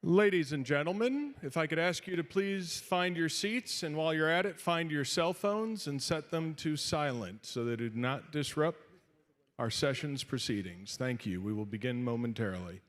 Ladies and gentlemen, if I could ask you to please find your seats, and while you're at it, find your cell phones and set them to silent so they do not disrupt our session's proceedings. Thank you. We will begin momentarily.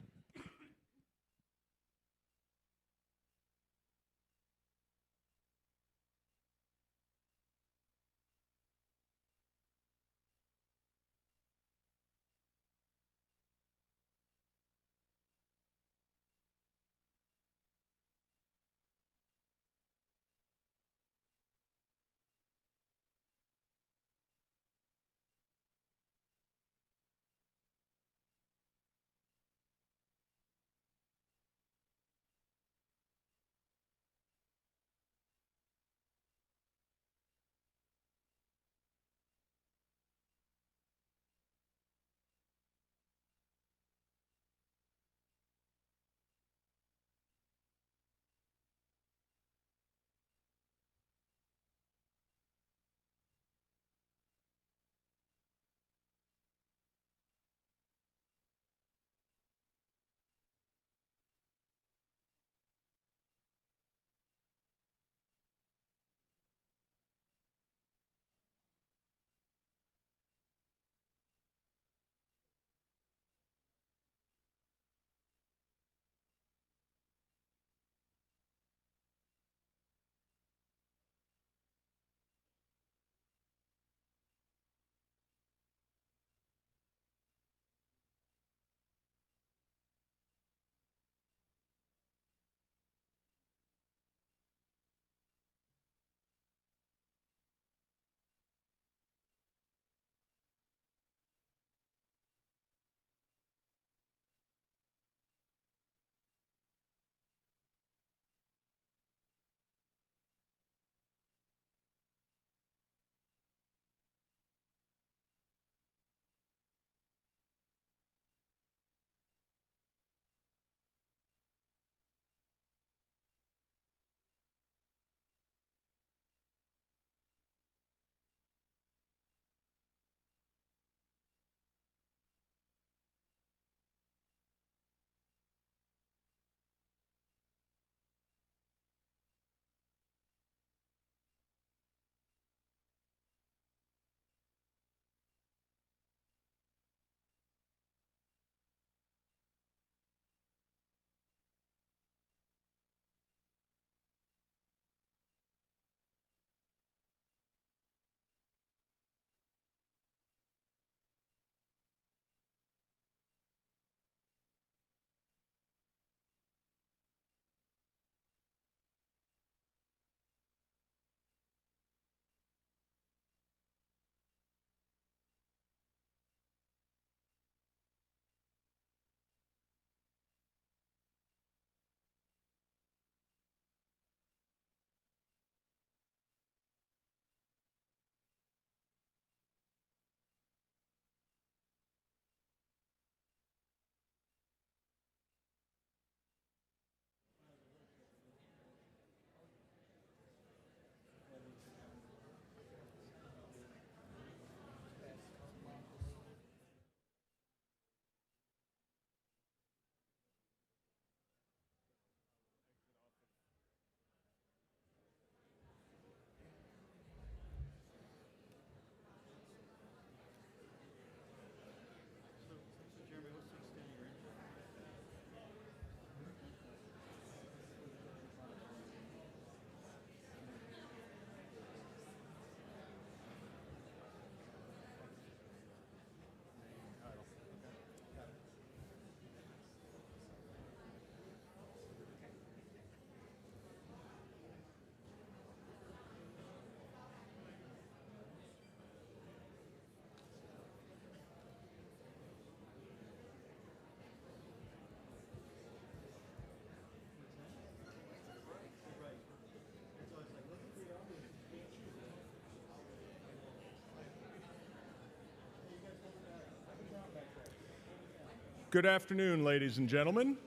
Good afternoon, ladies and gentlemen.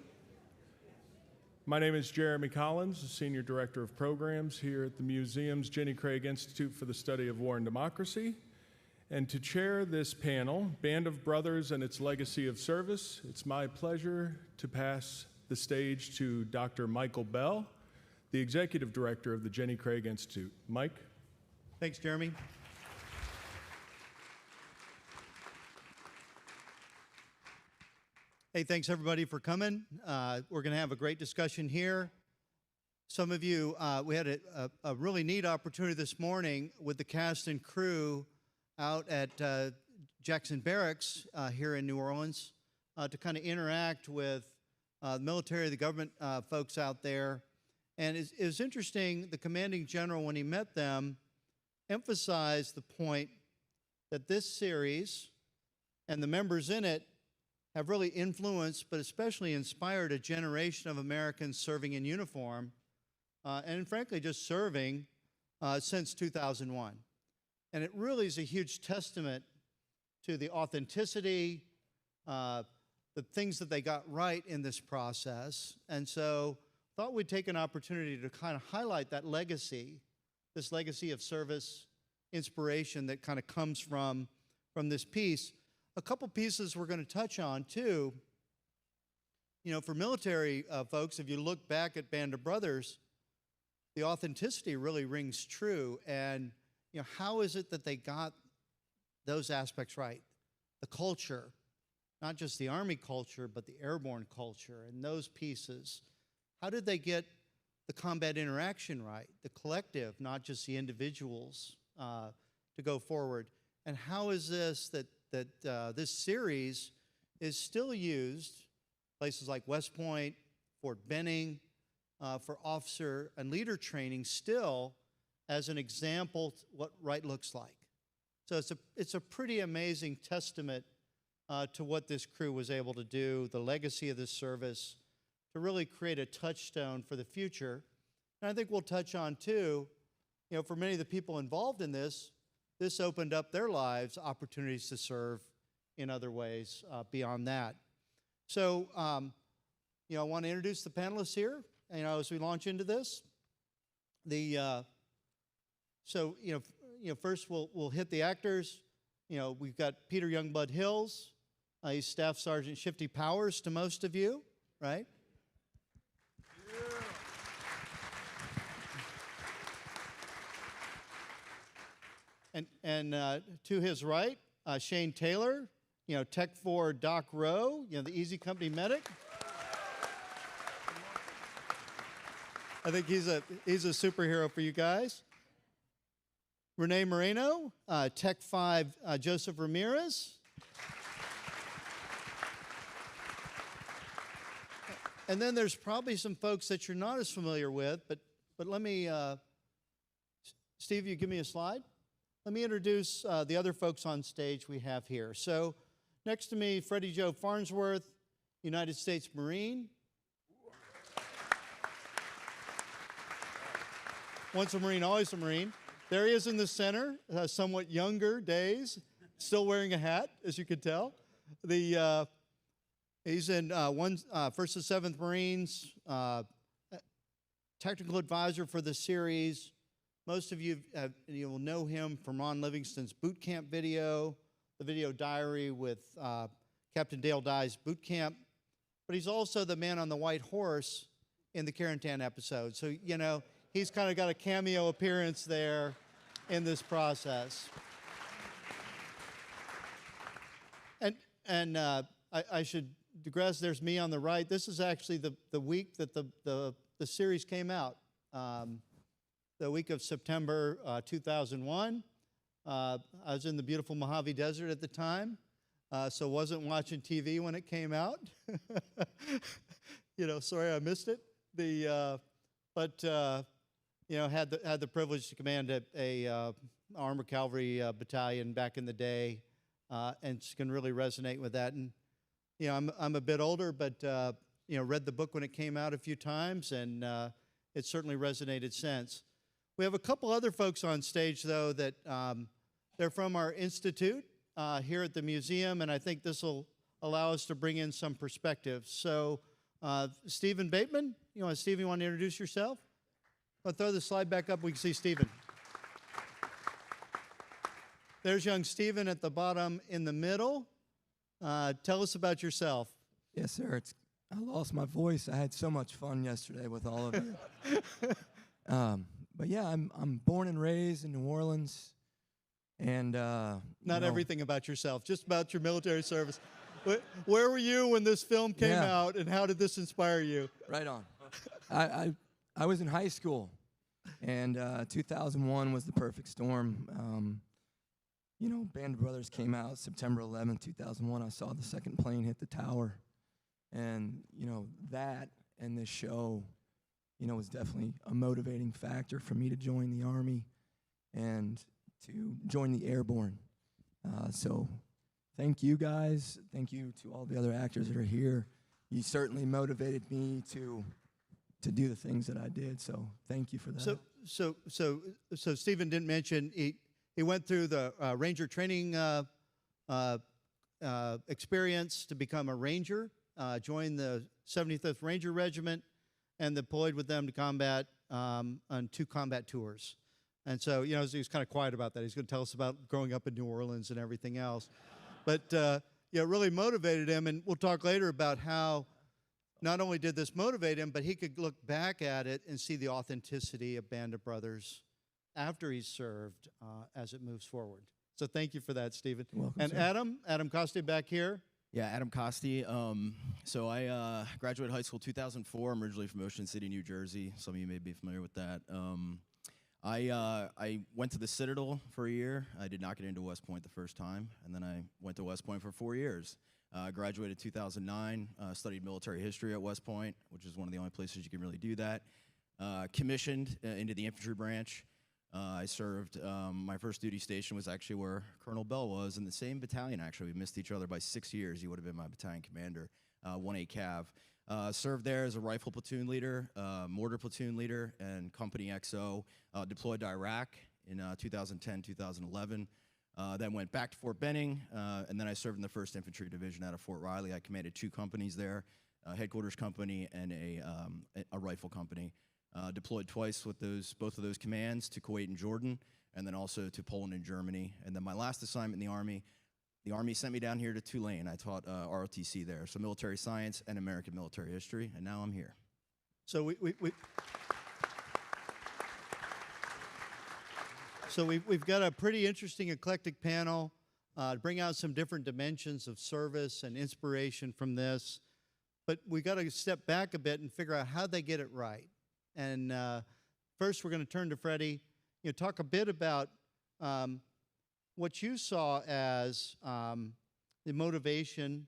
My name is Jeremy Collins, the Senior Director of Programs here at the museum's Jenny Craig Institute for the Study of War and Democracy. And to chair this panel, Band of Brothers and its Legacy of Service, it's my pleasure to pass the stage to Dr. Michael Bell, the Executive Director of the Jenny Craig Institute. Mike? Thanks, Jeremy. Hey, thanks everybody for coming. We're going to have a great discussion here. Some of you, we had a really neat opportunity this morning with the cast and crew out at Jackson Barracks here in New Orleans to kind of interact with the military, the government folks out there. And it was interesting, the commanding general, when he met them, emphasized the point that this series and the members in it have really influenced, but especially inspired, a generation of Americans serving in uniform, and frankly just serving since 2001. And it really is a huge testament to the authenticity, the things that they got right in this process. And so thought we'd take an opportunity to kind of highlight that legacy, this legacy of service, inspiration that kind of comes from this piece. A couple pieces we're going to touch on too. You know, for military folks, if you look back at Band of Brothers, the authenticity really rings true. And, you know, how is it that they got those aspects right? The culture, not just the Army culture, but the airborne culture and those pieces. How did they get the combat interaction right, the collective, not just the individuals, to go forward? And how is this that this series is still used, places like West Point, Fort Benning, for officer and leader training still as an example what right looks like. So it's a pretty amazing testament to what this crew was able to do, the legacy of this service, to really create a touchstone for the future. And I think we'll touch on too, you know, for many of the people involved in this opened up their lives, opportunities to serve in other ways beyond that. So, you know, I want to introduce the panelists here, you know, as we launch into this. So, you know, first we'll hit the actors. You know, we've got Peter Youngblood Hills. He's Staff Sergeant Shifty Powers to most of you, right? And to his right, Shane Taylor, you know, Tech 4 Doc Rowe, you know, the Easy Company medic. I think he's a superhero for you guys. Renee Moreno, Tech 5 Joseph Ramirez. And then there's probably some folks that you're not as familiar with, but let me, Steve, you give me a slide? Let me introduce the other folks on stage we have here. So next to me, Freddie Joe Farnsworth, United States Marine. Once a Marine, always a Marine. There he is in the center, somewhat younger days, still wearing a hat, as you can tell. He's in 1st and 7th Marines, technical advisor for the series. Most of you will know him from Ron Livingston's boot camp video, the video diary with Captain Dale Dye's boot camp. But he's also the man on the white horse in the Carentan episode. So, you know, he's kind of got a cameo appearance there in this process. And I should digress, there's me on the right. This is actually the week that the series came out. The week of September 2001. I was in the beautiful Mojave Desert at the time, so wasn't watching TV when it came out. You know, sorry I missed it. But you know, had the privilege to command a Armored Cavalry battalion back in the day, and can really resonate with that. And you know, I'm a bit older, but you know, read the book when it came out a few times, and it certainly resonated since. We have a couple other folks on stage, though, that they're from our institute here at the museum, and I think this will allow us to bring in some perspectives. So, Stephen Bateman, you want to introduce yourself? I'll throw the slide back up. We can see Stephen. There's young Stephen at the bottom in the middle. Tell us about yourself. Yes, sir. I lost my voice. I had so much fun yesterday with all of you. But yeah, I'm born and raised in New Orleans, and Not everything about yourself, just about your military service. Where were you when this film came out, and how did this inspire you? Right on. I was in high school, and 2001 was the perfect storm. Band of Brothers came out September 11th, 2001. I saw the second plane hit the tower, and that and this show, was definitely a motivating factor for me to join the Army and to join the Airborne. So thank you guys. Thank you to all the other actors that are here. You certainly motivated me to do the things that I did. So thank you for that. So Stephen didn't mention he went through the Ranger training experience to become a Ranger, joined the 75th Ranger Regiment, and deployed with them to combat on 2 combat tours. And so, he was kind of quiet about that. He's going to tell us about growing up in New Orleans and everything else. But, it really motivated him, and we'll talk later about how not only did this motivate him, but he could look back at it and see the authenticity of Band of Brothers after he's served as it moves forward. So thank you for that, Stephen. You're welcome, and sir. Adam Costi back here. Yeah, Adam Costi. So I graduated high school 2004. I'm originally from Ocean City, New Jersey. Some of you may be familiar with that. I went to the Citadel for a year. I did not get into West Point the first time, and then I went to West Point for 4 years. Graduated 2009, studied military history at West Point, which is one of the only places you can really do that. Commissioned into the infantry branch. I served, my first duty station was actually where Colonel Bell was, in the same battalion, actually. We missed each other by 6 years. He would have been my battalion commander, 1A Cav. Served there as a rifle platoon leader, mortar platoon leader, and Company XO. Deployed to Iraq in 2010, 2011. Then went back to Fort Benning, and then I served in the 1st Infantry Division out of Fort Riley. I commanded 2 companies there, a headquarters company and a rifle company. Deployed twice with both of those commands to Kuwait and Jordan, and then also to Poland and Germany. And then my last assignment in the Army sent me down here to Tulane. I taught ROTC there, so military science and American military history, and now I'm here. So we've got a pretty interesting eclectic panel to bring out some different dimensions of service and inspiration from this. But we got to step back a bit and figure out how they get it right. And first, we're going to turn to Freddie. Talk a bit about what you saw as the motivation,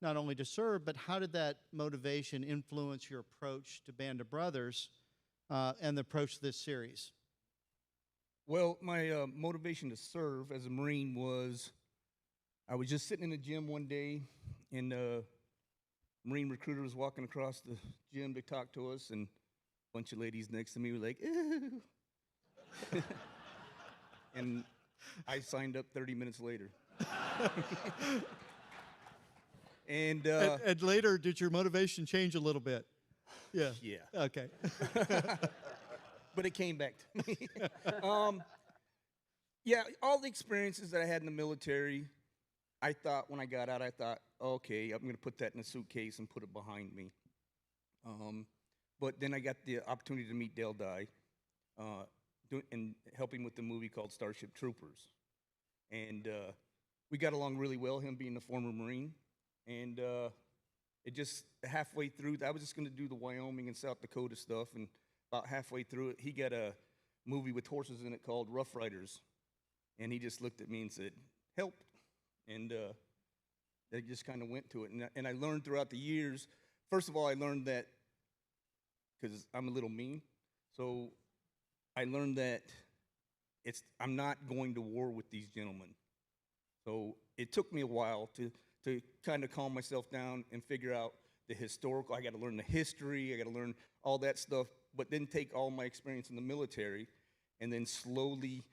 not only to serve, but how did that motivation influence your approach to Band of Brothers and the approach to this series? Well, my motivation to serve as a Marine was, I was just sitting in the gym one day, and a Marine recruiter was walking across the gym to talk to us, and a bunch of ladies next to me were like, "Ew." And I signed up 30 minutes later. And later, did your motivation change a little bit? Yeah. Yeah. Okay. But it came back to me. Yeah, all the experiences that I had in the military, I thought when I got out, okay, I'm going to put that in a suitcase and put it behind me. But then I got the opportunity to meet Dale Dye and helping with the movie called Starship Troopers. And we got along really well, him being a former Marine. And it just halfway through, I was just going to do the Wyoming and South Dakota stuff, and about halfway through it, he got a movie with horses in it called Rough Riders. And he just looked at me and said, "Help." And I just kind of went to it. And I learned throughout the years, first of all, I learned that, because I'm a little mean, so I learned that I'm not going to war with these gentlemen. So it took me a while to kind of calm myself down and figure out the historical. I got to learn the history. I got to learn all that stuff, but then take all my experience in the military and then slowly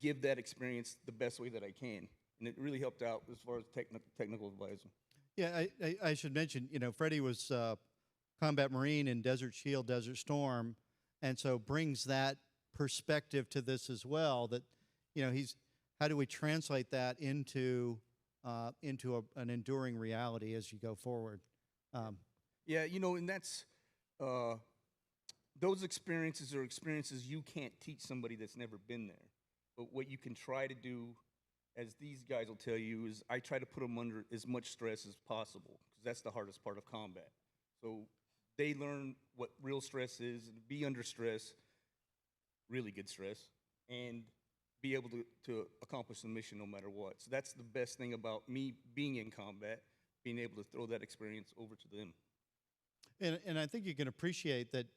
give that experience the best way that I can. And it really helped out as far as technical advisor. Yeah, I should mention, Freddie was combat Marine in Desert Shield, Desert Storm, and so brings that perspective to this as well, that, how do we translate that into an enduring reality as you go forward? Yeah, you know, and that's uh, those experiences are experiences you can't teach somebody that's never been there. But what you can try to do, as these guys will tell you, is I try to put them under as much stress as possible because that's the hardest part of combat. So they learn what real stress is and be under stress, really good stress, and be able to accomplish the mission no matter what. So that's the best thing about me being in combat, being able to throw that experience over to them. And I think you can appreciate that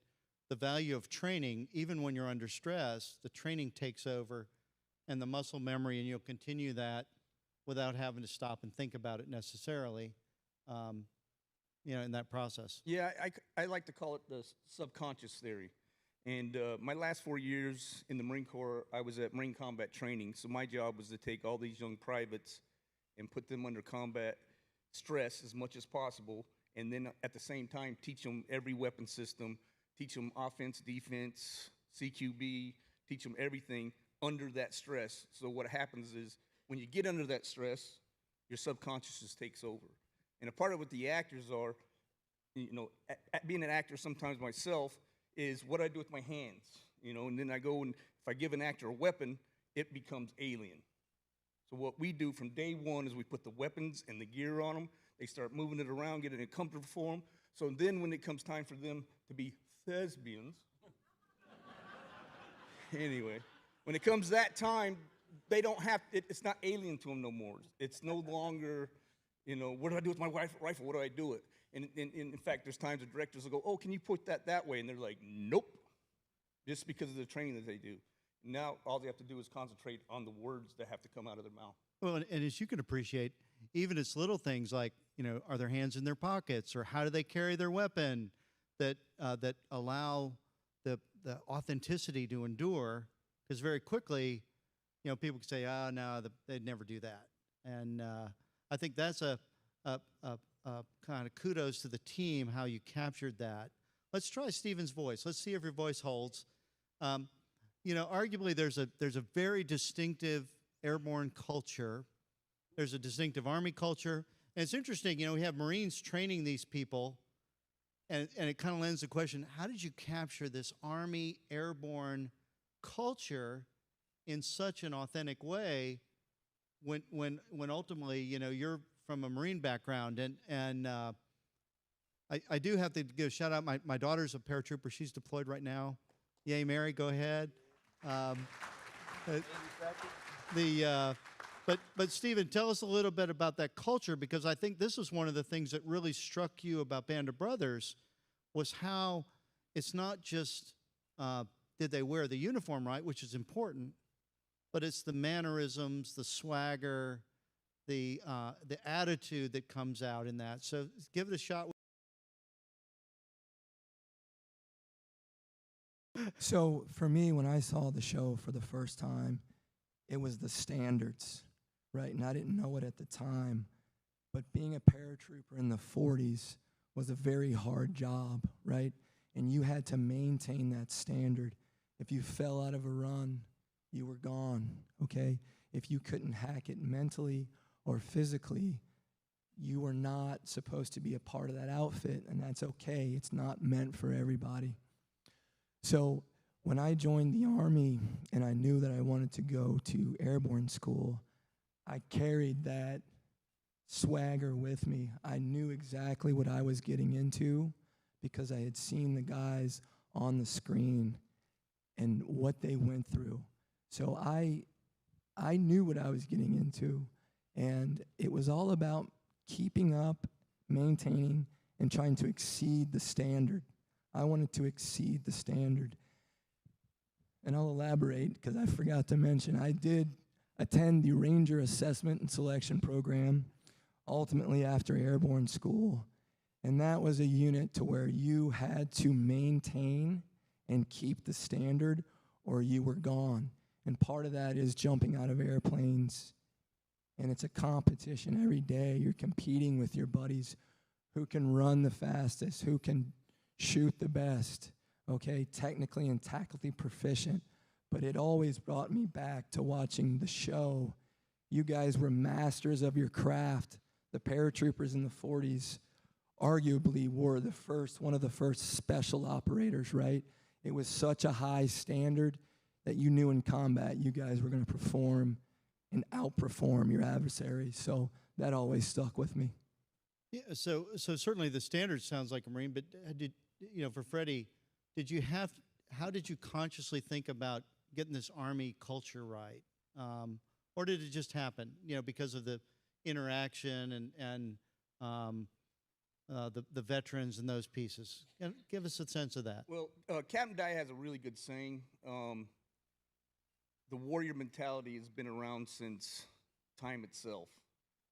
the value of training, even when you're under stress, the training takes over and the muscle memory, and you'll continue that without having to stop and think about it necessarily, in that process. Yeah, I like to call it the subconscious theory. And my last 4 years in the Marine Corps, I was at Marine Combat Training. So my job was to take all these young privates and put them under combat stress as much as possible. And then at the same time, teach them every weapon system, teach them offense, defense, CQB, teach them everything under that stress. So what happens is when you get under that stress, your subconscious just takes over. And a part of what the actors are, being an actor sometimes myself, is what I do with my hands, and then I go and if I give an actor a weapon, it becomes alien. So what we do from day one is we put the weapons and the gear on them. They start moving it around, getting it comfortable for them. So then when it comes time for them to be thespians, anyway, when it comes that time, they don't have, it's not alien to them no more. It's no longer, what do I do with my rifle? What do I do with? And in fact, there's times the directors will go, oh, can you put that way? And they're like, nope, just because of the training that they do. Now, all they have to do is concentrate on the words that have to come out of their mouth. Well, and as you can appreciate, even it's little things like, are their hands in their pockets, or how do they carry their weapon that allow the authenticity to endure? Because very quickly, people can say, oh, no, they'd never do that. And I think that's a kind of kudos to the team, how you captured that. Let's try Stephen's voice. Let's see if your voice holds. Arguably there's a very distinctive airborne culture. There's a distinctive Army culture. And it's interesting, we have Marines training these people, and it kind of lends the question, how did you capture this Army airborne culture in such an authentic way when ultimately, you're from a Marine background, and I do have to give a shout out. My daughter's a paratrooper. She's deployed right now. Yay, Mary, go ahead. But Stephen, tell us a little bit about that culture, because I think this is one of the things that really struck you about Band of Brothers, was how it's not just did they wear the uniform right, which is important, but it's the mannerisms, the swagger, the attitude that comes out in that. So give it a shot. So for me, when I saw the show for the first time, it was the standards, right? And I didn't know it at the time, but being a paratrooper in the 40s was a very hard job, right? And you had to maintain that standard. If you fell out of a run, you were gone, okay? If you couldn't hack it mentally or physically, you were not supposed to be a part of that outfit, and that's okay. It's not meant for everybody. So when I joined the Army and I knew that I wanted to go to airborne school, I carried that swagger with me. I knew exactly what I was getting into because I had seen the guys on the screen and what they went through. So I knew what I was getting into, and it was all about keeping up, maintaining, and trying to exceed the standard. I wanted to exceed the standard. And I'll elaborate because I forgot to mention, I did attend the Ranger Assessment and Selection Program, ultimately after airborne school. And that was a unit to where you had to maintain and keep the standard or you were gone. And part of that is jumping out of airplanes. And it's a competition every day. You're competing with your buddies who can run the fastest, who can shoot the best, okay, technically and tactically proficient. But it always brought me back to watching the show. You guys were masters of your craft. The paratroopers in the 40s arguably were one of the first special operators, right? It was such a high standard that you knew in combat you guys were going to perform and outperform your adversaries. So that always stuck with me. Yeah, so certainly the standard sounds like a Marine, but for Freddie, how did you consciously think about getting this Army culture right? Or did it just happen, because of the interaction and the veterans and those pieces? Give us a sense of that. Well, Captain Dye has a really good saying. The warrior mentality has been around since time itself.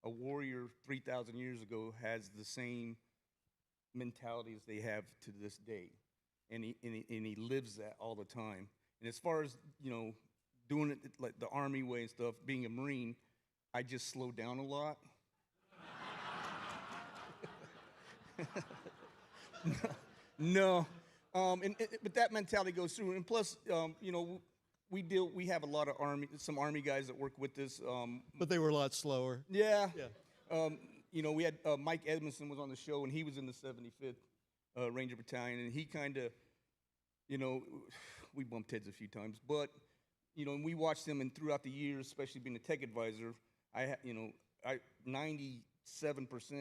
A warrior 3,000 years ago has the same mentality as they have to this day, and he lives that all the time. And as far as doing it like the Army way and stuff, being a Marine, I just slowed down a lot. No, but that mentality goes through, and plus, we have a lot of some Army guys that work with us. But they were a lot slower. Yeah. Yeah. We had Mike Edmondson was on the show, and he was in the 75th Ranger Battalion, and he kind of, we bumped heads a few times, but, and we watched him, and throughout the years, especially being a tech advisor, 97%,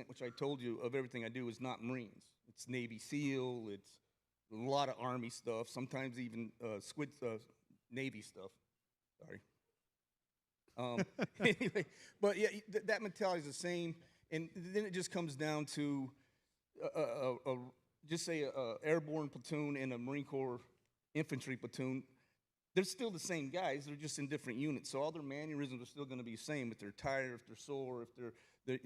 which I told you, of everything I do is not Marines. It's Navy SEAL, it's a lot of Army stuff, sometimes even Navy stuff. Sorry. Anyway, but yeah, that mentality is the same, and then it just comes down to just say a airborne platoon and a Marine Corps infantry platoon. They're still the same guys. They're just in different units, so all their mannerisms are still going to be the same. If they're tired, if they're sore, if they're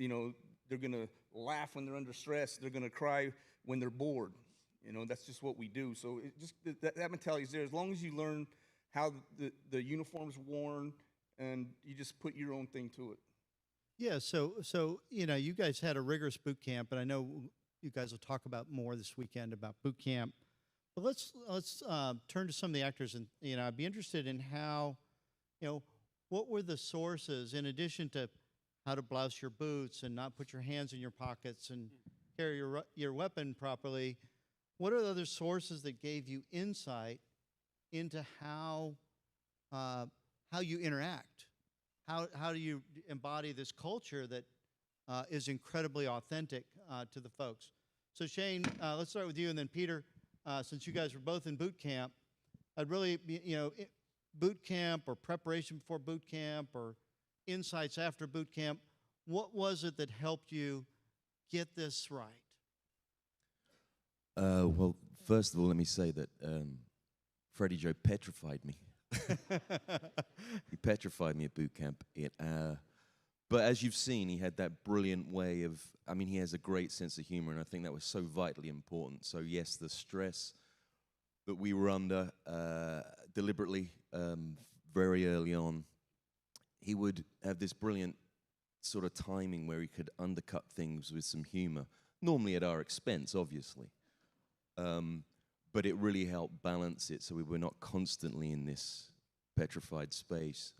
going to laugh when they're under stress. They're going to cry when they're bored. That's just what we do. So it just that mentality is there. As long as you learn how the uniform's worn, and you just put your own thing to it. Yeah, so you guys had a rigorous boot camp, and I know you guys will talk about more this weekend about boot camp. But let's turn to some of the actors, and I'd be interested in how, what were the sources in addition to how to blouse your boots and not put your hands in your pockets and carry your weapon properly. What are the other sources that gave you insight into how you interact? How do you embody this culture that is incredibly authentic to the folks? So Shane, let's start with you, and then Peter, since you guys were both in boot camp, I'd really, boot camp or preparation before boot camp or insights after boot camp, what was it that helped you get this right? Well, first of all, let me say that Freddie Joe petrified me. He petrified me at boot camp. But as you've seen, he had that brilliant way of, he has a great sense of humor, and I think that was so vitally important. So yes, the stress that we were under deliberately very early on, he would have this brilliant sort of timing where he could undercut things with some humor, normally at our expense, obviously. But it really helped balance it so we were not constantly in this petrified space.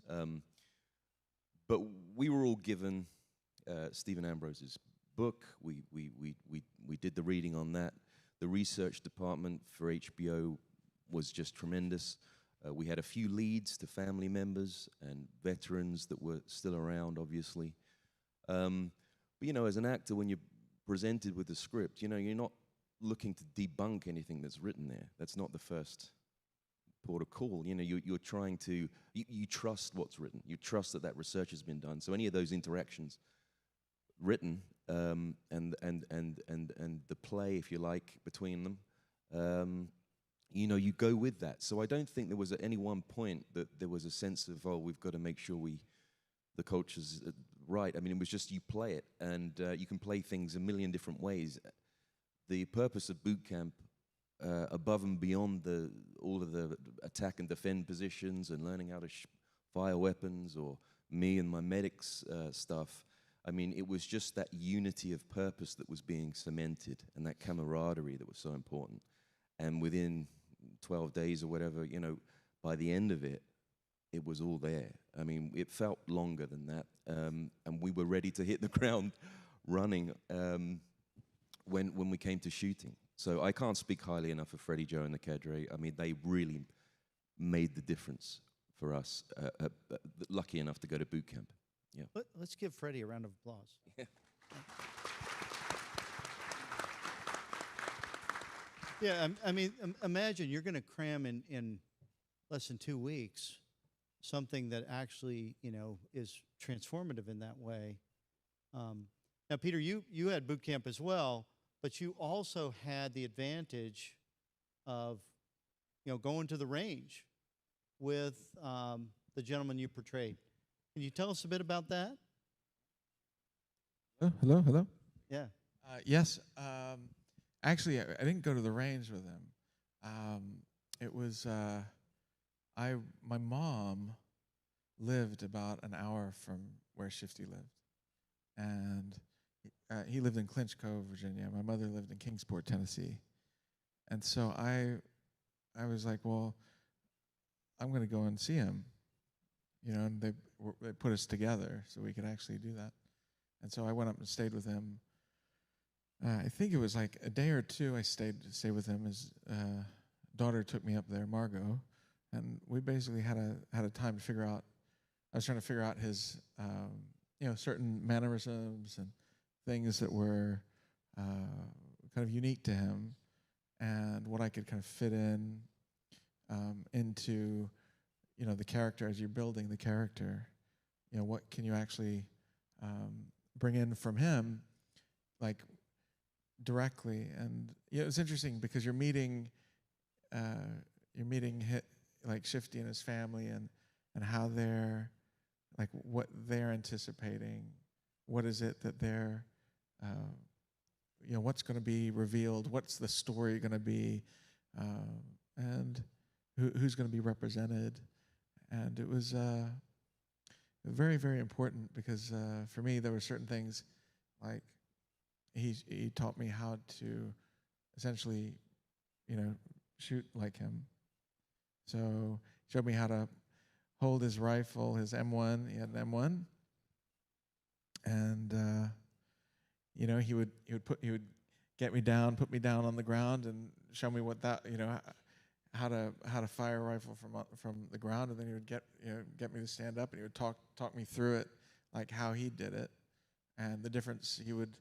But we were all given Stephen Ambrose's book. We did the reading on that. The research department for HBO was just tremendous. We had a few leads to family members and veterans that were still around, obviously. But, as an actor, when you're presented with the script, you're not looking to debunk anything that's written there. That's not the first port of call. You're trying to, you trust what's written. You trust that research has been done. So any of those interactions written and the play, if you like, between them, you go with that. So I don't think there was at any one point that there was a sense of, we've got to make sure the culture's right. It was just you play it, and you can play things a million different ways. The purpose of boot camp, above and beyond all of the attack and defend positions and learning how to fire weapons, or me and my medics stuff, it was just that unity of purpose that was being cemented, and that camaraderie that was so important. And within 12 days or whatever, by the end of it, it was all there. It felt longer than that, and we were ready to hit the ground running. when we came to shooting. So I can't speak highly enough of Freddie, Joe, and the Cadre. I mean, they really made the difference for us. Lucky enough to go to boot camp. Yeah. Let's give Freddie a round of applause. Yeah, I mean, imagine you're going to cram in less than 2 weeks something that actually, is transformative in that way. Now, Peter, you had boot camp as well, but you also had the advantage of, going to the range with the gentleman you portrayed. Can you tell us a bit about that? Hello. Yeah. Yes. Actually, I didn't go to the range with him. It was my mom lived about an hour from where Shifty lived, and he lived in Clinch Cove, Virginia. My mother lived in Kingsport, Tennessee, and so I was like, well, I'm going to go and see him, and they put us together so we could actually do that. And so I went up and stayed with him. I think it was like a day or two I stayed with him. His daughter took me up there, Margot, and we basically had a time to figure out. I was trying to figure out his, certain mannerisms and things that were kind of unique to him, and what I could kind of fit into, the character as you're building the character. What can you actually bring in from him, like directly? And it's interesting because you're meeting like Shifty and his family, and how they're, like, what they're anticipating. What is it that they're, what's going to be revealed? What's the story going to be? And who's going to be represented? And it was very, very important because for me, there were certain things, like he taught me how to essentially, shoot like him. So he showed me how to hold his rifle, his M1. He had an M1, and he would get me down, put me down on the ground, and show me what that, how to fire a rifle from the ground, and then he would get me to stand up, and he would talk me through it, like how he did it, and the difference. He would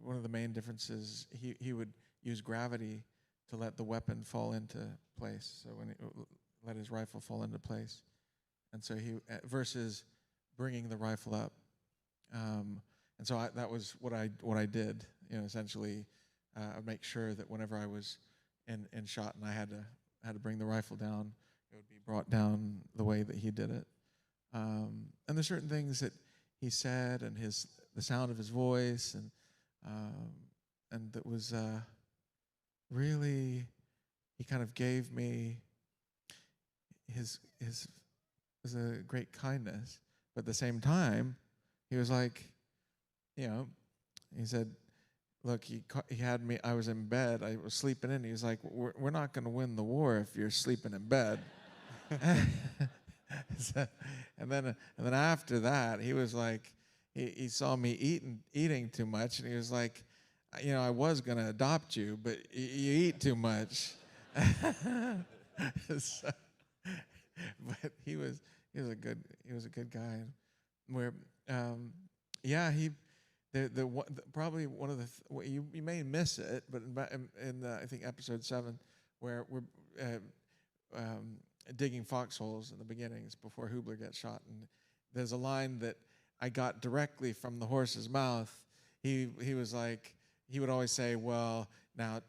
one of the main differences, he would use gravity to let the weapon fall into place. So when he let his rifle fall into place, and so he versus bringing the rifle up, and so that was what I did. Essentially, I'd make sure that whenever I was in shot and I had to bring the rifle down, it would be brought down the way that he did it. And there's certain things that he said, and the sound of his voice, and that was really, he kind of gave me his was a great kindness, but at the same time, he was like, he said, look, he had me, I was in bed, I was sleeping in, he was like, we're not going to win the war if you're sleeping in bed. and then after that, he was like, he saw me eating too much, and he was like, I was going to adopt you, but you eat too much. But he was a good guy. Where probably one of the you may miss it, but in I think episode 7, where we're digging foxholes in the beginnings before Hubler gets shot, and there's a line that I got directly from the horse's mouth. He was like, he would always say, well, now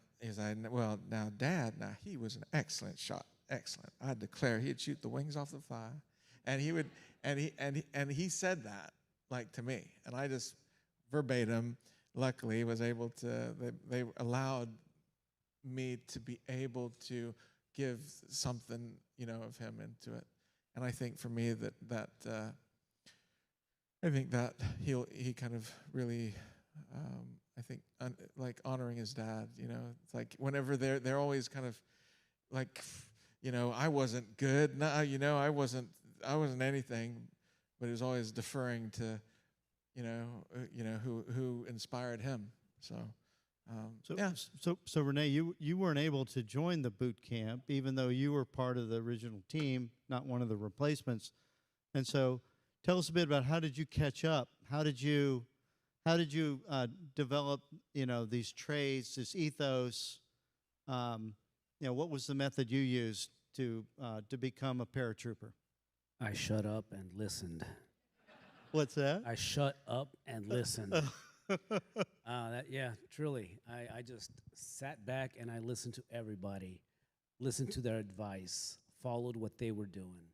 Dad, now he was an excellent shot, excellent. I declare he'd shoot the wings off the fly, and he would, and he said that, like, to me, and I just verbatim, luckily, was able to. They allowed me to be able to give something, of him into it, and I think for me that I think that he kind of really. I think like honoring his dad, it's like whenever they're always kind of like, I wasn't good, no, I wasn't anything, but he was always deferring to, who inspired him, So, So, yeah. so Renee, you weren't able to join the boot camp, even though you were part of the original team, not one of the replacements. And so, tell us a bit about how did you catch up? How did you develop, these traits, this ethos? What was the method you used to become a paratrooper? I shut up and listened. What's that? I shut up and listened. Yeah, truly. I just sat back and I listened to everybody, listened to their advice, followed what they were doing,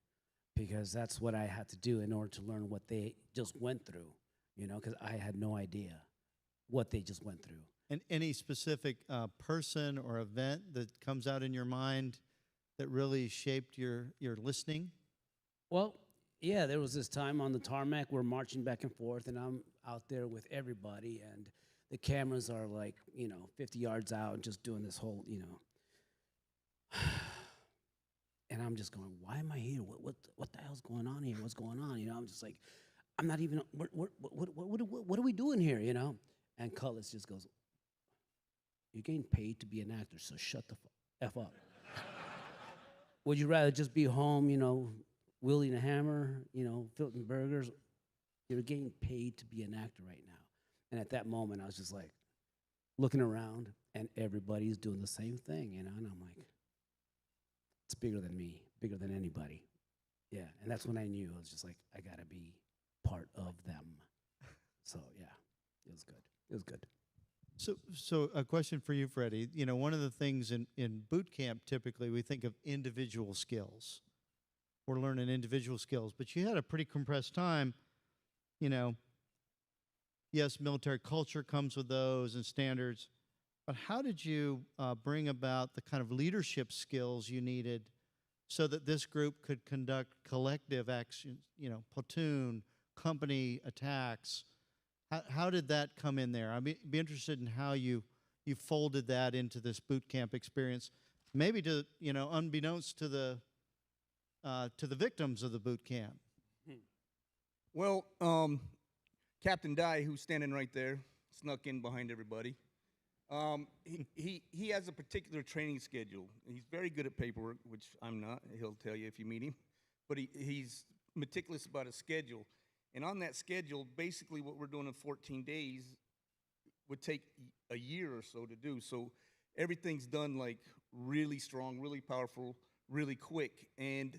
because that's what I had to do in order to learn what they just went through, because I had no idea what they just went through. And any specific person or event that comes out in your mind that really shaped your listening? Well, yeah, there was this time on the tarmac, we're marching back and forth, and I'm out there with everybody, and the cameras are like, 50 yards out, and just doing this whole, and I'm just going, why am I here? What the hell's going on here? What's going on? I'm just like, I'm not even, what are we doing here, And Cutlass just goes, you're getting paid to be an actor, so shut the F up. Would you rather just be home, wielding a hammer, filling burgers? You're getting paid to be an actor right now. And at that moment, I was just like looking around, and everybody's doing the same thing, and I'm like, it's bigger than me, bigger than anybody. Yeah, and that's when I knew. I was just like, I gotta be part of them. So yeah, it was good. It was good. So a question for you, Freddie. One of the things in boot camp, typically we think of individual skills. We're learning individual skills, but you had a pretty compressed time. Yes, military culture comes with those and standards, but how did you bring about the kind of leadership skills you needed so that this group could conduct collective actions, platoon, company attacks? How did that come in there? I'd be interested in how you folded that into this boot camp experience, maybe to, unbeknownst to the victims of the boot camp. Well, Captain Dye, who's standing right there, snuck in behind everybody. He has a particular training schedule. He's very good at paperwork, which I'm not. He'll tell you if you meet him. But he's meticulous about his schedule. And on that schedule, basically what we're doing in 14 days would take a year or so to do. So everything's done like really strong, really powerful, really quick. And,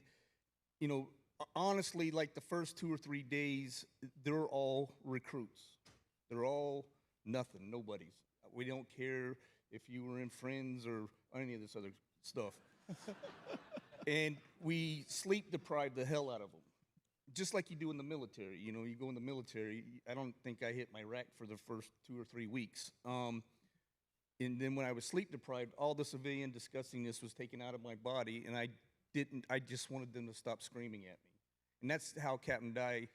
honestly, like the first 2 or 3 days, they're all recruits. They're all nothing, nobody's. We don't care if you were in Friends or any of this other stuff. And we sleep deprive the hell out of them. Just like you do in the military. You go in the military, I don't think I hit my rack for the first 2 or 3 weeks. And then when I was sleep deprived, all the civilian disgustingness was taken out of my body, and I just wanted them to stop screaming at me. And that's how Captain Dye,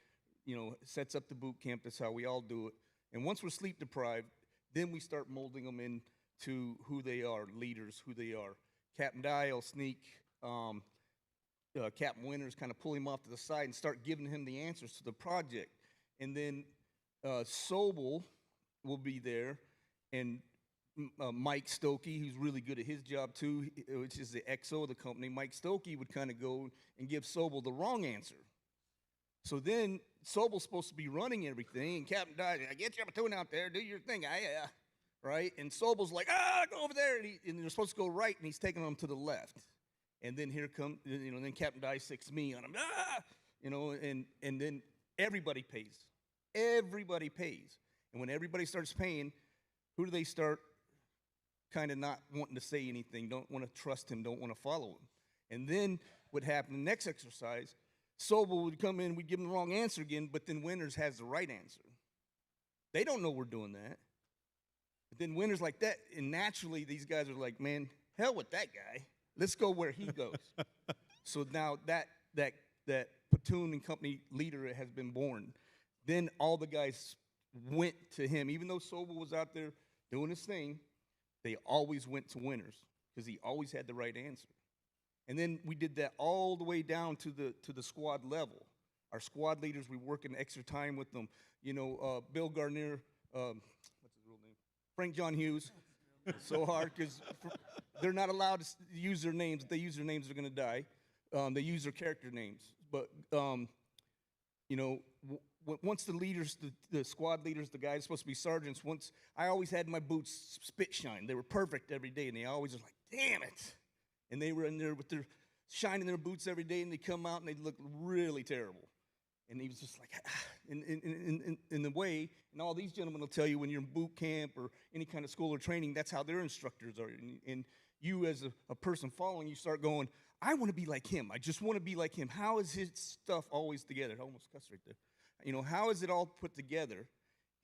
sets up the boot camp. That's how we all do it. And once we're sleep deprived, then we start molding them into who they are, leaders, who they are. Captain Dye will sneak Captain Winters, kind of pull him off to the side and start giving him the answers to the project. And then Sobel will be there, and Mike Stokey, who's really good at his job too, which is the XO of the company. Mike Stokey would kind of go and give Sobel the wrong answer. So then Sobel's supposed to be running everything, and Captain Dye, I get your platoon out there, do your thing, right? And Sobel's like, go over there, and they're supposed to go right, and he's taking them to the left. And then here comes, then Captain Dye sicks me on him, and then everybody pays. Everybody pays. And when everybody starts paying, who do they start kind of not wanting to say anything, don't want to trust him, don't want to follow him? And then what happened, the next exercise, Sobel would come in, we'd give him the wrong answer again, but then Winters has the right answer. They don't know we're doing that. But then Winters like that, and naturally these guys are like, man, hell with that guy. Let's go where he goes. So now that platoon and company leader has been born. Then all the guys went to him. Even though Sobel was out there doing his thing, they always went to Winters because he always had the right answer. And then we did that all the way down to the squad level. Our squad leaders, we working extra time with them. Bill Garnier, what's his real name? Frank John Hughes. So hard because they're not allowed to use their names. If they use their names, they're going to die. They use their character names. But, you know, once the leaders, the squad leaders, the guys supposed to be sergeants, once I always had my boots spit shine. They were perfect every day, and they always were like, damn it. And they were in there with their shining their boots every day, and they come out, and they look really terrible. And he was just like, in the way, and all these gentlemen will tell you when you're in boot camp or any kind of school or training, that's how their instructors are. And you as a person following, you start going, I want to be like him. I just want to be like him. How is his stuff always together? I almost cussed right there. You know, how is it all put together?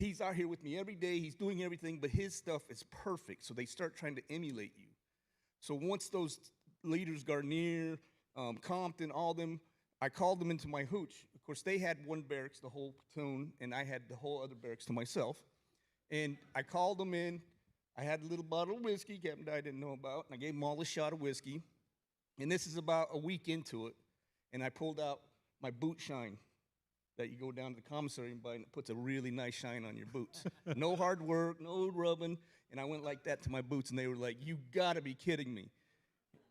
He's out here with me every day. He's doing everything, but his stuff is perfect. So they start trying to emulate you. So once those leaders, Garnier, Compton, all them, I called them into my hooch. Of course, they had one barracks, the whole platoon, and I had the whole other barracks to myself. And I called them in. I had a little bottle of whiskey Captain Dye didn't know about, and I gave them all a shot of whiskey. And this is about a week into it, and I pulled out my boot shine that you go down to the commissary and buy, and it puts a really nice shine on your boots. No hard work, no rubbing, and I went like that to my boots, and they were like, you gotta be kidding me.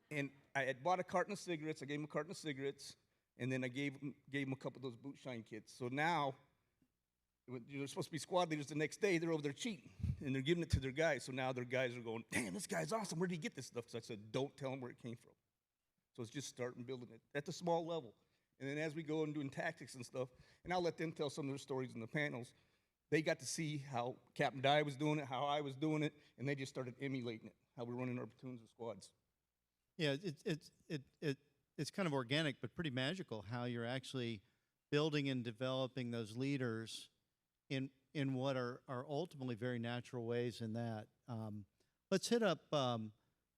And I had bought a carton of cigarettes. I gave them a carton of cigarettes, and then I gave them a couple of those boot shine kits. So now, they're supposed to be squad leaders the next day. They're over there cheating, and they're giving it to their guys. So now their guys are going, damn, this guy's awesome. Where did he get this stuff? So I said, don't tell them where it came from. So it's just starting building it at the small level. And then as we go and doing tactics and stuff, and I'll let them tell some of their stories in the panels, they got to see how Captain Dye was doing it, how I was doing it, and they just started emulating it, how we're running our platoons and squads. Yeah, it's kind of organic, but pretty magical how you're actually building and developing those leaders in what are ultimately very natural ways in that. Let's hit up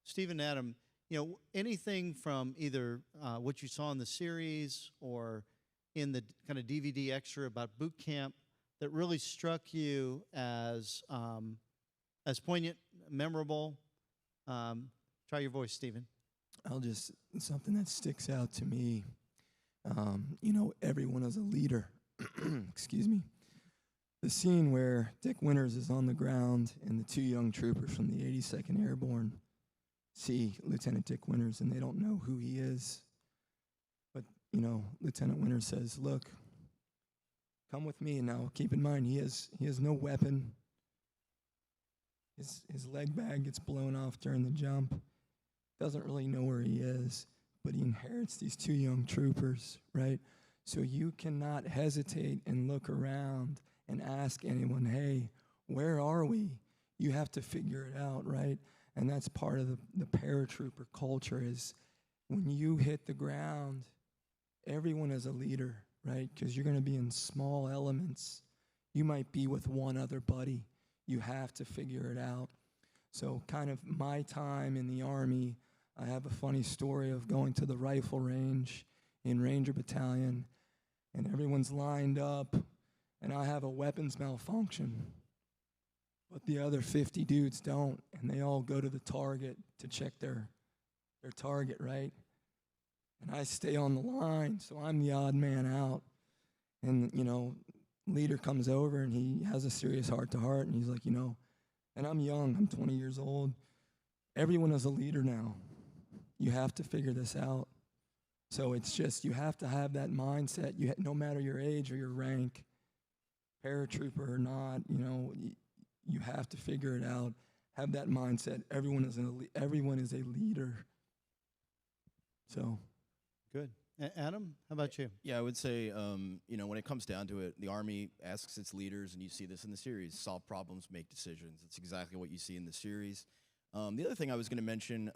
Steve and Adam. You know, anything from either what you saw in the series or in the kind of DVD extra about boot camp that really struck you as poignant, memorable? Try your voice, Stephen. Something that sticks out to me, you know, everyone is a leader. Excuse me. The scene where Dick Winters is on the ground and the two young troopers from the 82nd Airborne see Lieutenant Dick Winters and they don't know who he is. But, you know, Lieutenant Winters says, look, come with me. Now, keep in mind, he has no weapon. His leg bag gets blown off during the jump. Doesn't really know where he is, but he inherits these two young troopers, right? So you cannot hesitate and look around and ask anyone, hey, where are we? You have to figure it out, right? And that's part of the paratrooper culture is when you hit the ground, everyone is a leader, right? Because you're going to be in small elements. You might be with one other buddy. You have to figure it out. So kind of my time in the Army, I have a funny story of going to the rifle range in Ranger Battalion, and everyone's lined up, and I have a weapons malfunction. But the other 50 dudes don't, and they all go to the target to check their target, right? And I stay on the line, so I'm the odd man out. And, you know, leader comes over, and he has a serious heart-to-heart, and he's like, you know, and I'm young, I'm 20 years old. Everyone is a leader now. You have to figure this out. So it's just, you have to have that mindset, no matter your age or your rank, paratrooper or not, you know, you have to figure it out. Have that mindset. Everyone is a leader. So. Good. Adam, how about you? Yeah, I would say, you know, when it comes down to it, the Army asks its leaders, and you see this in the series, solve problems, make decisions. It's exactly what you see in the series. The other thing I was going to mention,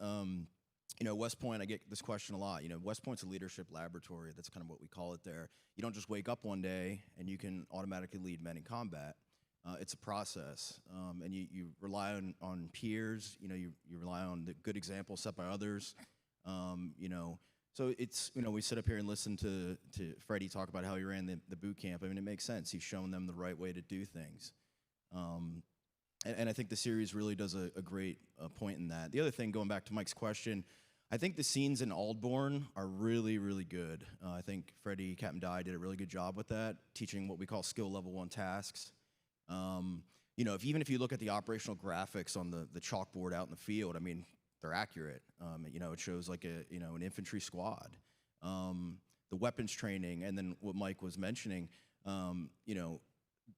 you know, West Point, I get this question a lot. You know, West Point's a leadership laboratory. That's kind of what we call it there. You don't just wake up one day and you can automatically lead men in combat. It's a process, and you rely on peers. You know, you rely on the good example set by others. You know, so it's, you know, we sit up here and listen to Freddie talk about how he ran the boot camp. I mean, it makes sense. He's shown them the right way to do things. And I think the series really does a great point in that. The other thing, going back to Mike's question, I think the scenes in Aldbourne are really, really good. I think Captain Dye did a really good job with that, teaching what we call skill level 1 tasks. you know, even if you look at the operational graphics on the chalkboard out in the field, I mean, they're accurate. You know, it shows like an infantry squad. The weapons training, and then what Mike was mentioning, you know,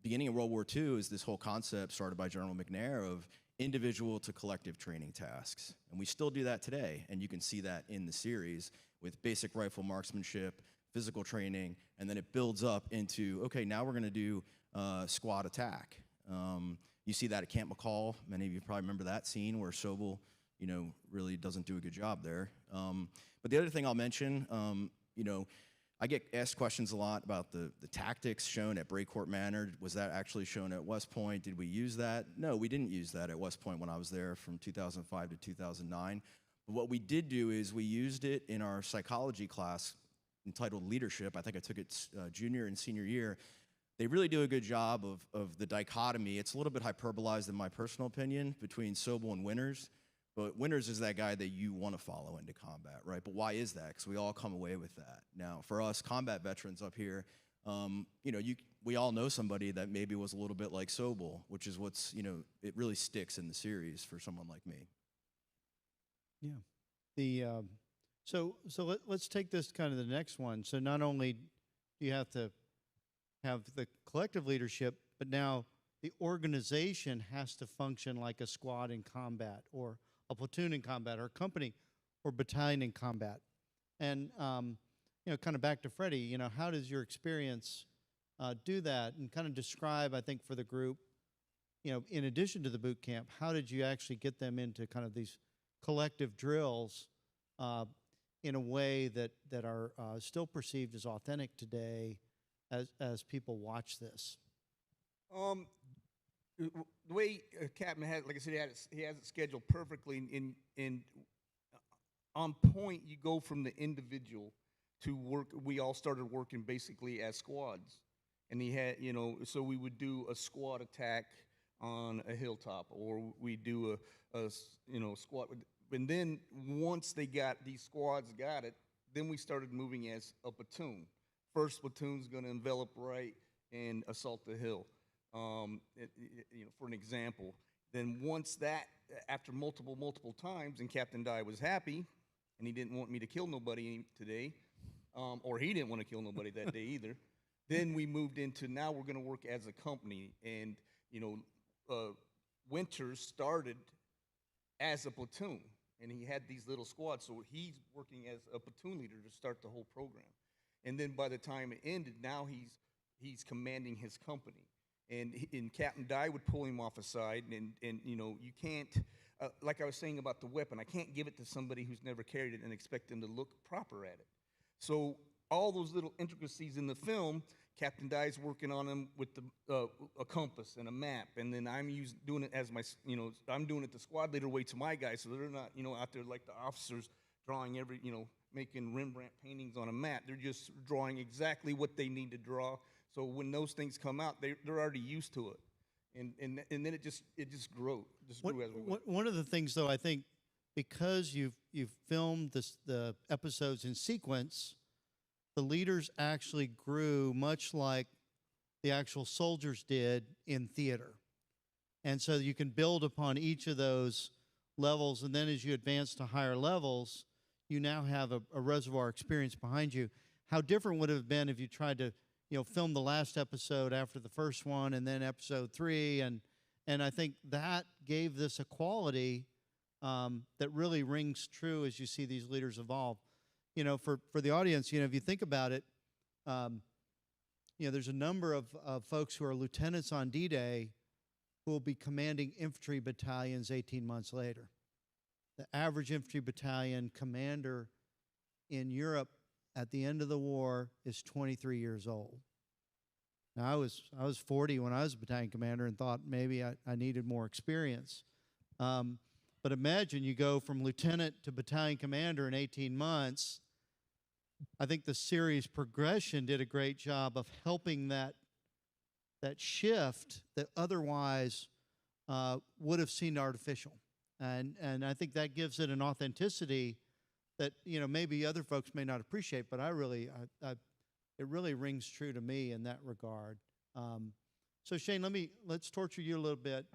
beginning of World War II is this whole concept started by General McNair of individual to collective training tasks. And we still do that today, and you can see that in the series with basic rifle marksmanship, physical training, and then it builds up into, okay, now we're going to do squad attack. You see that at Camp McCall. Many of you probably remember that scene where Sobel, you know, really doesn't do a good job there. But the other thing I'll mention, you know, I get asked questions a lot about the tactics shown at Breakcourt Manor. Was that actually shown at West Point? Did we use that? No, we didn't use that at West Point when I was there from 2005 to 2009. But what we did do is we used it in our psychology class entitled Leadership. I think I took it junior and senior year. They really do a good job of the dichotomy. It's a little bit hyperbolized in my personal opinion between Sobel and Winters. But Winters is that guy that you want to follow into combat, right? But why is that? Because we all come away with that. Now, for us combat veterans up here, you know, we all know somebody that maybe was a little bit like Sobel, which is what's, you know, it really sticks in the series for someone like me. Yeah. So let's take this kind of the next one. So not only do you have to have the collective leadership, but now the organization has to function like a squad in combat, or a platoon in combat, or a company or battalion in combat. And, you know, kind of back to Freddie, you know, how does your experience do that? And kind of describe, I think, for the group, you know, in addition to the boot camp, how did you actually get them into kind of these collective drills in a way that are still perceived as authentic today as people watch this? The way Captain has, like I said, he has it scheduled perfectly. In on point, you go from the individual to work. We all started working basically as squads, and he had, you know, so we would do a squad attack on a hilltop, or we do a you know, squad. And then once these squads got it, then we started moving as a platoon. First platoon's going to envelop right and assault the hill. You know, for an example. Then once that, after multiple times, and Captain Dye was happy, and he didn't want me to kill nobody today, or he didn't want to kill nobody that day either. Then we moved into, now we're going to work as a company, and you know, Winters started as a platoon, and he had these little squads, so he's working as a platoon leader to start the whole program. And then by the time it ended, now he's commanding his company. And Captain Dye would pull him off aside, and you know, you can't, like I was saying about the weapon, I can't give it to somebody who's never carried it and expect them to look proper at it. So all those little intricacies in the film, Captain Dye's working on them with a compass and a map, and then I'm doing it as my, you know, I'm doing it the squad leader way to my guys, so they're not, you know, out there like the officers drawing you know, making Rembrandt paintings on a map. They're just drawing exactly what they need to draw. So when those things come out, they're already used to it, and then it just grew as we went. One of the things, though, I think, because you've filmed the episodes in sequence, the leaders actually grew much like the actual soldiers did in theater, and so you can build upon each of those levels, and then as you advance to higher levels, you now have a reservoir experience behind you. How different would it have been if you tried to, you know, film the last episode after the first one, and then episode 3, and I think that gave this a quality that really rings true as you see these leaders evolve. You know, for the audience, you know, if you think about it, you know, there's a number of folks who are lieutenants on D-Day who will be commanding infantry battalions 18 months later. The average infantry battalion commander in Europe at the end of the war is 23 years old. Now, I was 40 when I was a battalion commander and thought maybe I needed more experience. But imagine you go from lieutenant to battalion commander in 18 months. I think the series progression did a great job of helping that shift that otherwise would have seemed artificial. And I think that gives it an authenticity that, you know, maybe other folks may not appreciate, but it really rings true to me in that regard. So Shane, let's torture you a little bit.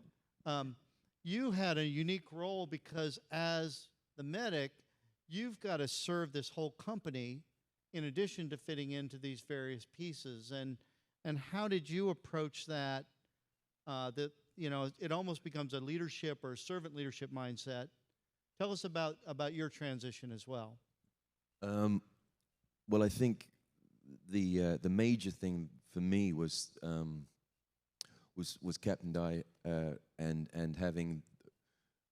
You had a unique role because as the medic, you've got to serve this whole company in addition to fitting into these various pieces. And how did you approach that? That it almost becomes a leadership or a servant leadership mindset. Tell us about your transition as well. Well, I think the major thing for me was Captain Dye and having,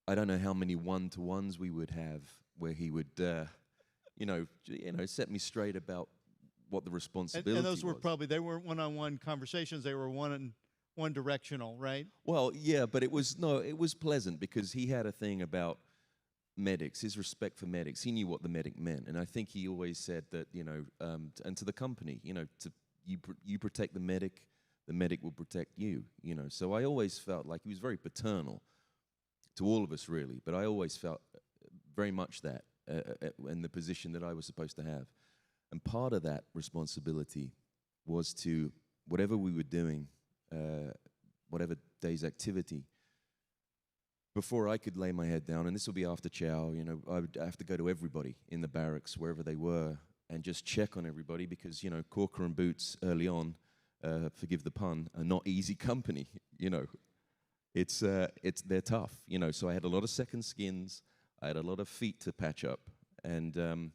I don't know how many one-to-ones we would have where he would set me straight about what the responsibility and those were was. they weren't one-on-one conversations, they were one directional, right? Well, yeah, but it was pleasant because he had a thing about medics, his respect for medics. He knew what the medic meant, and I think he always said that, and to the company, you protect the medic will protect you, So I always felt like he was very paternal to all of us, really, but I always felt very much that in the position that I was supposed to have. And part of that responsibility was to, whatever we were doing, whatever day's activity, before I could lay my head down, and this will be after chow, I would have to go to everybody in the barracks, wherever they were, and just check on everybody because, Corker and Boots early on, forgive the pun, are not easy company, they're tough, so I had a lot of second skins, I had a lot of feet to patch up, and, and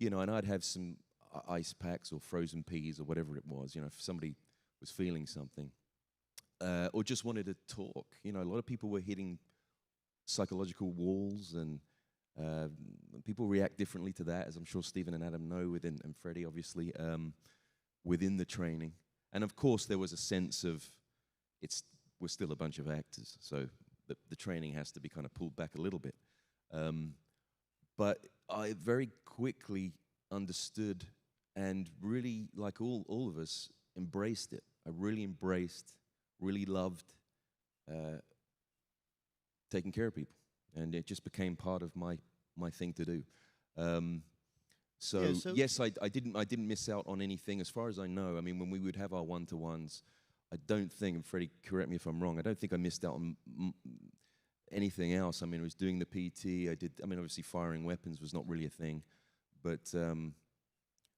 I'd have some ice packs or frozen peas or whatever it was, if somebody was feeling something, or just wanted to talk. A lot of people were hitting psychological walls, and people react differently to that, as I'm sure Stephen and Adam know, and Freddie, obviously, within the training. And of course, there was a sense of we're still a bunch of actors, so the training has to be kind of pulled back a little bit. But I very quickly understood and really, like all of us, embraced it. I really embraced, really loved taking care of people, and it just became part of my thing to do. So yes, I didn't miss out on anything as far as I know. I mean, when we would have our one-to-ones, I don't think, and Freddie, correct me if I'm wrong, I don't think I missed out on anything else. I mean, I was doing the PT. Obviously firing weapons was not really a thing, but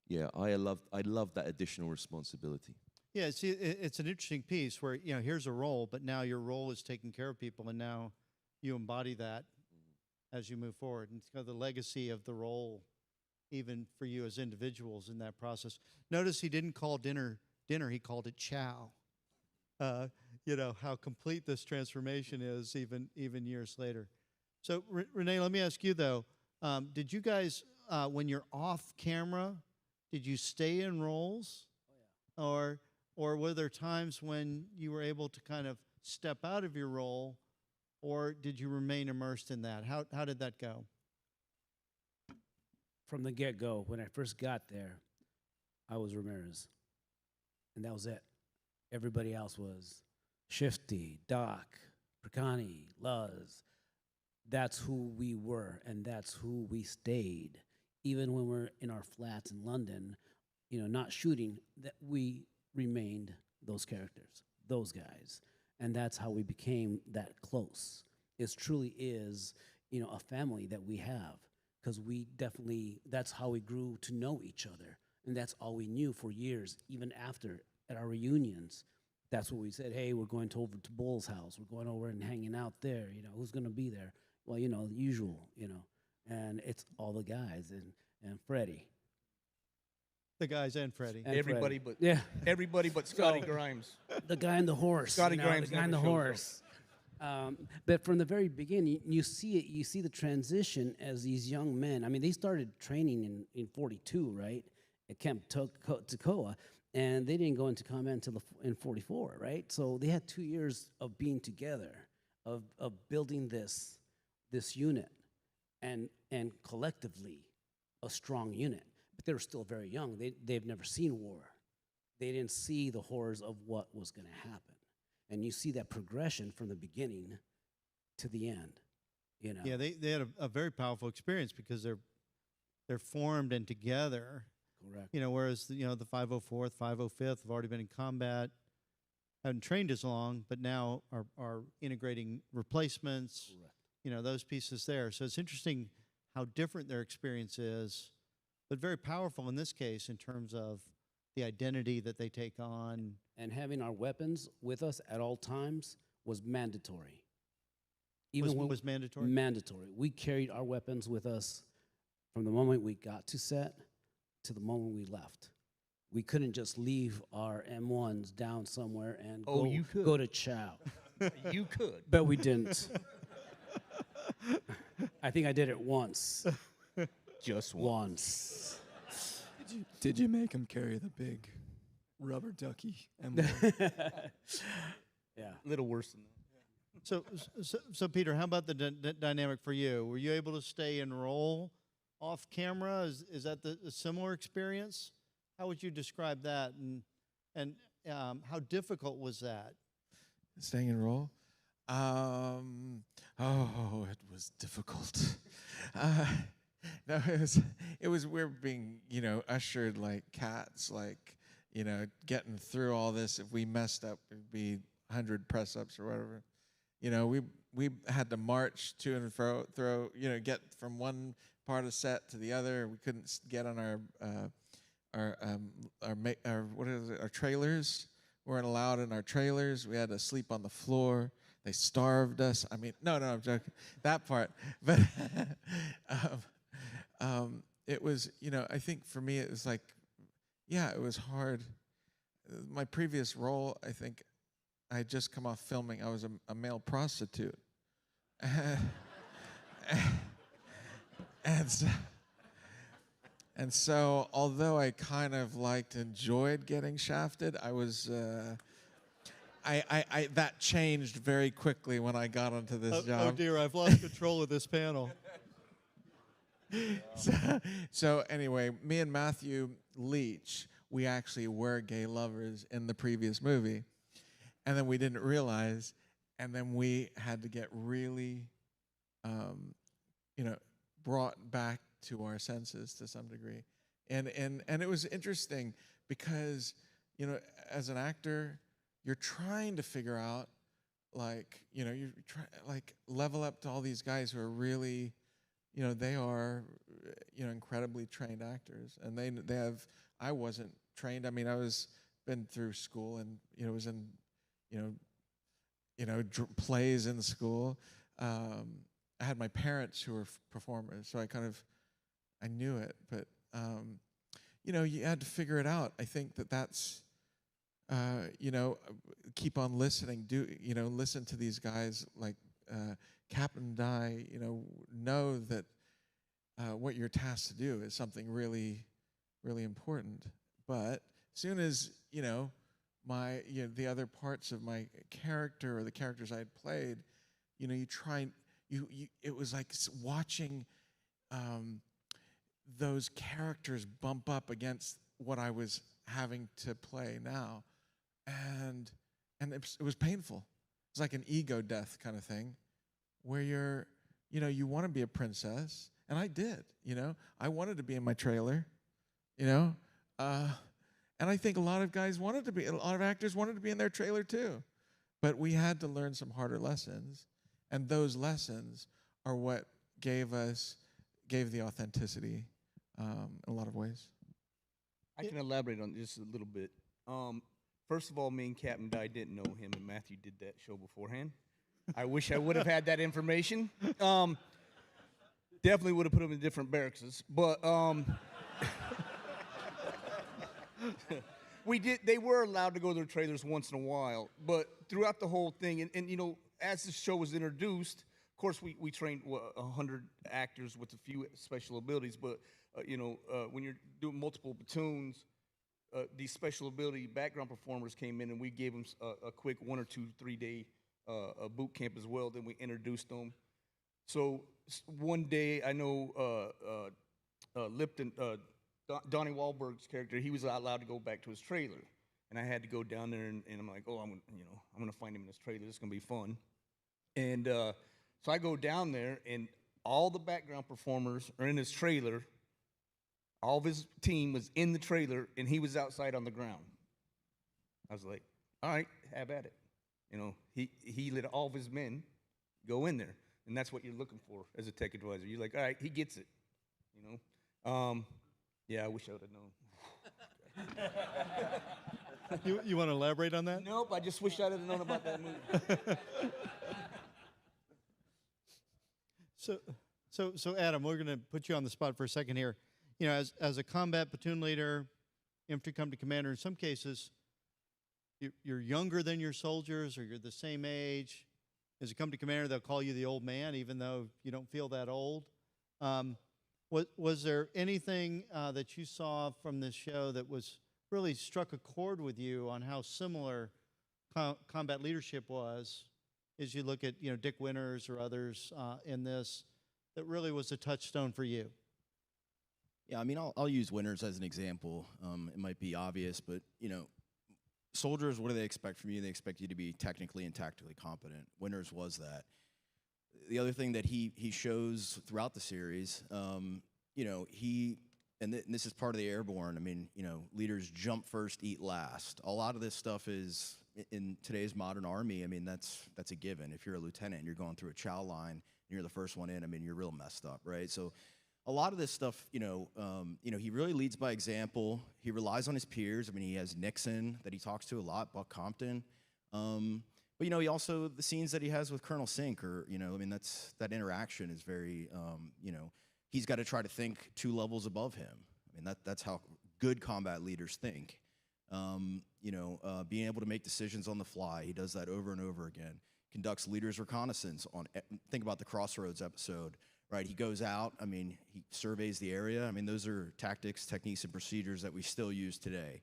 yeah, I loved that additional responsibility. Yeah, see, it's an interesting piece where, here's a role, but now your role is taking care of people, and now you embody that as you move forward. And it's kind of the legacy of the role, even for you as individuals in that process. Notice he didn't call dinner, he called it chow. How complete this transformation is even years later. So, Renee, let me ask you, though, did you guys, when you're off camera, did you stay in roles? Oh, yeah. Or were there times when you were able to kind of step out of your role, or did you remain immersed in that? How did that go? From the get-go, when I first got there, I was Ramirez, and that was it. Everybody else was Shifty, Doc, Percani, Luz. That's who we were, and that's who we stayed. Even when we're in our flats in London, not shooting, that we remained those characters, those guys. And that's how we became that close. It truly is, a family that we have, because that's how we grew to know each other. And that's all we knew for years, even after at our reunions. That's what we said, hey, we're going over to Bull's house. We're going over and hanging out there. Who's going to be there? Well, the usual, and it's all the guys and Freddie. The guys and Freddie. And everybody Freddie. but yeah, everybody but Scotty Grimes. the guy and the horse. Scotty Grimes the guy and the never shows horse. But from the very beginning, you see it. You see the transition as these young men. I mean, they started training in '42, right, at Camp Toccoa, and they didn't go into combat until in '44, right? So they had 2 years of being together, of building this unit, and collectively a strong unit. But they were still very young. They've never seen war. They didn't see the horrors of what was going to happen. And you see that progression from the beginning to the end. Yeah, they had a very powerful experience because they're formed and together. Correct. Whereas the 504th, 505th have already been in combat. hadn't trained as long, but now are integrating replacements, those pieces there. So it's interesting how different their experience is, but very powerful in this case in terms of the identity that they take on. And having our weapons with us at all times was mandatory. Was mandatory? Mandatory. We carried our weapons with us from the moment we got to set to the moment we left. We couldn't just leave our M1s down somewhere and go to chow. You could. But we didn't. I think I did it once. Just Once. Did you make him carry the big rubber ducky? Yeah. A little worse than that. So Peter, how about the dynamic for you? Were you able to stay in role off camera? Is that a similar experience? How would you describe that, and how difficult was that? Staying in role? Oh, it was difficult. No, it was we're being, ushered like cats, like, getting through all this. If we messed up, it'd be 100 press-ups or whatever. We had to march to and throw, get from one part of set to the other. We couldn't get on our trailers. We weren't allowed in our trailers. We had to sleep on the floor. They starved us. I mean, no, I'm joking. That part. But it was, I think for me it was like, yeah, it was hard. My previous role, I think, I had just come off filming. I was a male prostitute. And so, although I kind of enjoyed getting shafted, I was, that changed very quickly when I got onto this job. Oh dear, I've lost control of this panel. So anyway, me and Matthew Leach, we actually were gay lovers in the previous movie. And then we didn't realize, and then we had to get really, brought back to our senses to some degree. And it was interesting because, as an actor, you're trying to figure out, you're trying, level up to all these guys who are really, they are, incredibly trained actors. And they have, I wasn't trained. I mean, been through school and, was in, plays in school. I had my parents who were performers, so I knew it. But you had to figure it out. I think that's, keep on listening. Listen to these guys like Captain Dye. Know that what you're tasked to do is something really, really important. But as soon as the other parts of my character or the characters I had played, it was like watching those characters bump up against what I was having to play now, and it was painful. It's like an ego death kind of thing, where you want to be a princess, and I did. I wanted to be in my trailer, and I think a lot of actors wanted to be in their trailer too. But we had to learn some harder lessons, and those lessons are what gave the authenticity in a lot of ways. I can elaborate on this a little bit. First of all, me and Captain Dye didn't know him, and Matthew did that show beforehand. I wish I would have had that information. Definitely would have put him in different barracks. But they were allowed to go to their trailers once in a while, but throughout the whole thing, and as the show was introduced, of course we trained 100 actors with a few special abilities, but when you're doing multiple platoons, these special ability background performers came in, and we gave them a quick 1 or 2, 3 day boot camp as well. Then we introduced them. So one day, I know Lipton. Donnie Wahlberg's character, he was allowed to go back to his trailer, and I had to go down there, and I'm like, I'm gonna find him in his trailer. It's gonna be fun, and so I go down there, and all the background performers are in his trailer. All of his team was in the trailer, and he was outside on the ground. I was like, all right, have at it. You know, he let all of his men go in there, and that's what you're looking for as a tech advisor. You're like, all right, he gets it. You know, yeah, I wish I would have known. You want to elaborate on that? Nope, I just wish I'd have known about that movie. So Adam, we're going to put you on the spot for a second here. You know, as a combat platoon leader, infantry company commander, in some cases, you're younger than your soldiers, or you're the same age. As a company commander, they'll call you the old man, even though you don't feel that old. Was there anything that you saw from this show that was really struck a chord with you on how similar combat leadership was, as you look at Dick Winters or others in this, that really was a touchstone for you? Yeah, I mean, I'll use Winters as an example. It might be obvious, but soldiers, what do they expect from you? They expect you to be technically and tactically competent. Winters was that. The other thing that he shows throughout the series, this is part of the airborne. I mean, leaders jump first, eat last. A lot of this stuff is in today's modern army. I mean, that's a given. If you're a lieutenant and you're going through a chow line and you're the first one in, I mean, you're real messed up, right? So a lot of this stuff, he really leads by example. He relies on his peers. I mean, he has Nixon that he talks to a lot, Buck Compton. But he also, the scenes that he has with Colonel Sink, or, I mean, that interaction is very, he's got to try to think 2 levels above him. I mean, that's how good combat leaders think. Being able to make decisions on the fly. He does that over and over again. Conducts leaders reconnaissance think about the Crossroads episode, right? He goes out, I mean, he surveys the area. I mean, those are tactics, techniques, and procedures that we still use today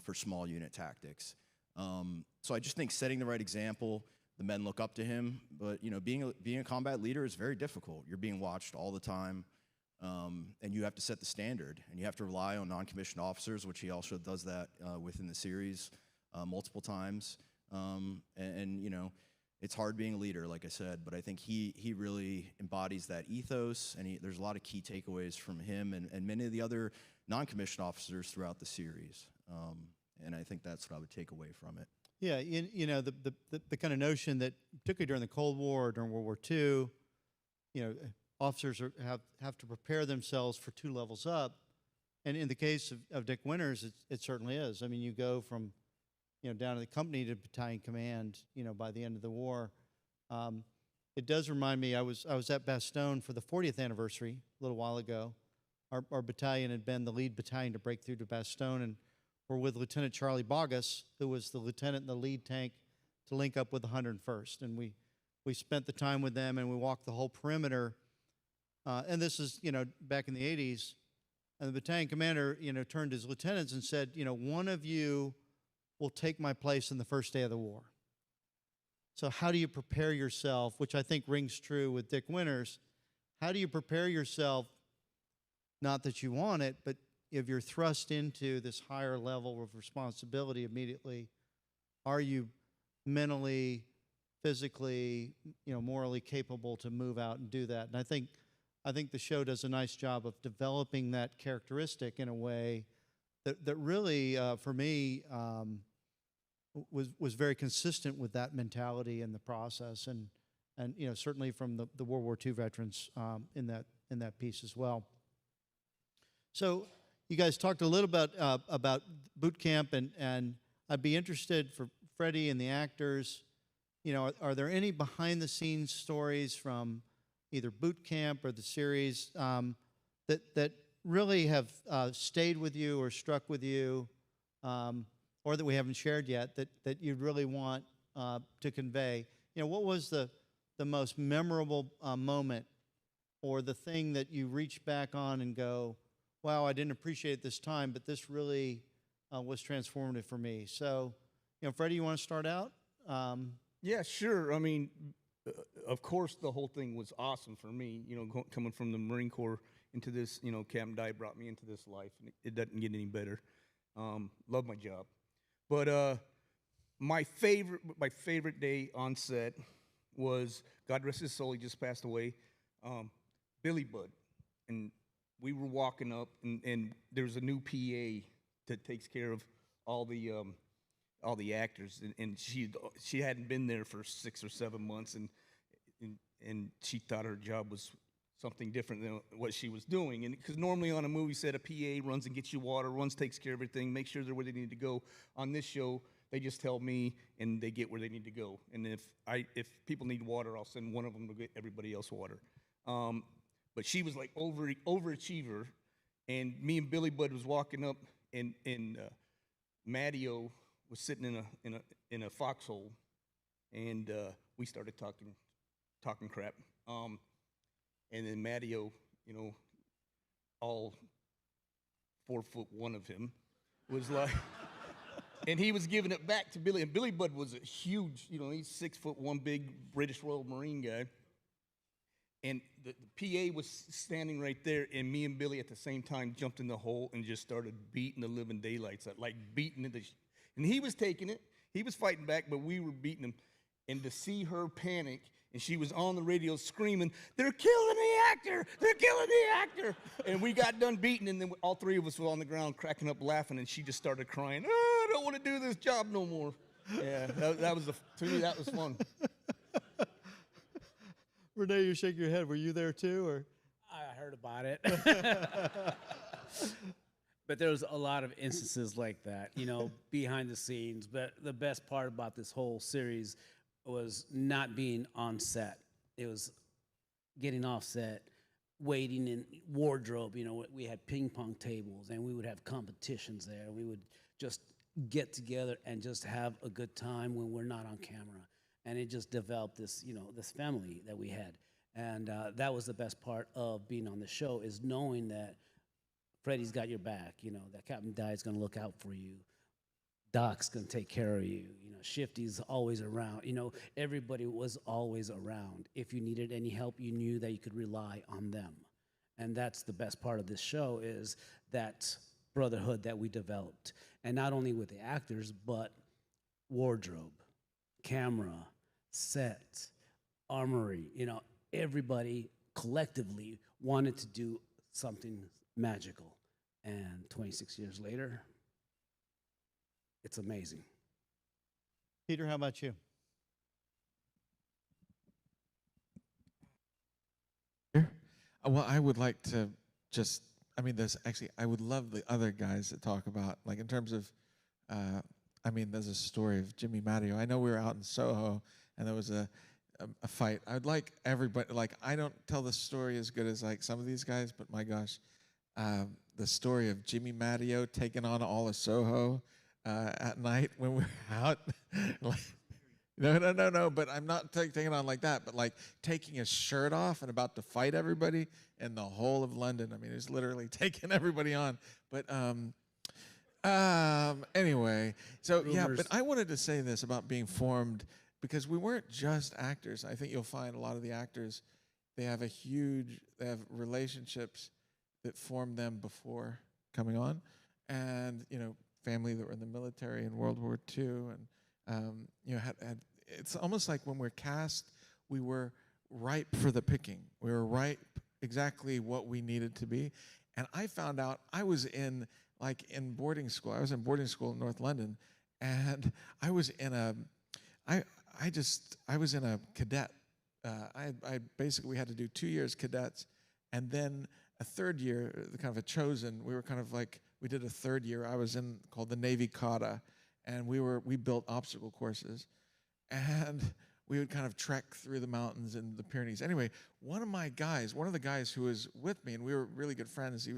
for small unit tactics. So I just think setting the right example, the men look up to him, but being a combat leader is very difficult. You're being watched all the time, and you have to set the standard, and you have to rely on non-commissioned officers, which he also does that within the series multiple times. It's hard being a leader, like I said, but I think he really embodies that ethos, and there's a lot of key takeaways from him and many of the other non-commissioned officers throughout the series. And I think that's what I would take away from it. Yeah, the kind of notion that, particularly during the Cold War, during World War II, officers have to prepare themselves for 2 levels up. And in the case of Dick Winters, it certainly is. I mean, you go from down to the company to battalion command, by the end of the war. It does remind me, I was at Bastogne for the 40th anniversary a little while ago. Our battalion had been the lead battalion to break through to Bastogne, and we're with Lieutenant Charlie Bogus, who was the lieutenant in the lead tank to link up with the 101st. And we spent the time with them, and we walked the whole perimeter. And this is, back in the 80s. And the battalion commander, turned to his lieutenants and said, one of you will take my place in the first day of the war. So how do you prepare yourself, which I think rings true with Dick Winters, how do you prepare yourself, not that you want it, but if you're thrust into this higher level of responsibility immediately, are you mentally, physically, morally capable to move out and do that? And I think the show does a nice job of developing that characteristic in a way that really, for me, was very consistent with that mentality in the process, and certainly from the World War II veterans in that piece as well. So you guys talked a little bit about boot camp, and I'd be interested for Freddie and the actors. Are there any behind-the-scenes stories from either boot camp or the series that really have stayed with you or struck with you, or that we haven't shared yet that you'd really want to convey? What was the most memorable moment, or the thing that you reach back on and go, wow, I didn't appreciate it this time, but this really was transformative for me? So, Freddie, you want to start out? Yeah, sure. I mean, of course, the whole thing was awesome for me. Coming from the Marine Corps into this, Camp Dye brought me into this life, and it doesn't get any better. Love my job, but my favorite day on set was, God rest his soul, he just passed away, Billy Budd, and we were walking up, and there was a new PA that takes care of all the all the actors, and she hadn't been there for 6 or 7 months, and she thought her job was something different than what she was doing. And because normally on a movie set, a PA runs and gets you water, takes care of everything, makes sure they're where they need to go. On this show, they just tell me, and they get where they need to go. And if people need water, I'll send one of them to get everybody else water. But she was like overachiever, and me and Billy Budd was walking up, and Matteo was sitting in a foxhole, and we started talking crap. And then Matteo, you know, all 4'1" of him, was like, and he was giving it back to Billy. And Billy Budd was a huge, you know, he's 6'1", big British Royal Marine guy. And the PA was standing right there, and me and Billy at the same time jumped in the hole and just started beating the living daylights out, like beating it. And he was taking it, he was fighting back, but we were beating him. And to see her panic, and she was on the radio screaming, "They're killing the actor! They're killing the actor!" And we got done beating, and then all three of us were on the ground cracking up laughing, and she just started crying, "Oh, I don't want to do this job no more." Yeah, that was to me, that was fun. Renee, you shake your head. Were you there too, or? I heard about it. But there was a lot of instances like that, you know, behind the scenes. But the best part about this whole series was not being on set. It was getting off set, waiting in wardrobe. You know, we had ping pong tables, and we would have competitions there. We would just get together and just have a good time when we're not on camera. And it just developed this, you know, this family that we had. And that was the best part of being on the show, is knowing that Freddie's got your back, you know, that Captain Di's going to look out for you. Doc's going to take care of you. You know, Shifty's always around. You know, everybody was always around. If you needed any help, you knew that you could rely on them. And that's the best part of this show, is that brotherhood that we developed. And not only with the actors, but wardrobe, camera, set, armory. You know, everybody collectively wanted to do something magical. And 26 years later, it's amazing. Peter, how about you? Well, I would like to just, I mean, I would love the other guys to talk about, like in terms of, I mean, there's a story of Jimmy Matteo. I know we were out in Soho, and there was a fight. I'd like everybody, like, I don't tell the story as good as like some of these guys, but my gosh, the story of Jimmy Matteo taking on all of Soho at night when we were out. Like, no, but I'm not taking on like that, but like taking his shirt off and about to fight everybody in the whole of London. I mean, he's literally taking everybody on. But anyway, so yeah, but I wanted to say this about being formed, because we weren't just actors. I think you'll find a lot of the actors, they have relationships that formed them before coming on, and you know, family that were in the military in World War II, and you know, it's almost like when we're cast, we were ripe for the picking. We were ripe exactly what we needed to be. And I found out I was in boarding school. I was in boarding school in North London, and I was in a cadet. I basically had to do 2 years cadets, and then a third year, kind of a chosen. We were kind of like, we did a third year. I was in called the Navy Kata, and we built obstacle courses, and we would kind of trek through the mountains in the Pyrenees. Anyway, one of the guys who was with me, and we were really good friends. He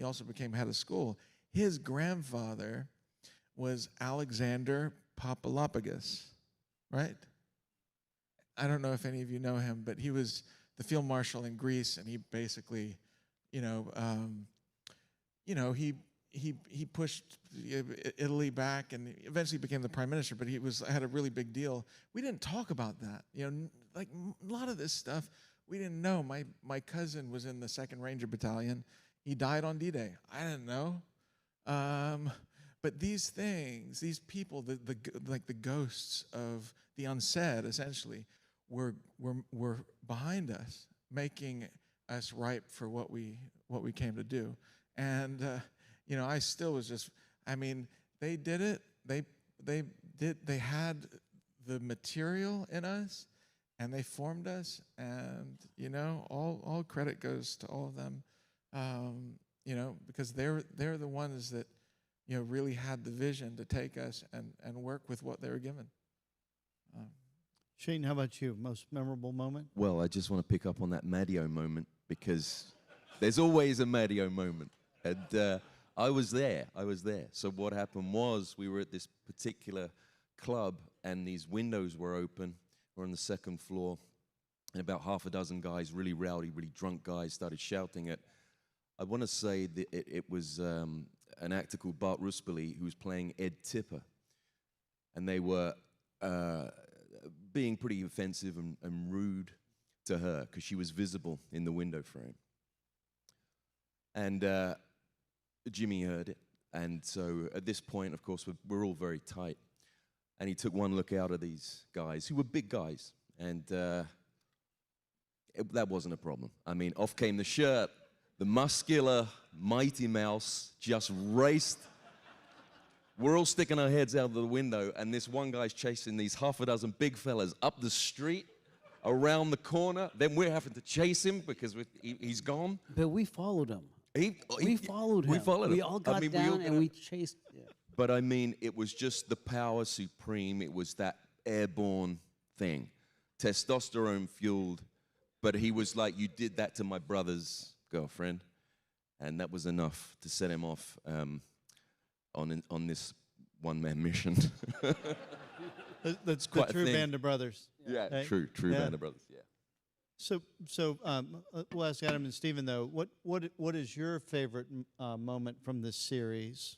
also became head of school. His grandfather was Alexander Papalopoulos, right? I don't know if any of you know him, but he was the field marshal in Greece, and he basically, he pushed Italy back, and eventually became the prime minister. But had a really big deal. We didn't talk about that, like a lot of this stuff we didn't know. My cousin was in the 2nd Ranger Battalion. He died on D-Day. I didn't know. But these things, these people, like the ghosts of the unsaid, essentially, were behind us, making us ripe for what we came to do. And I still was just, I mean, they did it. they had the material in us, and they formed us, and all credit goes to all of them, because they're the ones that really had the vision to take us and work with what they were given. Shane, how about you? Most memorable moment? Well, I just want to pick up on that Mario moment, because there's always a Mario moment. And I was there. So what happened was, we were at this particular club, and these windows were open. We're on the second floor, and about half a dozen guys, really rowdy, really drunk guys, started shouting at, I want to say that it was an actor called Bart Ruspoli, who was playing Ed Tipper. And they were being pretty offensive and rude to her, because she was visible in the window frame. And Jimmy heard it. And so at this point, of course, we're all very tight. And he took one look out at these guys, who were big guys. And that wasn't a problem. I mean, off came the shirt. The muscular Mighty Mouse just raced. We're all sticking our heads out of the window, and this one guy's chasing these half a dozen big fellas up the street, around the corner. Then we're having to chase him because he's gone. But we followed him. We followed him. We followed him. We all got we down all and we chased. Yeah. But I mean, it was just the power supreme. It was that airborne thing, testosterone fueled. But he was like, you did that to my brother's girlfriend, and that was enough to set him off on this one-man mission. That's quite the a true thing. band of brothers. Yeah, Right? true Yeah. band of brothers. Yeah. So we'll ask Adam and Stephen, though. What is your favorite moment from this series?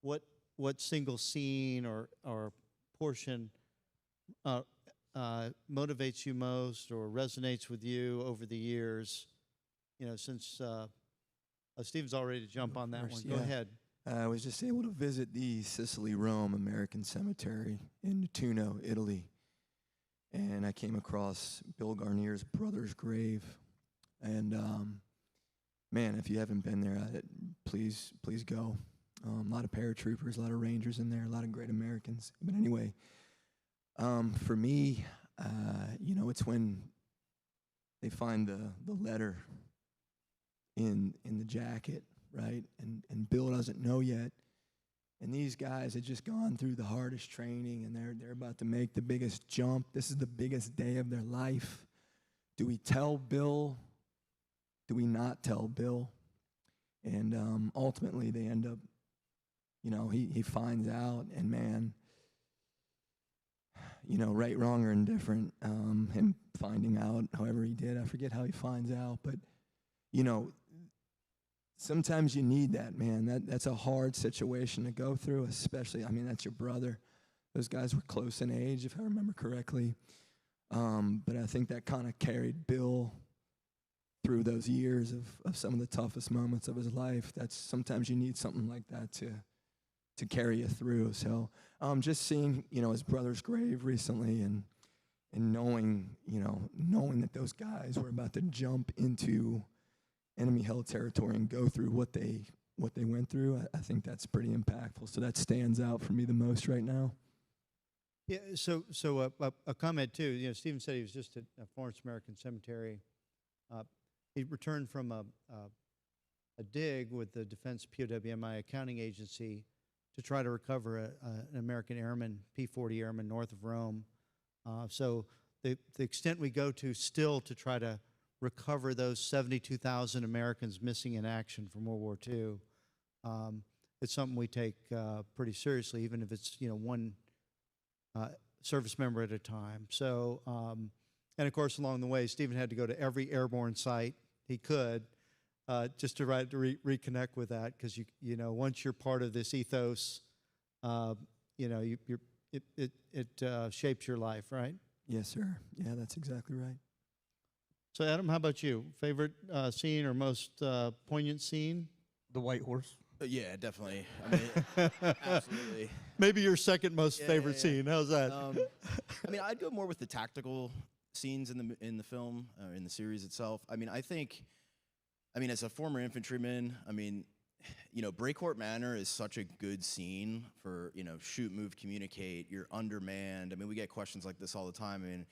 What single scene or portion motivates you most or resonates with you over the years? Since Stephen's already to jump on that one. First, Go yeah. ahead. I was just able to visit the Sicily-Rome American Cemetery in Nettuno, Italy. And I came across Bill Garnier's brother's grave. And, man, if you haven't been there, please go. A lot of paratroopers, a lot of Rangers in there, a lot of great Americans. But anyway, for me, it's when they find the letter in the jacket, right? And Bill doesn't know yet. And these guys had just gone through the hardest training, and they're about to make the biggest jump. This is the biggest day of their life. Do we tell Bill? Do we not tell Bill? And ultimately, they end up, he finds out, and man, right, wrong, or indifferent, him finding out however he did. I forget how he finds out, but, sometimes you need that, man. That's a hard situation to go through, especially, that's your brother. Those guys were close in age, if I remember correctly. But I think that kind of carried Bill through those years of some of the toughest moments of his life. Sometimes you need something like that to carry you through. So just seeing, his brother's grave recently and knowing that those guys were about to jump into enemy-held territory and go through what they went through, I think that's pretty impactful. So that stands out for me the most right now. Yeah. So a comment too. Stephen said he was just at Florence American Cemetery. He returned from a dig with the Defense POWMI accounting agency to try to recover an American airman, P-40 airman, north of Rome. So the extent we go to still to try to recover those 72,000 Americans missing in action from World War II. It's something we take pretty seriously, even if it's one service member at a time. So, and of course, along the way, Stephen had to go to every airborne site he could just to reconnect with that, because once you're part of this ethos, it shapes your life, right? Yes, sir. Yeah, that's exactly right. So, Adam, how about you? Favorite scene or most poignant scene? The White Horse. Yeah, definitely. I mean, absolutely. Maybe your second most favorite yeah. scene. How's that? I'd go more with the tactical scenes in the film, in the series itself. I think, as a former infantryman, Breakcourt Manor is such a good scene for, shoot, move, communicate. You're undermanned. I mean, we get questions like this all the time. I mean,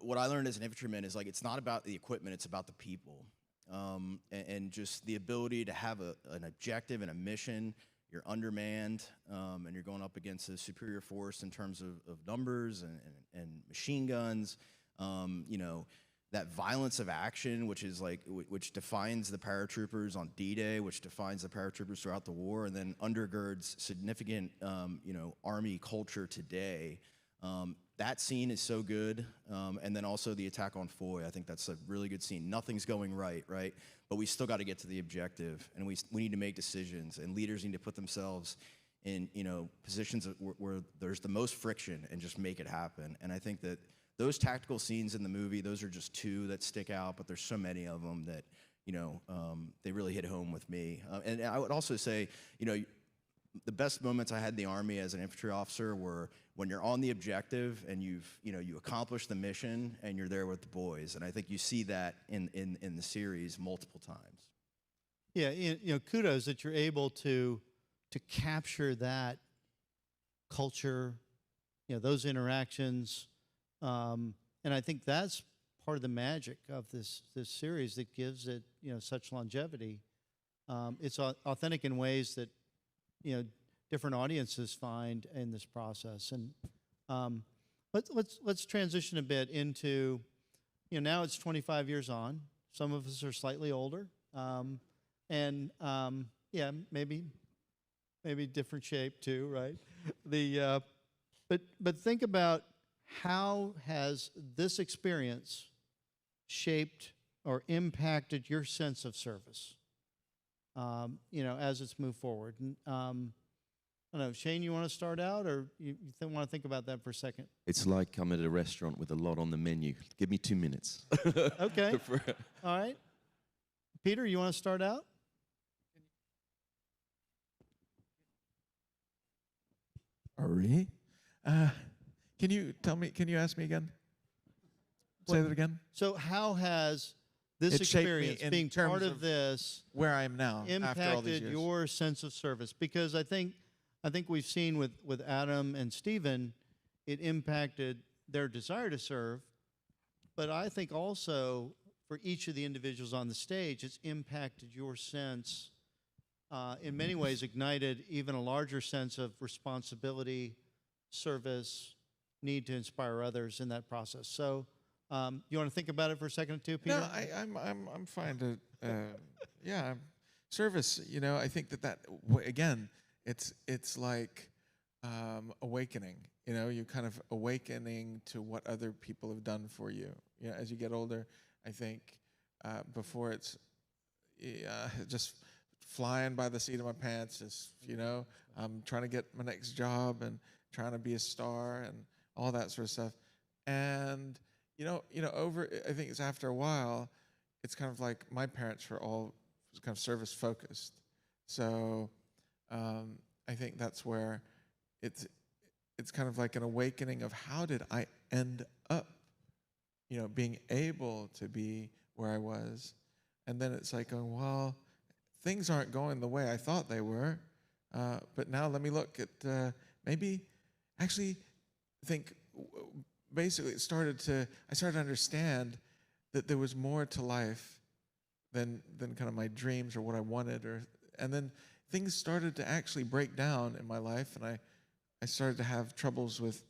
what I learned as an infantryman is, like, it's not about the equipment, it's about the people. And just the ability to have an objective and a mission. You're undermanned, and you're going up against a superior force in terms of numbers and machine guns. That violence of action, which is which defines the paratroopers on D-Day, which defines the paratroopers throughout the war, and then undergirds significant, Army culture today. That scene is so good, and then also the attack on Foy. I think that's a really good scene. Nothing's going right, but we still got to get to the objective, and we need to make decisions, and leaders need to put themselves in positions where there's the most friction and just make it happen. And I think that those tactical scenes in the movie, those are just two that stick out, but there's so many of them that they really hit home with me. And I would also say, the best moments I had in the Army as an infantry officer were when you're on the objective and you accomplish the mission and you're there with the boys. And I think you see that in the series multiple times. Yeah, kudos that you're able to capture that culture, those interactions, and I think that's part of the magic of this series that gives it such longevity. It's authentic in ways that different audiences find in this process. And let's transition a bit into now it's 25 years on. Some of us are slightly older, and maybe different shape too, right? But think about how has this experience shaped or impacted your sense of service, as it's moved forward. And, I don't know, Shane, you want to start out, or you want to think about that for a second? It's like I'm at a restaurant with a lot on the menu. Give me 2 minutes. Okay. All right. Peter, you want to start out? Ari? Can you ask me again? Say that again? So how has this It shaped me experience, in being terms part of of this, Where I am now after all these impacted years. your sense of service? Because I think we've seen with Adam and Stephen, it impacted their desire to serve. But I think also for each of the individuals on the stage, it's impacted your sense, in many ways ignited even a larger sense of responsibility, service, need to inspire others in that process. So you want to think about it for a second or two, Peter? No, I'm fine to, service. I think that again, it's like awakening. You kind of awakening to what other people have done for you. As you get older, I think before it's just flying by the seat of my pants. Just I'm trying to get my next job and trying to be a star and all that sort of stuff. And I think it's after a while, it's kind of like my parents were all kind of service focused. So I think that's where it's kind of like an awakening of how did I end up, being able to be where I was. And then it's like going, well, things aren't going the way I thought they were. But now let me look at maybe actually think basically I started to understand that there was more to life than kind of my dreams or what I wanted, and then things started to actually break down in my life, and I started to have troubles with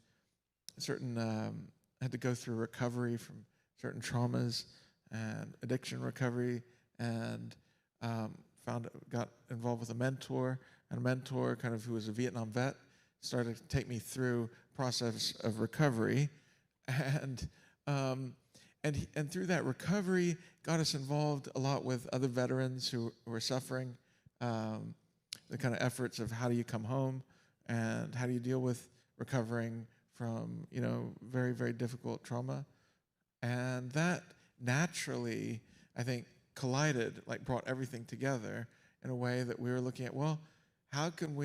certain I had to go through recovery from certain traumas and addiction recovery, and got involved with a mentor kind of who was a Vietnam vet, started to take me through process of recovery, and through that recovery got us involved a lot with other veterans who were suffering, the kind of efforts of how do you come home and how do you deal with recovering from very, very difficult trauma. And that naturally, I think, collided, like brought everything together in a way that we were looking at, well, how can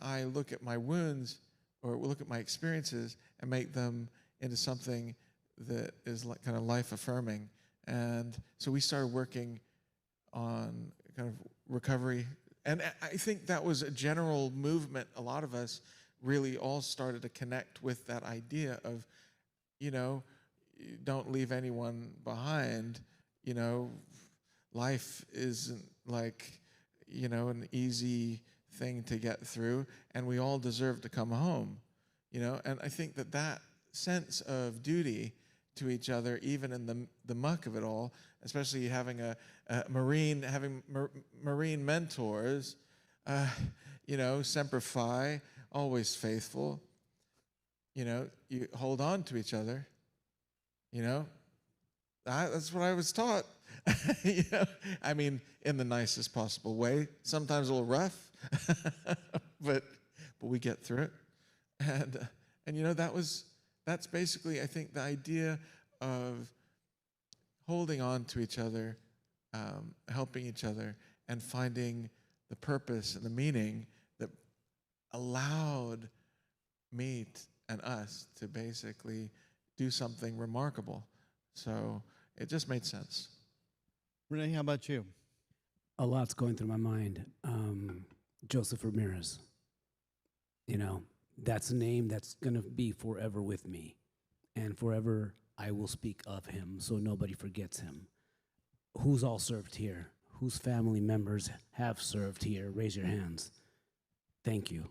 I look at my wounds or look at my experiences and make them into something that is like kind of life affirming. And so we started working on kind of recovery. And I think that was a general movement. A lot of us really all started to connect with that idea of, you know, don't leave anyone behind. You know, life isn't like, you know, an easy thing to get through, and we all deserve to come home, you know. And I think that that sense of duty to each other, even in the muck of it all, especially having Marine mentors, you know, Semper Fi, always faithful. You know, you hold on to each other. You know, that's what I was taught. You know, I mean, in the nicest possible way. Sometimes a little rough, but we get through it. And you know, that's basically, I think, the idea of holding on to each other, helping each other, and finding the purpose and the meaning that allowed me and us to basically do something remarkable. So it just made sense. Renee, how about you? A lot's going through my mind. Joseph Ramirez. You know, that's a name that's going to be forever with me. And forever I will speak of him so nobody forgets him. Who's all served here? Whose family members have served here? Raise your hands. Thank you.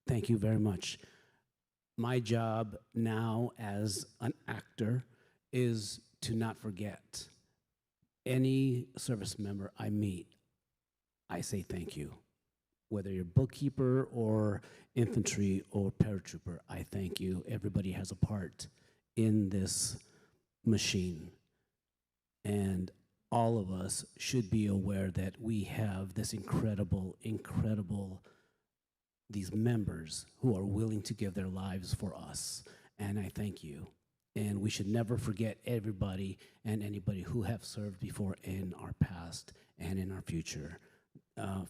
Thank you very much. My job now as an actor is to not forget. Any service member I meet, I say thank you. Whether you're bookkeeper or infantry or paratrooper, I thank you. Everybody has a part in this machine. And all of us should be aware that we have this incredible, these members who are willing to give their lives for us. And I thank you. And we should never forget everybody and anybody who have served before in our past and in our future.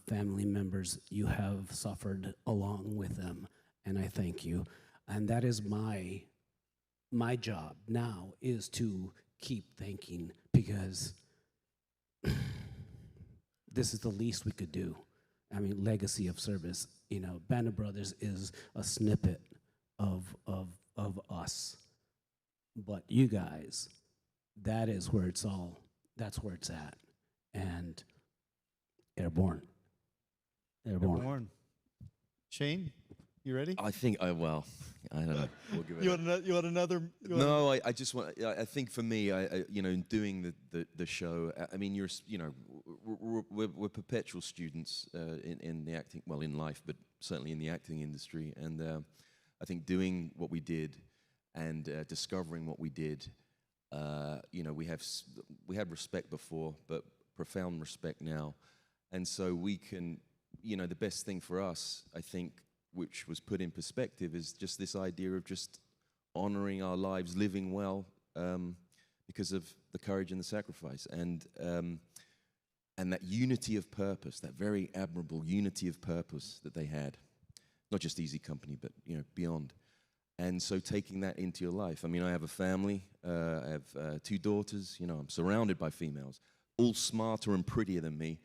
Family members, you have suffered along with them, and I thank you. And that is my job now, is to keep thanking, because this is the least we could do. I mean, legacy of service. You know, Band of Brothers is a snippet of us. But you guys, that is where it's all, that's where it's at. And airborne. Airborne. Shane, you ready? I think, well, I don't know. We'll give it You want another? No, I just want. I think for me, you know, in doing the show, I mean, you know, we're perpetual students in the acting, well, in life, but certainly in the acting industry. And I think doing what we did and discovering what we did, you know, we had respect before, but profound respect now, and so we can, you know, the best thing for us, I think, which was put in perspective, is just this idea of just honoring our lives, living well, because of the courage and the sacrifice, and that unity of purpose, that very admirable unity of purpose that they had, not just Easy Company, but, you know, beyond. And so taking that into your life. I mean, I have a family, I have 2 daughters, you know, I'm surrounded by females, all smarter and prettier than me,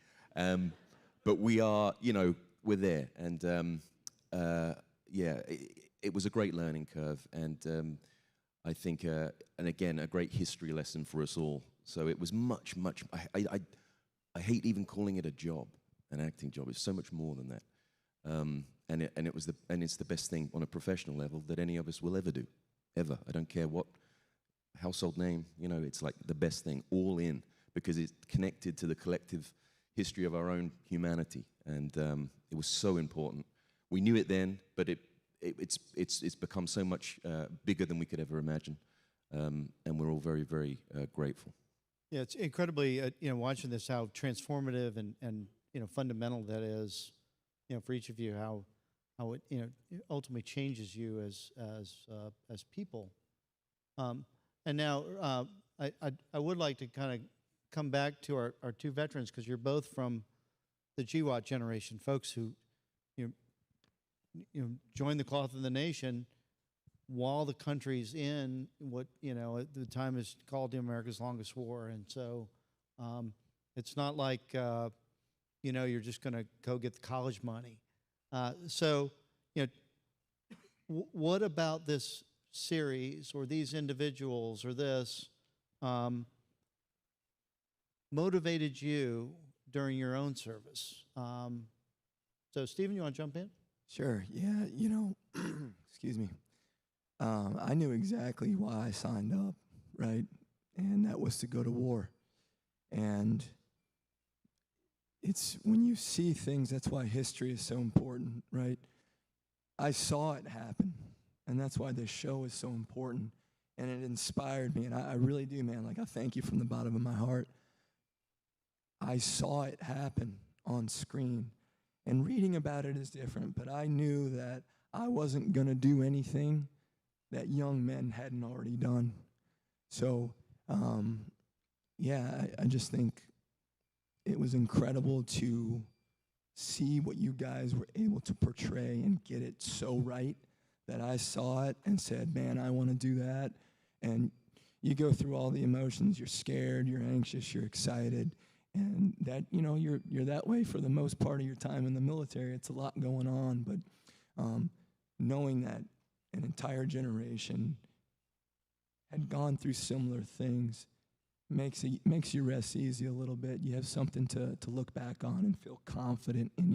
but we are, you know, we're there. And yeah, it was a great learning curve, and I think, and again, a great history lesson for us all. So it was much, I hate even calling it a job, an acting job. It's so much more than that. And it's the best thing on a professional level that any of us will ever do, ever. I don't care what household name, you know, it's like the best thing, all in, because it's connected to the collective history of our own humanity, and it was so important. We knew it then, but it's become so much bigger than we could ever imagine, and we're all very, very grateful. Yeah, it's incredibly, you know, watching this, how transformative and you know, fundamental that is, you know, for each of you, how it, you know, it ultimately changes you as people. And now I would like to kind of come back to our 2 veterans, because you're both from the GWAT generation, folks who you know joined the cloth of the nation while the country's in what, you know, at the time is called the America's Longest War. And so It's not like, you're just going to go get the college money. So, what about this series or these individuals or this motivated you during your own service? So, Stephen, you want to jump in? Sure. Yeah. Excuse me. I knew exactly why I signed up, right? And that was to go to war. And it's when you see things, that's why history is so important, right? I saw it happen, and that's why this show is so important. And it inspired me, and I really do, man. Like, I thank you from the bottom of my heart. I saw it happen on screen, and reading about it is different, but I knew that I wasn't going to do anything that young men hadn't already done. So, I just think it was incredible to see what you guys were able to portray and get it so right that I saw it and said, man, I want to do that. And you go through all the emotions. You're scared, you're anxious, you're excited. And that, you're that way for the most part of your time in the military. It's a lot going on, but knowing that an entire generation had gone through similar things makes you rest easy a little bit. You have something to look back on and feel confident in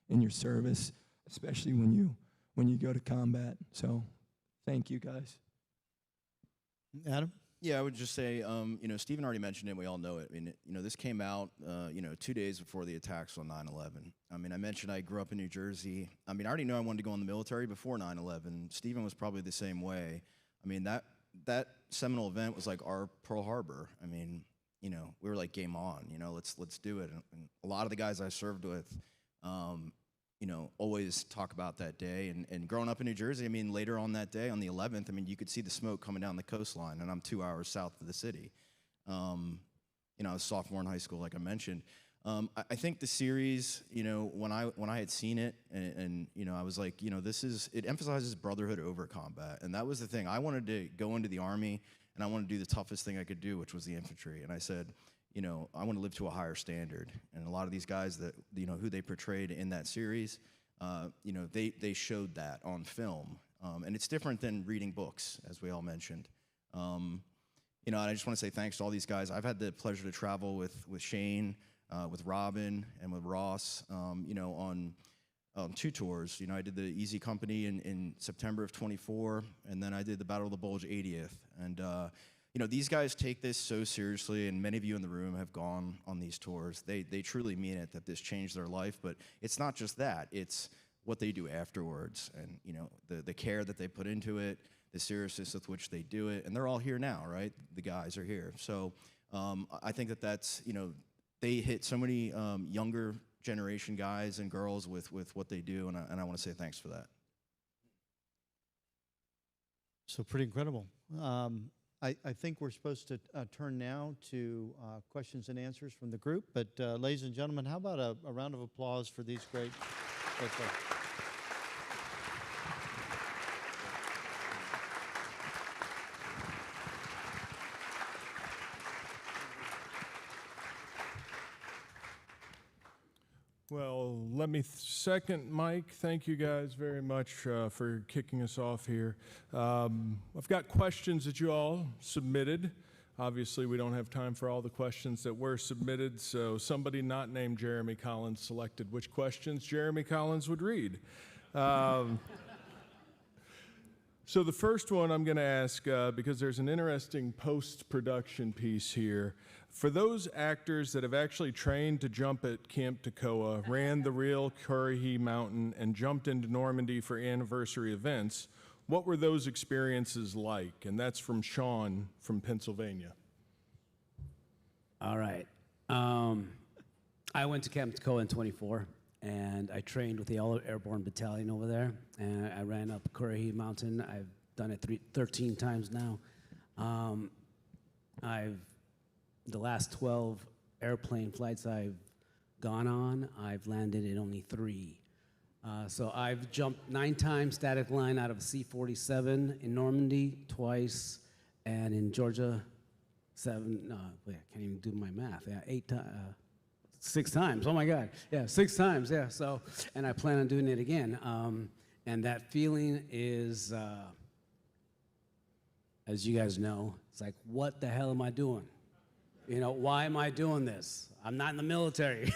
your service, especially when you go to combat. So, thank you guys. Adam? Yeah, I would just say, Stephen already mentioned it. We all know it. I mean, this came out, 2 days before the attacks on 9/11. I mean, I mentioned I grew up in New Jersey. I mean, I already knew I wanted to go in the military before 9/11. Stephen was probably the same way. I mean, that seminal event was like our Pearl Harbor. I mean, we were like, game on. Let's do it. And a lot of the guys I served with, always talk about that day. And growing up in New Jersey, I mean, later on that day, on the 11th, I mean, you could see the smoke coming down the coastline, and I'm 2 hours south of the city. I was a sophomore in high school, like I mentioned. I think the series, when I had seen it, and I was like, it emphasizes brotherhood over combat, and that was the thing. I wanted to go into the Army, and I wanted to do the toughest thing I could do, which was the infantry. And I said, I want to live to a higher standard. And a lot of these guys that, who they portrayed in that series, they showed that on film. And it's different than reading books, as we all mentioned. And I just want to say thanks to all these guys. I've had the pleasure to travel with Shane, with Robin, and with Ross, on 2 tours. I did the Easy Company in September of 24, and then I did the Battle of the Bulge 80th. And these guys take this so seriously, and many of you in the room have gone on these tours. They truly mean it, that this changed their life. But it's not just that. It's what they do afterwards, and the care that they put into it, the seriousness with which they do it. And they're all here now, right? The guys are here. So I think that's, they hit so many younger generation guys and girls with what they do, and I want to say thanks for that. So pretty incredible. I think we're supposed to turn now to questions and answers from the group. But ladies and gentlemen, how about a round of applause for these great folks? Well, let me second Mike. Thank you guys very much for kicking us off here. I've got questions that you all submitted. Obviously, we don't have time for all the questions that were submitted, so somebody not named Jeremy Collins selected which questions Jeremy Collins would read. So the first one I'm going to ask, because there's an interesting post-production piece here. For those actors that have actually trained to jump at Camp Toccoa, ran the real Currahee Mountain, and jumped into Normandy for anniversary events, what were those experiences like? And that's from Sean from Pennsylvania. All right. I went to Camp Toccoa in 24, and I trained with the All Airborne Battalion over there, and I ran up Currahee Mountain. I've done it 13 times now. The last 12 airplane flights I've gone on, I've landed in only 3. So I've jumped 9 times static line out of a C-47 in Normandy, twice, and in Georgia, 7, no, wait, I can't even do my math. Yeah, 8 times. 6 times. Oh my God. Yeah, 6 times. Yeah. So, and I plan on doing it again. And that feeling is, as you guys know, it's like, what the hell am I doing? You know, why am I doing this? I'm not in the military.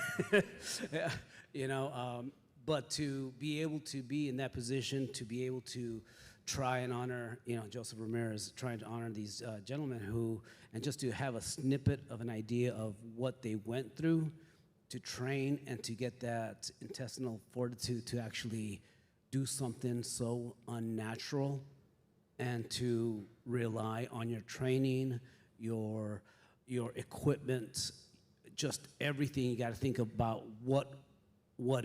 Yeah, you know, but to be able to be in that position, to be able to try and honor, you know, Joseph Ramirez, trying to honor these gentlemen who, and just to have a snippet of an idea of what they went through to train and to get that intestinal fortitude to actually do something so unnatural and to rely on your training, your equipment, just everything. You got to think about what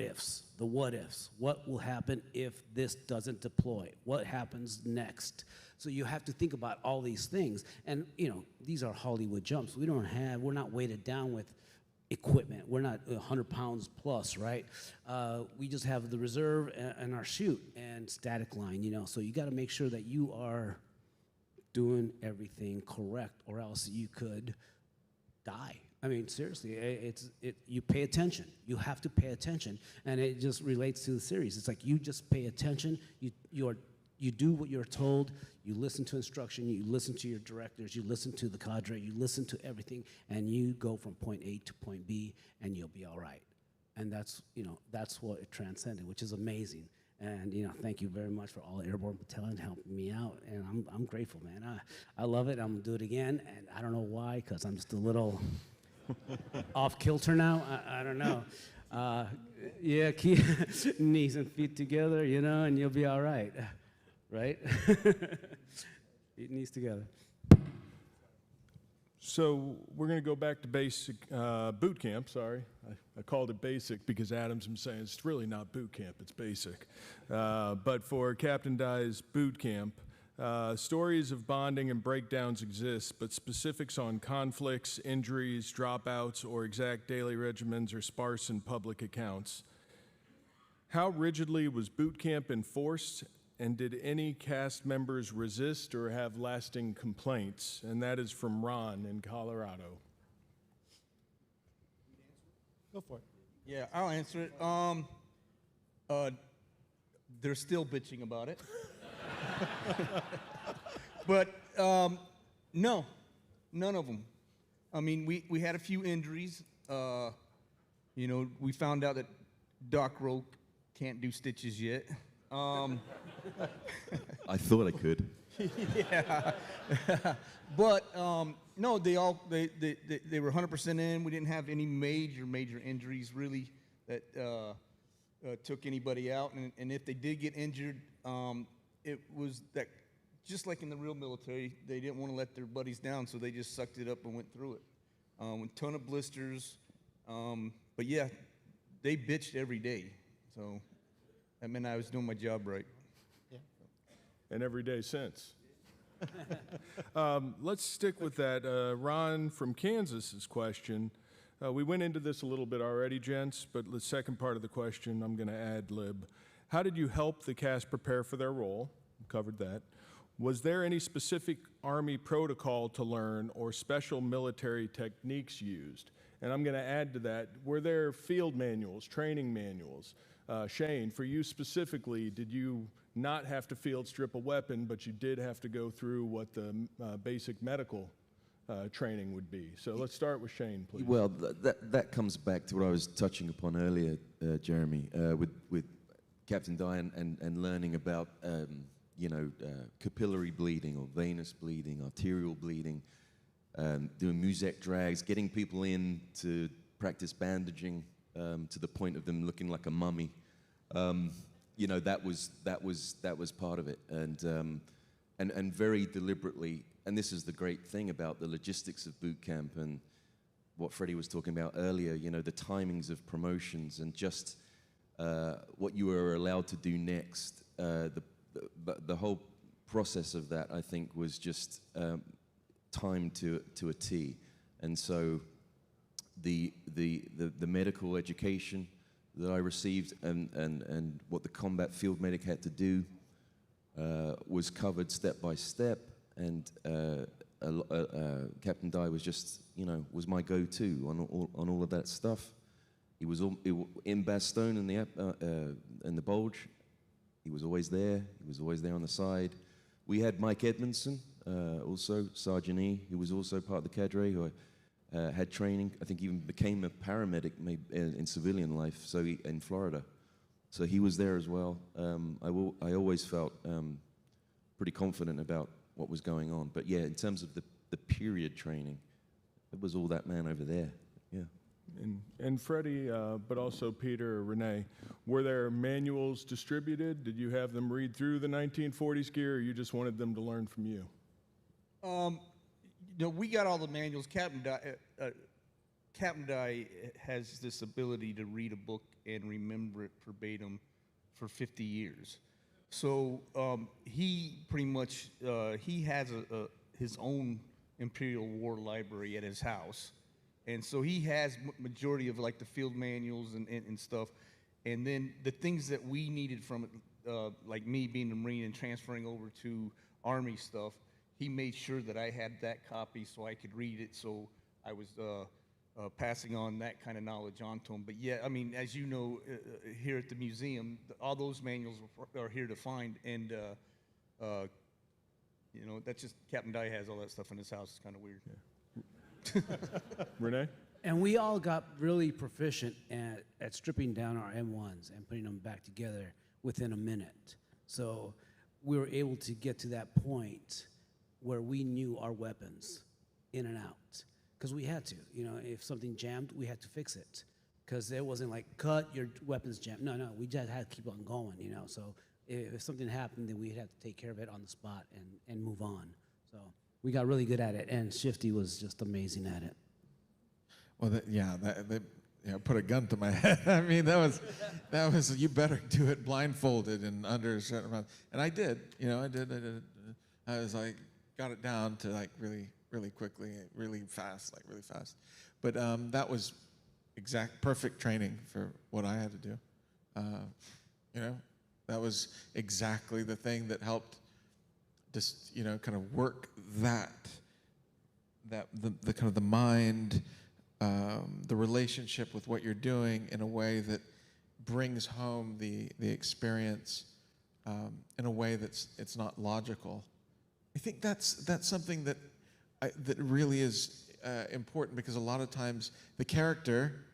ifs, the what ifs. What will happen if this doesn't deploy? What happens next? So you have to think about all these things. And, you know, these are Hollywood jumps. We're not weighted down with equipment. We're not 100 pounds plus, right? We just have the reserve and our chute and static line, you know. So you got to make sure that you are doing everything correct, or else you could die. I mean, seriously, you pay attention. You have to pay attention, and it just relates to the series. It's like you just pay attention. You do what you're told. You listen to instruction. You listen to your directors. You listen to the cadre. You listen to everything, and you go from point A to point B, and you'll be all right. And that's what it transcended, which is amazing. And thank you very much for all Airborne Battalion helping me out, and I'm grateful, man. I love it. I'm gonna do it again, and I don't know why, because I'm just a little off kilter now. I don't know. Yeah, keep knees and feet together, and you'll be all right, right? Knees together. So we're going to go back to basic boot camp. Sorry, I called it basic because Adams was saying it's really not boot camp; it's basic. But for Captain Dye's boot camp, stories of bonding and breakdowns exist, but specifics on conflicts, injuries, dropouts, or exact daily regimens are sparse in public accounts. How rigidly was boot camp enforced? And did any cast members resist or have lasting complaints? And that is from Ron in Colorado. Go for it. Yeah, I'll answer it. They're still bitching about it. But no, none of them. I mean, we had a few injuries. We found out that Doc Rope can't do stitches yet. I thought I could. Yeah. But no, they were 100% in. We didn't have any major injuries really that took anybody out. And if they did get injured, it was that just like in the real military, they didn't want to let their buddies down, so they just sucked it up and went through it. With a ton of blisters. But yeah, they bitched every day. So that meant I was doing my job right. Yeah. And every day since. Let's stick with that. Ron from Kansas's question. We went into this a little bit already, gents, but the second part of the question I'm going to ad lib. How did you help the cast prepare for their role? We covered that. Was there any specific Army protocol to learn or special military techniques used? And I'm going to add to that, were there field manuals, training manuals? Shane, for you specifically, did you not have to field strip a weapon, but you did have to go through what the basic medical training would be? So let's start with Shane, please. Well, that comes back to what I was touching upon earlier, Jeremy, with Captain Dye and learning about capillary bleeding or venous bleeding, arterial bleeding, doing Musec drags, getting people in to practice bandaging to the point of them looking like a mummy. That was part of it, and very deliberately. And this is the great thing about the logistics of boot camp and what Freddie was talking about earlier. The timings of promotions and just what you were allowed to do next. The whole process of that, I think, was just timed to a T. And so the medical education that I received and what the combat field medic had to do was covered step by step, and Captain Dye was just, was my go-to on all of that stuff. He was in Bastogne in the Bulge. He was always there. He was always there on the side. We had Mike Edmondson, also Sergeant E, who was also part of the cadre, who had training. I think even became a paramedic in civilian life. So in Florida, so he was there as well. I always felt pretty confident about what was going on. But yeah, in terms of the period training, it was all that man over there. Yeah. And Freddie, but also Peter or Renee, were there manuals distributed? Did you have them read through the 1940s gear, or you just wanted them to learn from you? We got all the manuals. Captain Dye has this ability to read a book and remember it verbatim for 50 years. So he pretty much he has his own Imperial War library at his house. And so he has majority of like the field manuals and stuff. And then the things that we needed from it, like me being a Marine and transferring over to Army stuff, he made sure that I had that copy so I could read it. So I was passing on that kind of knowledge on to him. But yeah, I mean, as you know, here at the museum, all those manuals are here to find. And, that's just, Captain Dye has all that stuff in his house. It's kind of weird. Yeah. Renee? And we all got really proficient at stripping down our M1s and putting them back together within a minute. So we were able to get to that point where we knew our weapons in and out. Because we had to. If something jammed, we had to fix it. Because it wasn't like, cut, your weapon's jammed. No, we just had to keep on going, So if something happened, then we'd have to take care of it on the spot and move on. So we got really good at it, and Shifty was just amazing at it. Well, they put a gun to my head. I mean, that was you better do it blindfolded and under a certain amount. And I did. I did. I was like, got it down to like really, really quickly, really fast. But that was perfect training for what I had to do. That was exactly the thing that helped just kind of work the kind of the mind, the relationship with what you're doing in a way that brings home the experience in a way it's not logical. I think that's something that really is important, because a lot of times the character,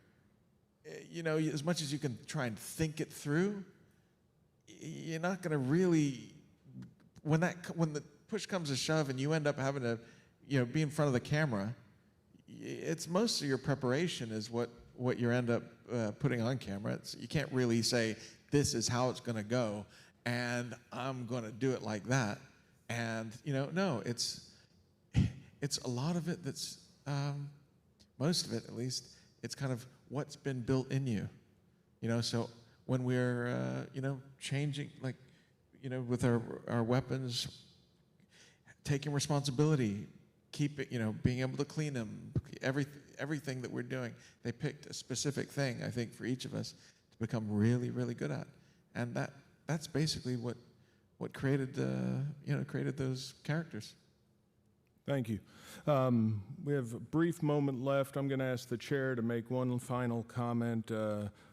as much as you can try and think it through, you're not going to really. When the push comes to shove and you end up having to, be in front of the camera, it's most of your preparation is what you end up putting on camera. You can't really say, this is how it's going to go, and I'm going to do it like that. And, no, it's a lot of it that's, most of it at least, it's kind of what's been built in you. So when we're, changing, like, with our weapons, taking responsibility, keep it, being able to clean them, everything that we're doing. They picked a specific thing, I think, for each of us to become really, really good at, and that's basically what created those characters. Thank you. We have a brief moment left. I'm going to ask the chair to make one final comment.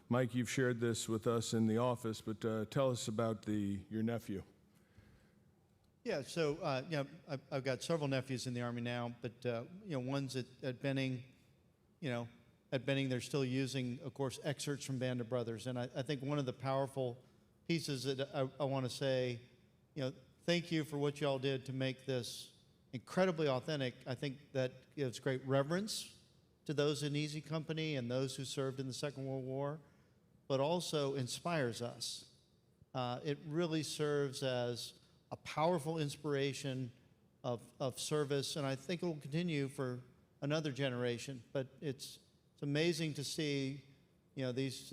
Mike, you've shared this with us in the office, but tell us about your nephew. Yeah, so I've got several nephews in the Army now, but one's at Benning. At Benning they're still using, of course, excerpts from Band of Brothers, and I think one of the powerful pieces that I want to say, thank you for what y'all did to make this incredibly authentic. I think that gives great reverence to those in Easy Company and those who served in the Second World War, but also inspires us. It really serves as a powerful inspiration of service, and I think it will continue for another generation. But it's amazing to see, these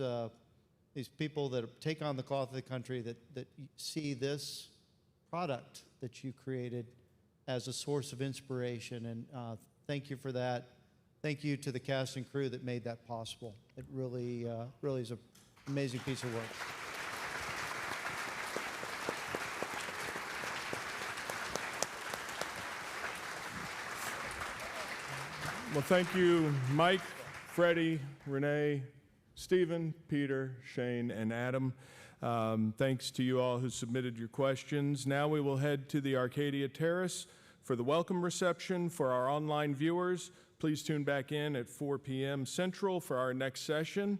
people that take on the cloth of the country that see this product that you created as a source of inspiration, and thank you for that. Thank you to the cast and crew that made that possible. It really is an amazing piece of work. Well, thank you, Mike, Freddie, Renee, Stephen, Peter, Shane, and Adam. Thanks to you all who submitted your questions. Now we will head to the Arcadia Terrace for the welcome reception. For our online viewers, please tune back in at 4 p.m. Central for our next session.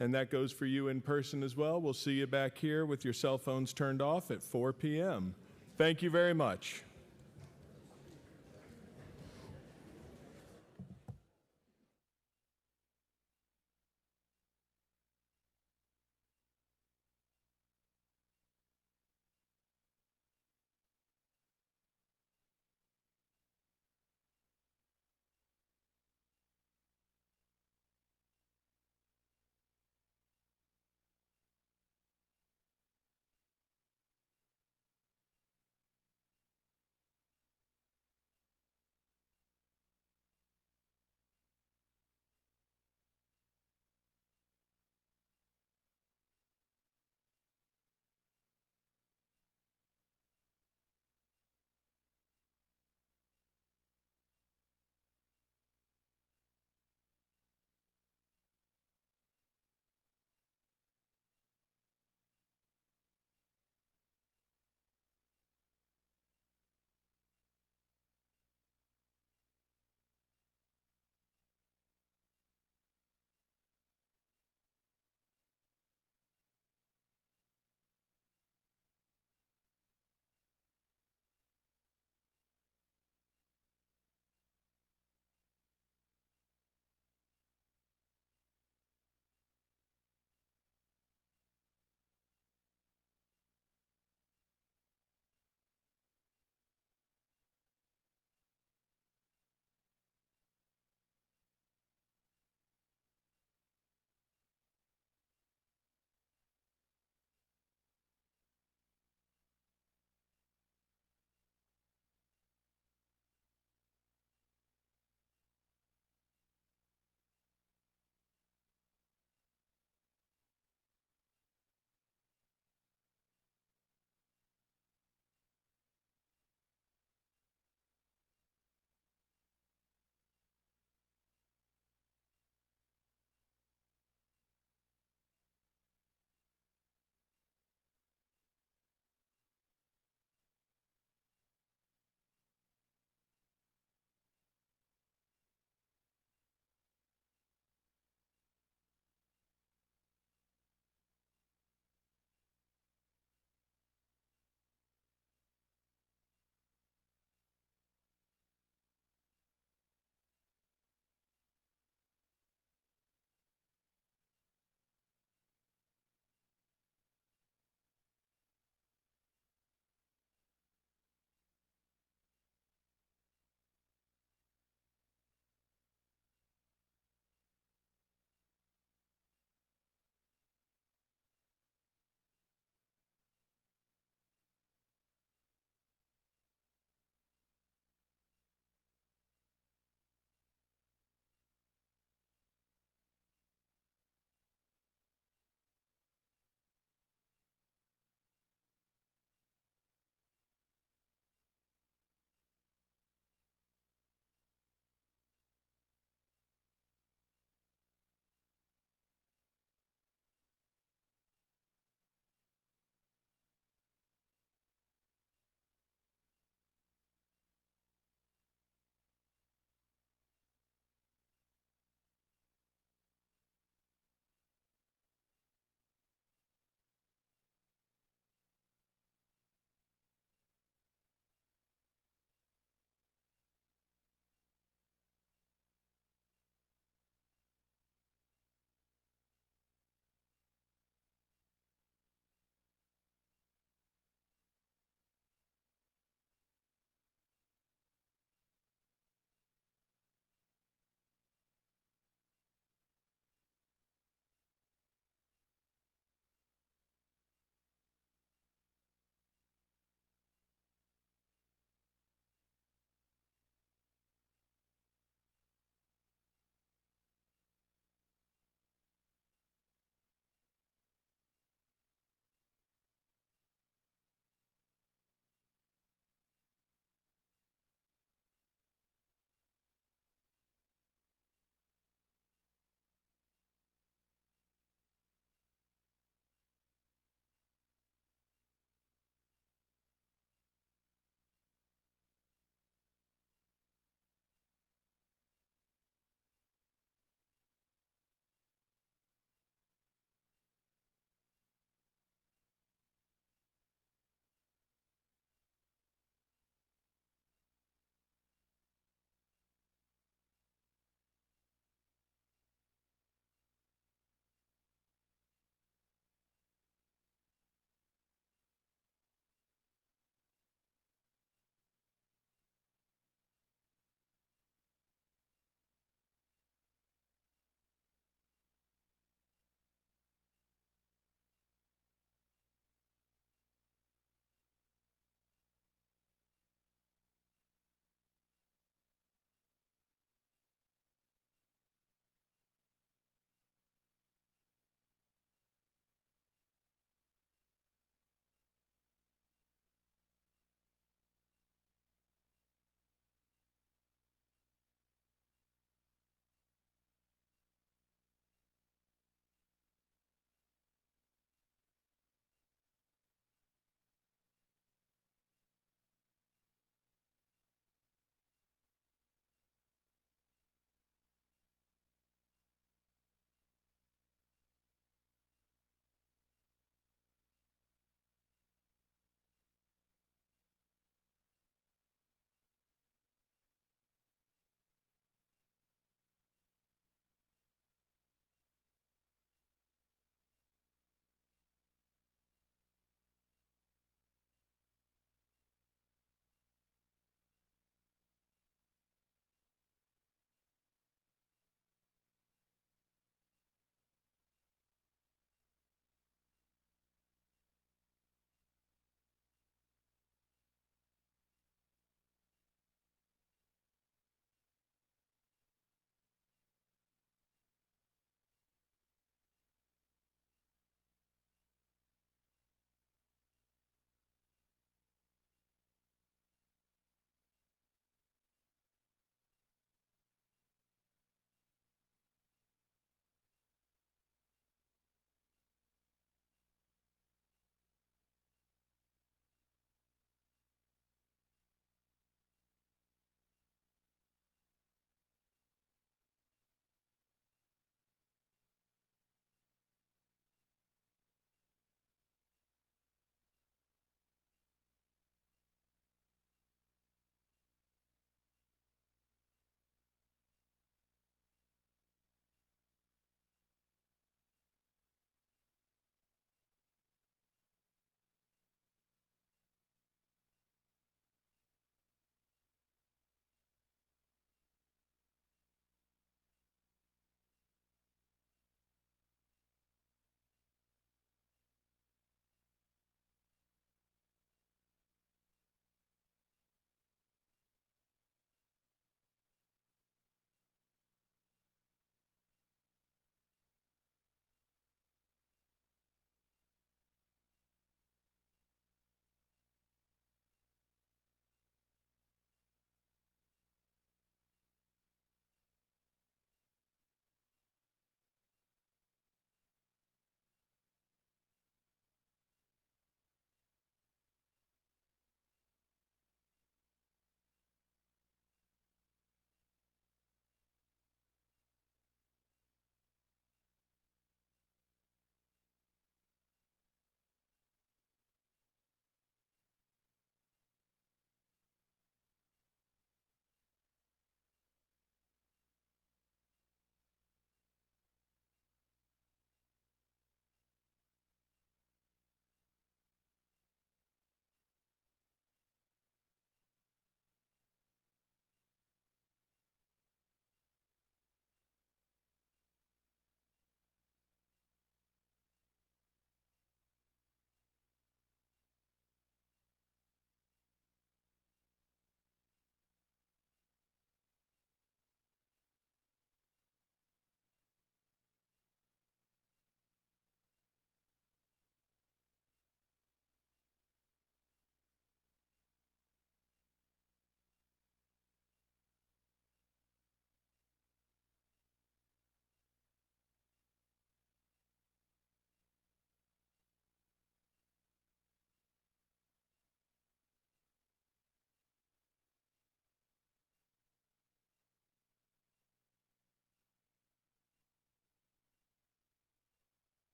And that goes for you in person as well. We'll see you back here with your cell phones turned off at 4 p.m. Thank you very much.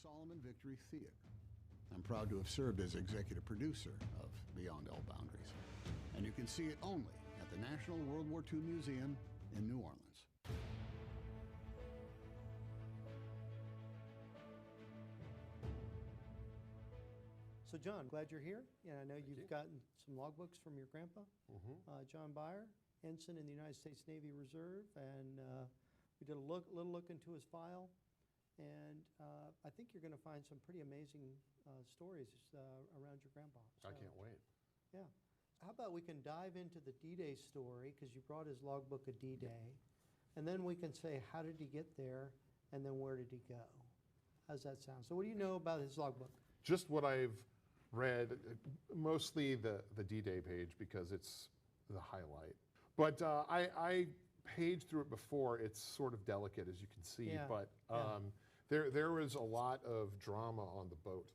Solomon Victory Theater. I'm proud to have served as executive producer of Beyond All Boundaries, and you can see it only at the National World War II Museum in New Orleans. So, John, glad you're here. Yeah, I know you've gotten some logbooks from your grandpa, John Byer, ensign in the United States Navy Reserve, and we did a little look into his file, and I think you're going to find some pretty amazing stories around your grandpa. I can't wait. Yeah. How about we can dive into the D-Day story, because you brought his logbook of D-Day, and then we can say, how did he get there, and then where did he go? How's that sound? So what do you know about his logbook? Just what I've read, mostly the D-Day page, because it's the highlight. But I paged through it before. It's sort of delicate, as you can see, Yeah, but yeah. there was a lot of drama on the boat.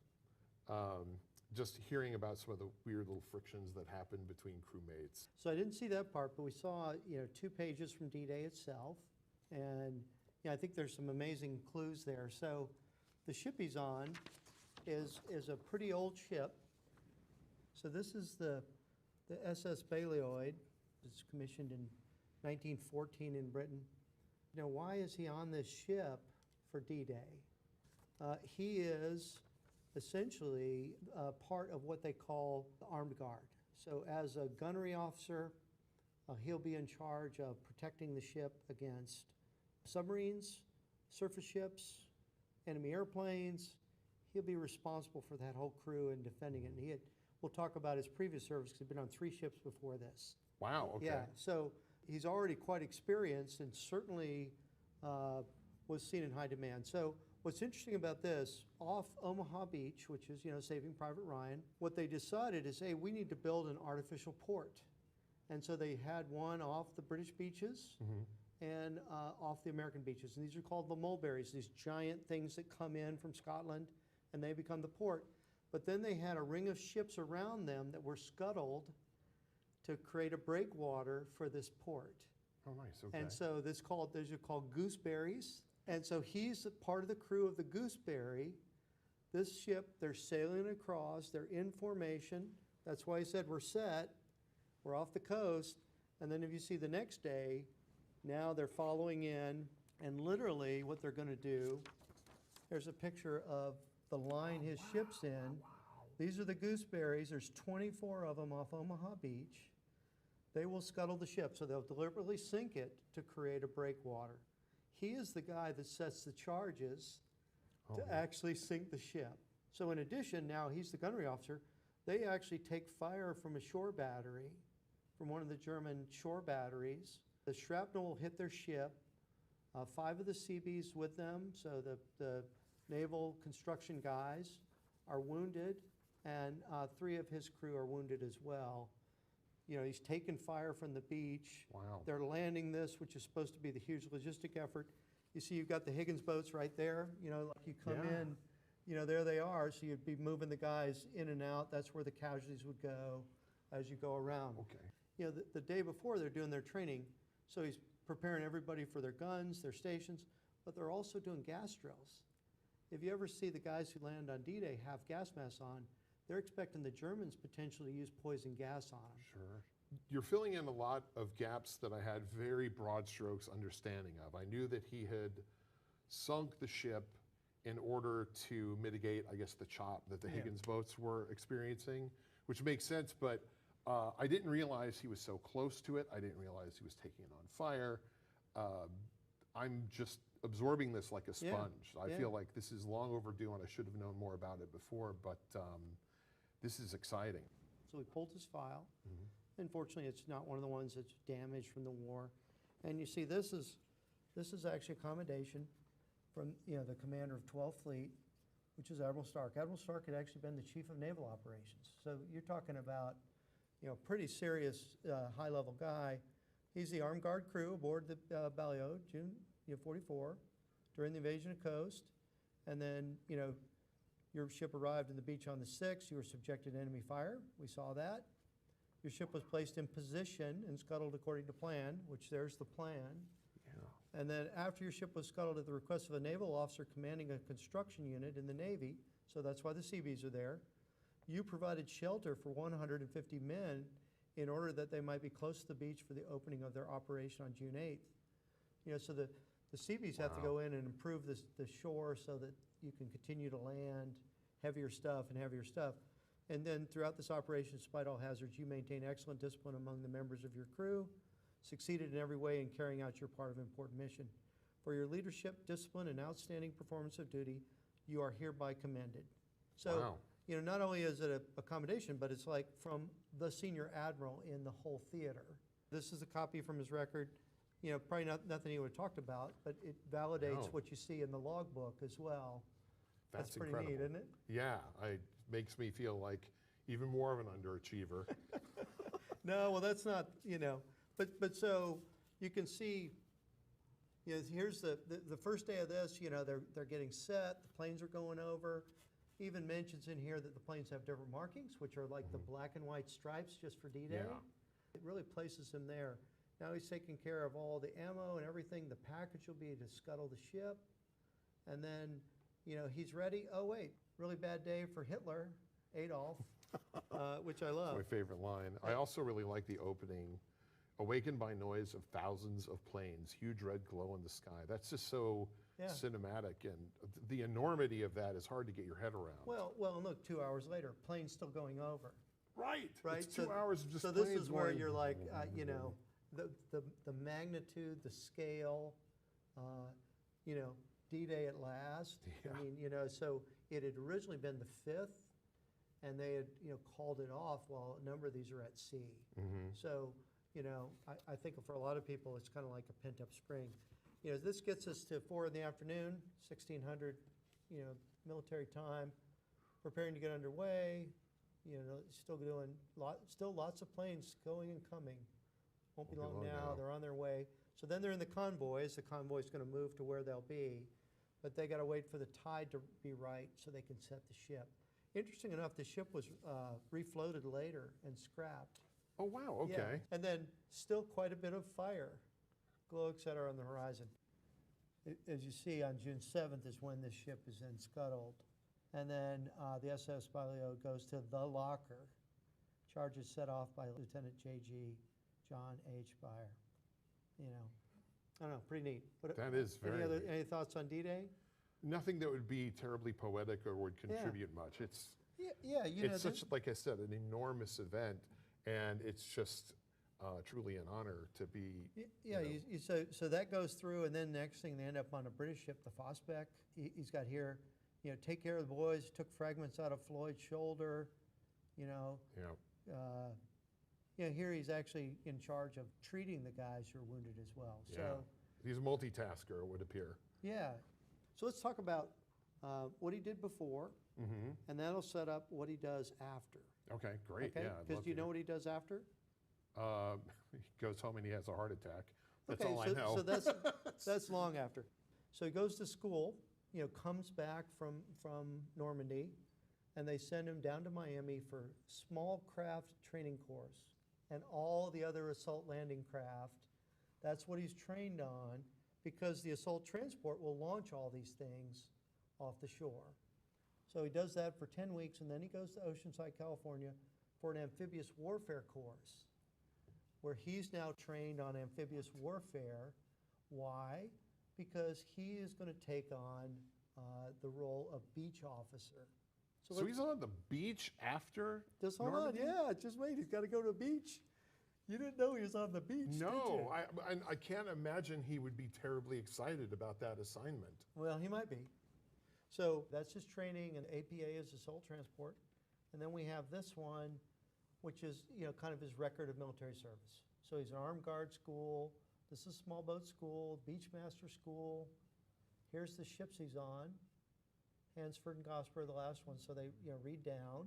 Just hearing about some of the weird little frictions that happened between crewmates. So I didn't see that part, but we saw, 2 pages from D-Day itself, and I think there's some amazing clues there. So the ship he's on is a pretty old ship. So this is the SS Balioid. It's commissioned in 1914 in Britain. Why is he on this ship for D-Day? He is essentially part of what they call the armed guard. So as a gunnery officer, he'll be in charge of protecting the ship against submarines, surface ships, enemy airplanes. He'll be responsible for that whole crew and defending it. And we'll talk about his previous service, because he's been on 3 ships before this. Wow, okay. Yeah, so he's already quite experienced, and certainly was seen in high demand. So what's interesting about this, off Omaha Beach, which is, Saving Private Ryan, what they decided is, hey, we need to build an artificial port. And so they had one off the British beaches and off the American beaches. And these are called the mulberries, these giant things that come in from Scotland, and they become the port. But then they had a ring of ships around them that were scuttled to create a breakwater for this port. Oh, nice, okay. And so those are called gooseberries. And so he's a part of the crew of the Gooseberry. This ship, they're sailing across, they're in formation. That's why he said we're set, we're off the coast. And then if you see the next day, now they're following in, and literally what they're going to do, there's a picture of the line his ship's in. These are the Gooseberries. There's 24 of them off Omaha Beach. They will scuttle the ship, so they'll deliberately sink it to create a breakwater. He is the guy that sets the charges to actually sink the ship. So in addition, now he's the gunnery officer. They actually take fire from a shore battery, from one of the German shore batteries. The shrapnel will hit their ship. 5 of the Seabees with them, so the naval construction guys are wounded, and 3 of his crew are wounded as well. He's taken fire from the beach. Wow. They're landing this, which is supposed to be the huge logistic effort. You see, you've got the Higgins boats right there. Like you come in, there they are. So you'd be moving the guys in and out. That's where the casualties would go as you go around. Okay. The day before, they're doing their training. So he's preparing everybody for their guns, their stations, but they're also doing gas drills. If you ever see the guys who land on D-Day have gas masks on, they're expecting the Germans potentially use poison gas on them. Sure. You're filling in a lot of gaps that I had very broad strokes understanding of. I knew that he had sunk the ship in order to mitigate, I guess, the chop that the Higgins boats were experiencing, which makes sense, but I didn't realize he was so close to it. I didn't realize he was taking it on fire. I'm just absorbing this like a sponge. I feel like this is long overdue, and I should have known more about it before, but this is exciting. So we pulled his file. Unfortunately, it's not one of the ones that's damaged from the war. And you see, this is actually a commendation from the commander of 12th Fleet, which is Admiral Stark. Admiral Stark had actually been the chief of naval operations. So you're talking about pretty serious high-level guy. He's the armed guard crew aboard the Balioid, June 44, during the invasion of Coast. And then your ship arrived in the beach on the 6th. You were subjected to enemy fire. We saw that. Your ship was placed in position and scuttled according to plan, which there's the plan. And then after your ship was scuttled at the request of a naval officer commanding a construction unit in the Navy, so that's why the Seabees are there, you provided shelter for 150 men in order that they might be close to the beach for the opening of their operation on June 8th. You know, so the Seabees have to go in and improve the shore so that you can continue to land heavier stuff and heavier stuff. And then throughout this operation, despite all hazards, you maintain excellent discipline among the members of your crew, succeeded in every way in carrying out your part of an important mission. For your leadership, discipline, and outstanding performance of duty, you are hereby commended. So, Wow. you know, not only is it a accommodation, but it's like from the senior admiral in the whole theater. This is a copy from his record. You know, probably nothing he would have talked about, but it validates No. what you see in the logbook as well. That's pretty incredible. neat, isn't it? Yeah, it makes me feel like even more of an underachiever. No, well, that's not, you know, but so you can see, you know, here's the first day of this, you know, they're getting set, the planes are going over. Even mentions in here that the planes have different markings, which are like the black and white stripes just for D-Day. Yeah. It really places him there. Now he's taking care of all the ammo and everything. The package will be to scuttle the ship. And then, you know, he's ready. Oh, wait, really bad day for Hitler, Adolf, which I love. My favorite line. I also really like the opening. Awakened by noise of thousands of planes, huge red glow in the sky. That's just so Yeah. cinematic, and the enormity of that is hard to get your head around. Well, and look, 2 hours later, plane's still going over. Right. Right. It's 2 hours of just So this planes is where going. you're like, you know, the magnitude, the scale, you know, D-Day at last. Yeah. I mean, you know, so it had originally been the 5th, and they had, you know, called it off while a number of these are at sea. So, you know, I think for a lot of people, it's kind of like a pent-up spring. You know, this gets us to 4 in the afternoon, 1600, you know, military time, preparing to get underway. You know, still doing lots of planes going and coming. Won't be long now. They're on their way. So then they're in the convoys. The convoy's going to move to where they'll be, but they got to wait for the tide to be right so they can set the ship. Interesting enough, the ship was refloated later and scrapped. Oh, wow, okay. Yeah. And then still quite a bit of fire, glow, et cetera, on the horizon. As you see, on June 7th is when this ship is then scuttled. And then the SS Balio goes to the locker. Charges set off by Lieutenant J.G. John H. Beyer. You know, I don't know, pretty neat. But That is very neat. Any thoughts on D-Day? Nothing that would be terribly poetic or would contribute much. It's Yeah, you know. it's such, like I said, an enormous event, and it's just truly an honor to be. Yeah, you know, so that goes through, and then next thing they end up on a British ship, the Fosbeck. He's got here, you know, take care of the boys, took fragments out of Floyd's shoulder, you know. Yeah. You know, here he's actually in charge of treating the guys who are wounded as well. So, Yeah. He's a multitasker, it would appear. yeah. So let's talk about what he did before, and that'll set up what he does after. Okay, great. Okay? Yeah. I'd Because love do you to know what he does after? He goes home and he has a heart attack. That's Okay, all I know. So that's long after. So he goes to school, you know, comes back from Normandy, and they send him down to Miami for small craft training course and all the other assault landing craft. That's what he's trained on, because the assault transport will launch all these things off the shore. So he does that for 10 weeks, and then he goes to Oceanside, California for an amphibious warfare course, where he's now trained on amphibious warfare. Why? Because he is going to take on the role of beach officer. So he's on the beach after Just hold on, Normandy? yeah, just wait, he's got to go to the beach. You didn't know he was on the beach, did No, you? I can't imagine he would be terribly excited about that assignment. Well, he might be. So that's his training, and APA is assault transport. And then we have this one, which is, you know, kind of his record of military service. So he's an armed guard school. This is small boat school, beachmaster school. Here's the ships he's on. Hansford and Gosper are the last one, so they, you know, read down.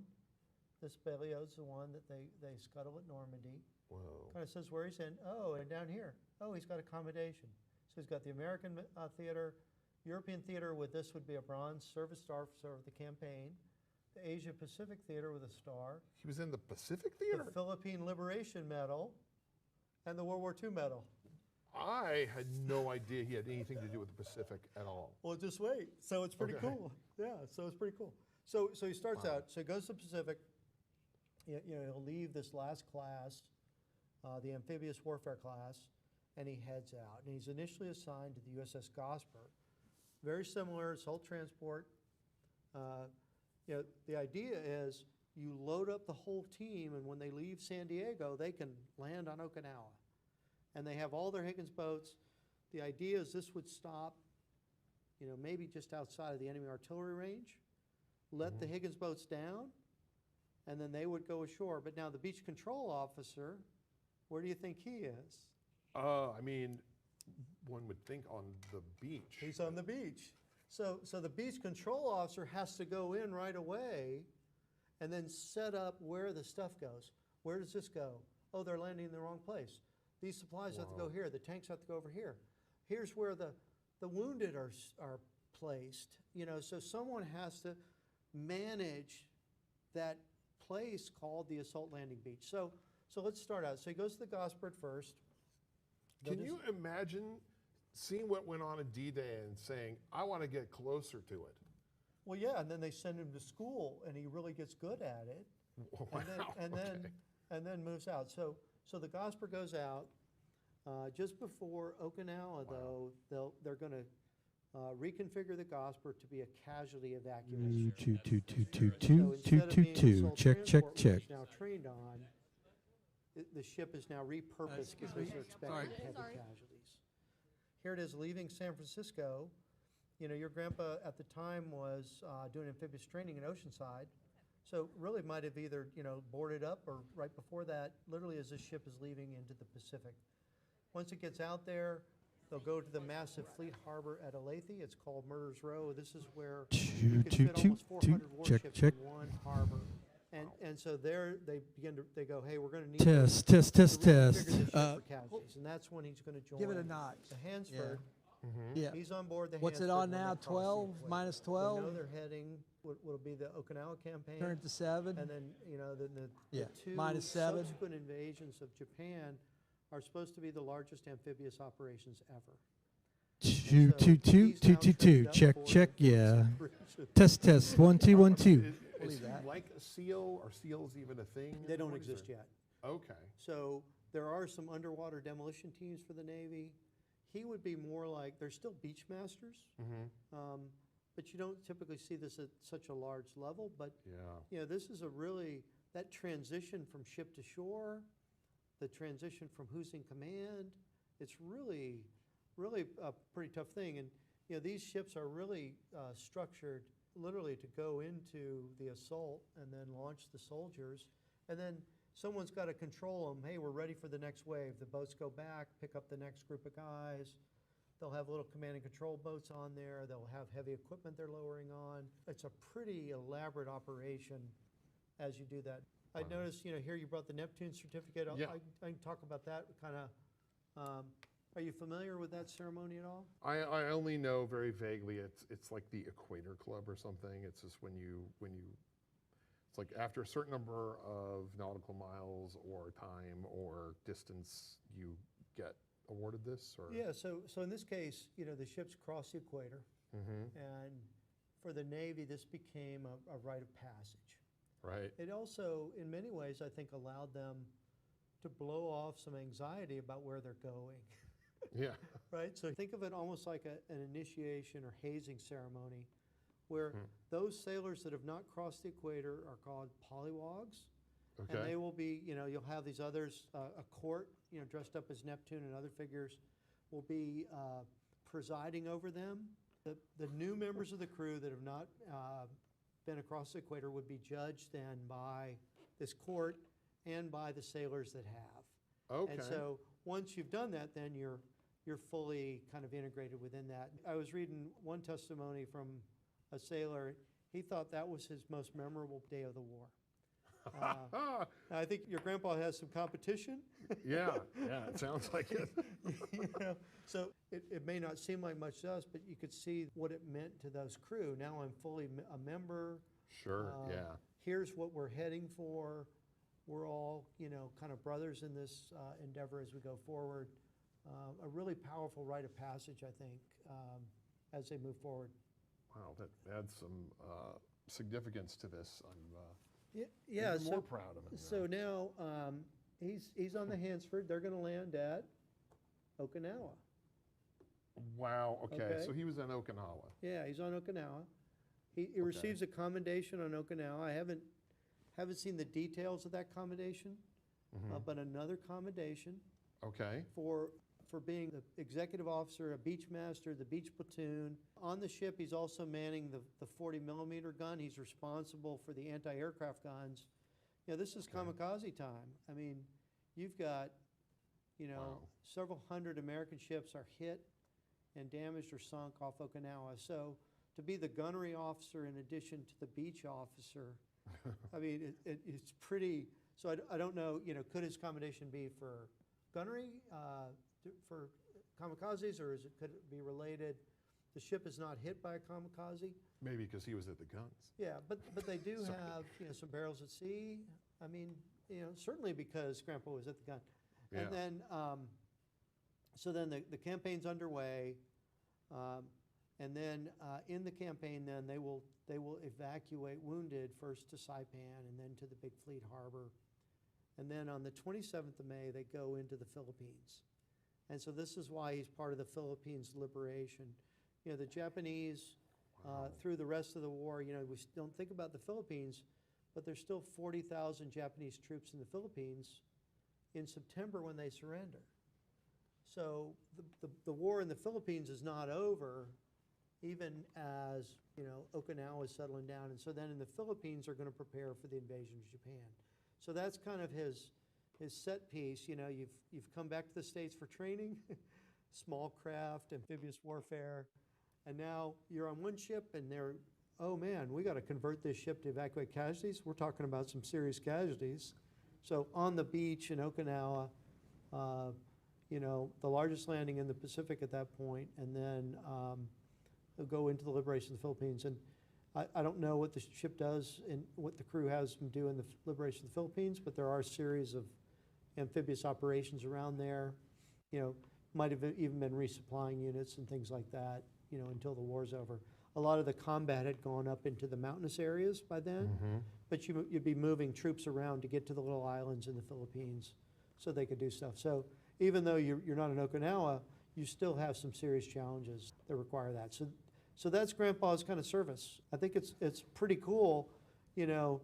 This Balio's the one that they scuttle at Normandy. Whoa. Kind of says where he's in. Oh, and down here, oh, he's got accommodation. So he's got the American theater, European theater with this would be a bronze service star of the campaign, the Asia Pacific theater with a star, He was in the Pacific the Theater? Philippine Liberation Medal, and the World War II medal. I had no idea he had anything to do with the Pacific at all. Well, just wait. So it's pretty Okay. cool. Yeah, so it's pretty cool. So he starts out, so he goes to the Pacific. He'll leave this last class, the amphibious warfare class, and he heads out. And he's initially assigned to the USS Gosper. Very similar, assault transport. The idea is you load up the whole team, and when they leave San Diego, they can land on Okinawa. And they have all their Higgins boats. The idea is this would stop, maybe just outside of the enemy artillery range, let the Higgins boats down, and then they would go ashore. But now the beach control officer, where do you think he is? I mean, one would think on the beach. He's on the beach. So the beach control officer has to go in right away and then set up where the stuff goes. Where does this go? Oh, they're landing in the wrong place. These supplies have to go here. The tanks have to go over here. Here's where the wounded are placed. So someone has to manage that place called the assault landing beach. So let's start out. So he goes to the Gosport first. Can you imagine seeing what went on in D-Day and saying, I want to get closer to it? Well, yeah, and then they send him to school, and he really gets good at it. Wow, And then moves out. So the Gosper goes out just before Okinawa. Though they're going to reconfigure the Gosper to be a casualty evacuation. Two. Check. Which now trained on, the ship is now repurposed because they're expecting heavy casualties. Here it is leaving San Francisco. Your grandpa at the time was doing amphibious training in Oceanside. So really might have either, boarded up or right before that, literally as this ship is leaving into the Pacific. Once it gets out there, they'll go to the massive fleet harbor at Olathe. It's called Murder's Row. This is where you can fit almost 400 warships in one harbor. And so there they go, hey, we're going to need Test. to reconfigure this ship for casualties. And that's when he's going to join Give it a notch. the Hansford. Yeah. He's on board the What's it Hansford on when they now? cross the 12, equator. minus They 12? know they're heading, what'll be the Okinawa campaign. Turn it to 7. And then, the Yeah, two minus 7. subsequent invasions of Japan are supposed to be the largest amphibious operations ever. Two. Check. Yeah. Test. 1 2 1 2. Is he like a SEAL? Are SEALs even a thing? They don't What is exist it? yet. Okay. So there are some underwater demolition teams for the Navy. He would be more like, they're still beach masters, but you don't typically see this at such a large level. But Yeah. this is that transition from ship to shore, the transition from who's in command, it's really a pretty tough thing. And these ships are really structured literally to go into the assault and then launch the soldiers. And then someone's got to control them. Hey, we're ready for the next wave. The boats go back, pick up the next group of guys. They'll have little command and control boats on there. They'll have heavy equipment they're lowering on. It's a pretty elaborate operation as you do that. I noticed, here you brought the Neptune certificate. Yeah. I can talk about that kind of. Are you familiar with that ceremony at all? I only know very vaguely. It's like the Equator Club or something. It's just when you it's like after a certain number of nautical miles or time or distance, you get awarded this. Or Yeah. So in this case, the ships cross the equator, and for the Navy, this became a rite of passage. right. It also, in many ways, I think, allowed them to blow off some anxiety about where they're going. Yeah. Right? So think of it almost like an initiation or hazing ceremony where those sailors that have not crossed the equator are called polywogs. Okay. And they will be, you'll have these others, a court, dressed up as Neptune and other figures will be presiding over them. The new members of the crew that have not been across the equator would be judged then by this court and by the sailors that have. Okay. And so once you've done that, then you're fully kind of integrated within that. I was reading one testimony from a sailor. He thought that was his most memorable day of the war. I think your grandpa has some competition. Yeah, it sounds like it. So it may not seem like much to us, but you could see what it meant to those crew. Now I'm fully a member. Sure, yeah. Here's what we're heading for. We're all, kind of brothers in this endeavor as we go forward. a really powerful rite of passage, I think, as they move forward. Wow, that adds some significance to this. I'm Yeah, even more proud of him. So now he's on the Hansford. They're going to land at Okinawa. Wow, okay, so Okay. he was in Okinawa. Yeah, he's on Okinawa. He receives a commendation on Okinawa. I haven't seen the details of that commendation, but another commendation Okay, for being the executive officer, a beach master, the beach platoon. On the ship, he's also manning the 40 millimeter gun. He's responsible for the anti-aircraft guns. You know, this is kamikaze time. I mean, you've got, you know, Wow. several hundred American ships are hit and damaged or sunk off Okinawa. So to be the gunnery officer in addition to the beach officer, I mean, it's pretty, so I don't know, you know, could his commendation be for gunnery, for kamikazes, or could it be related? The ship is not hit by a kamikaze. maybe because he was at the guns. Yeah, but they do Sorry. have, you know, some barrels at sea. I mean, you know, certainly because Grandpa was at the gun. Yeah. And then, so then the campaign's underway, and then in the campaign, then they will evacuate wounded first to Saipan and then to the Big Fleet Harbor. And then on the 27th of May, they go into the Philippines. And so this is why he's part of the Philippines liberation. You know, the Japanese, through the rest of the war, you know, we don't think about the Philippines, but there's still 40,000 Japanese troops in the Philippines in September when they surrender. So the war in the Philippines is not over, even as, you know, Okinawa is settling down. And so then in the Philippines, they're going to prepare for the invasion of Japan. So that's kind of his set piece. You know, you've come back to the States for training, small craft, amphibious warfare, and now you're on one ship and they're, oh man, we got to convert this ship to evacuate casualties. We're talking about some serious casualties. So on the beach in Okinawa, you know, the largest landing in the Pacific at that point, and then they'll go into the liberation of the Philippines. And I don't know what the ship does and what the crew has them do in the liberation of the Philippines, but there are a series of amphibious operations around there. You know, might have even been resupplying units and things like that, you know, until the war's over. A lot of the combat had gone up into the mountainous areas by then, but you'd be moving troops around to get to the little islands in the Philippines so they could do stuff. So even though you're not in Okinawa, you still have some serious challenges that require that. So that's Grandpa's kind of service. I think it's pretty cool, you know.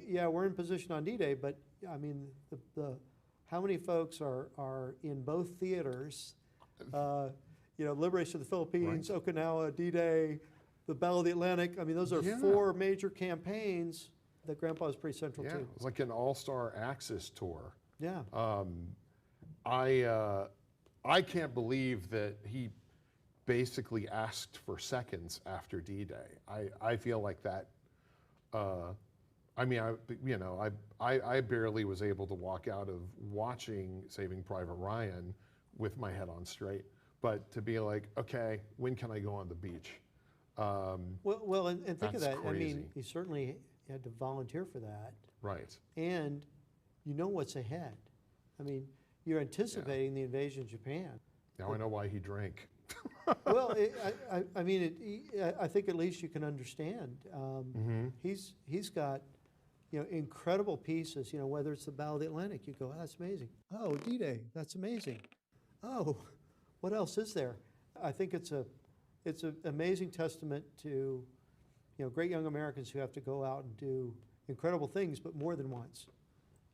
Yeah, we're in position on D-Day, but I mean, how many folks are in both theaters? You know, Liberation of the Philippines, right. Okinawa, D-Day, the Battle of the Atlantic. I mean, those are four major campaigns that Grandpa is pretty central to. It's like an all-star Axis tour. Yeah. I can't believe that he basically asked for seconds after D-Day. I feel like that. I mean, I barely was able to walk out of watching Saving Private Ryan with my head on straight. But to be like, okay, when can I go on the beach? Well, and think of that. Crazy. I mean, he certainly had to volunteer for that. Right. And you know what's ahead. I mean, you're anticipating the invasion of Japan. Now I know why he drank. Well, I mean, I think at least you can understand. He's got, you know, incredible pieces. You know, whether it's the Battle of the Atlantic, you go, oh, that's amazing. Oh, D-Day, that's amazing. Oh, what else is there? I think it's an amazing testament to, you know, great young Americans who have to go out and do incredible things, but more than once.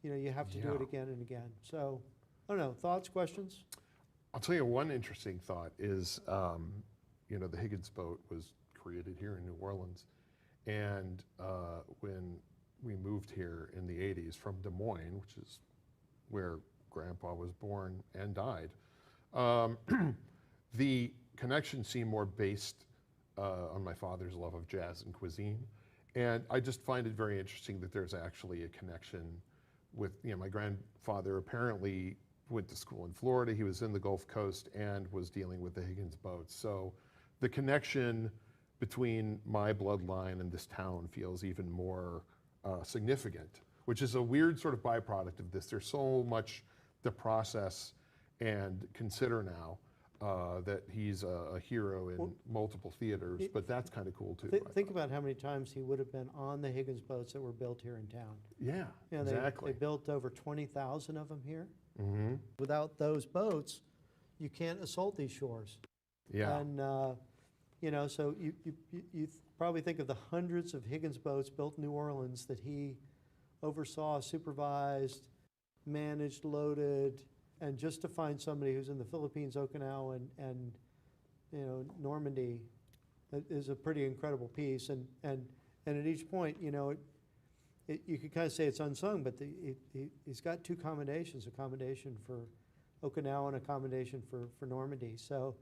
You know, you have to do it again and again. So, I don't know, thoughts, questions? I'll tell you one interesting thought is, you know, the Higgins boat was created here in New Orleans. And when we moved here in the 80s from Des Moines, which is where Grandpa was born and died, the connection seemed more based on my father's love of jazz and cuisine. And I just find it very interesting that there's actually a connection with, you know, my grandfather apparently went to school in Florida. He was in the Gulf Coast and was dealing with the Higgins boats. So the connection between my bloodline and this town feels even more significant, which is a weird sort of byproduct of this. There's so much the process and consider now that he's a hero in multiple theaters, but that's kind of cool too. Think about how many times he would have been on the Higgins boats that were built here in town. Yeah, You know, exactly. They built over 20,000 of them here. Mm-hmm. Without those boats, you can't assault these shores. Yeah. And, you know, so you probably think of the hundreds of Higgins boats built in New Orleans that he oversaw, supervised, managed, loaded, and just to find somebody who's in the Philippines, Okinawa, and you know, Normandy is a pretty incredible piece. And at each point, you know, you could kind of say it's unsung, but he's got two commendations, a commendation for Okinawa and a commendation for Normandy. So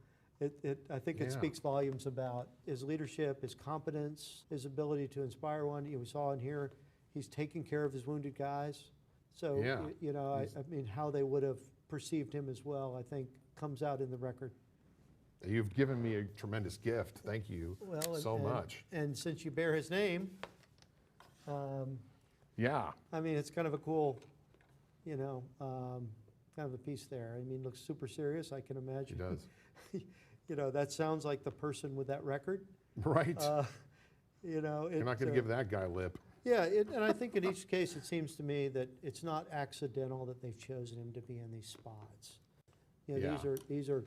I think it speaks volumes about his leadership, his competence, his ability to inspire one. We saw in here, he's taking care of his wounded guys. So, you know, I mean, how they would have perceived him as well, I think, comes out in the record. You've given me a tremendous gift. Thank you so much. And since you bear his name, yeah. I mean, it's kind of a cool, you know, kind of a piece there. I mean, looks super serious, I can imagine. He does. You know, that sounds like the person with that record. Right. You know, You're not going to give that guy lip. Yeah, and I think in each case, it seems to me that it's not accidental that they've chosen him to be in these spots. You know, these are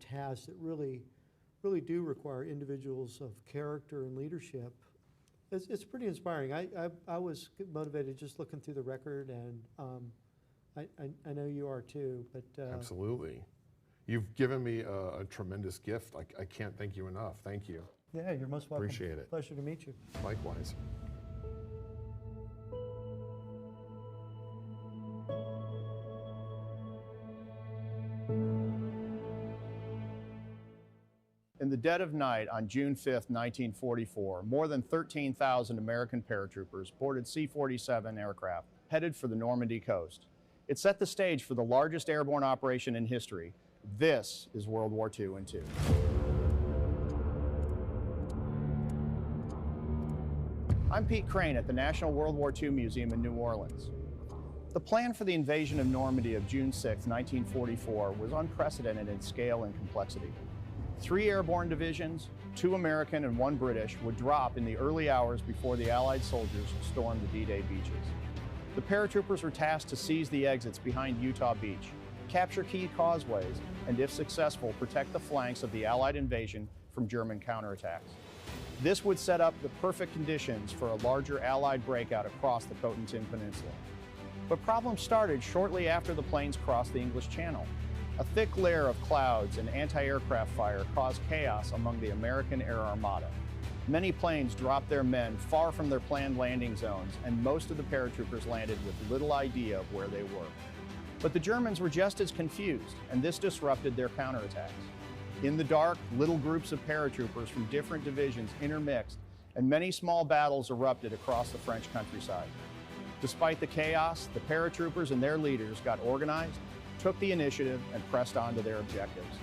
tasks that really do require individuals of character and leadership. It's pretty inspiring. I was motivated just looking through the record, and I know you are too. But Absolutely. You've given me a tremendous gift. I can't thank you enough. Thank you. Yeah, you're most welcome. Appreciate it. Pleasure to meet you. Likewise. In the dead of night on June 5th, 1944, more than 13,000 American paratroopers boarded C-47 aircraft headed for the Normandy coast. It set the stage for the largest airborne operation in history. This is World War II in two. I'm Pete Crane at the National World War II Museum in New Orleans. The plan for the invasion of Normandy of June 6, 1944 was unprecedented in scale and complexity. 3 airborne divisions, 2 American and 1 British, would drop in the early hours before the Allied soldiers stormed the D-Day beaches. The paratroopers were tasked to seize the exits behind Utah Beach, capture key causeways, and if successful, protect the flanks of the Allied invasion from German counterattacks. This would set up the perfect conditions for a larger Allied breakout across the Cotentin Peninsula. But problems started shortly after the planes crossed the English Channel. A thick layer of clouds and anti-aircraft fire caused chaos among the American Air Armada. Many planes dropped their men far from their planned landing zones, and most of the paratroopers landed with little idea of where they were. But the Germans were just as confused, and this disrupted their counterattacks. In the dark, little groups of paratroopers from different divisions intermixed, and many small battles erupted across the French countryside. Despite the chaos, the paratroopers and their leaders got organized, took the initiative, and pressed on to their objectives.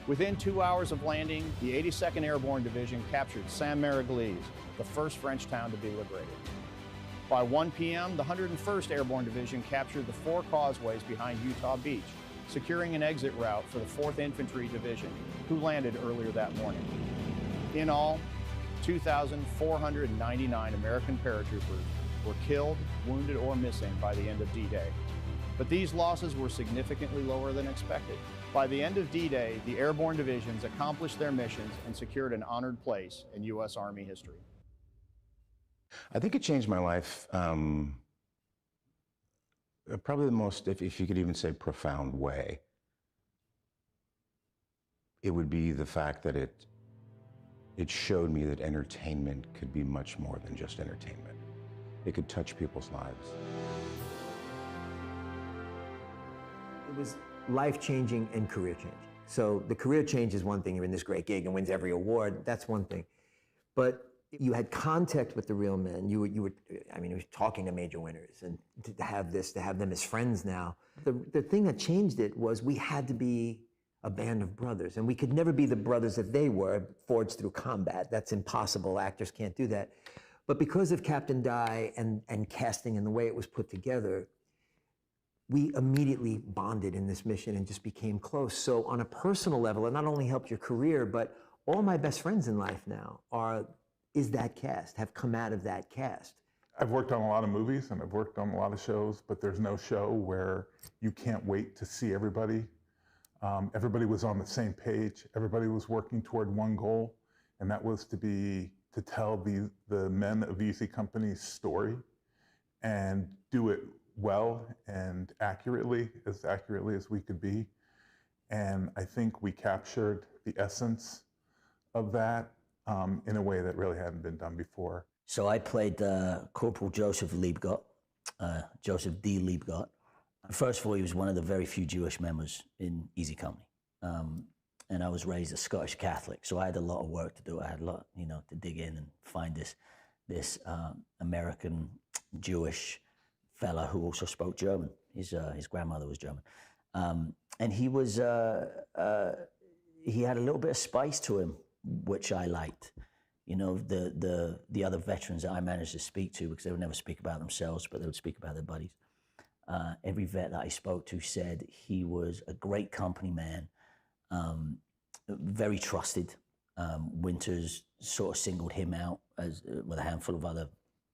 Within 2 hours of landing, the 82nd Airborne Division captured Saint-Mère-Église, the first French town to be liberated. By 1 p.m., the 101st Airborne Division captured the 4 causeways behind Utah Beach, securing an exit route for the 4th Infantry Division, who landed earlier that morning. In all, 2,499 American paratroopers were killed, wounded, or missing by the end of D-Day. But these losses were significantly lower than expected. By the end of D-Day, the airborne divisions accomplished their missions and secured an honored place in U.S. Army history. I think it changed my life, probably the most, if you could even say profound way. It would be the fact that it showed me that entertainment could be much more than just entertainment. It could touch people's lives. It was life-changing and career-changing. So the career change is one thing, you're in this great gig and wins every award, that's one thing. But you had contact with the real men. You were talking to major winners, and to have them as friends now. The thing that changed it was we had to be a band of brothers, and we could never be the brothers that they were, forged through combat. That's impossible, actors can't do that. But because of Captain Dye and casting and the way it was put together, we immediately bonded in this mission and just became close. So on a personal level, it not only helped your career, but all my best friends in life now is that cast, have come out of that cast. I've worked on a lot of movies and I've worked on a lot of shows, but there's no show where you can't wait to see everybody. Everybody was on the same page. Everybody was working toward one goal, and that was to tell the men of Easy Company's story and do it well and accurately as we could be. And I think we captured the essence of that in a way that really hadn't been done before. So I played Corporal Joseph Liebgott, Joseph D. Liebgott. First of all, he was one of the very few Jewish members in Easy Company. And I was raised a Scottish Catholic, so I had a lot of work to do. I had a lot, to dig in and find this American Jewish fella who also spoke German. His grandmother was German. And he was, he had a little bit of spice to him, which I liked. The other veterans that I managed to speak to, because they would never speak about themselves, but they would speak about their buddies. Every vet that I spoke to said he was a great company man, very trusted. Winters sort of singled him out as with a handful of other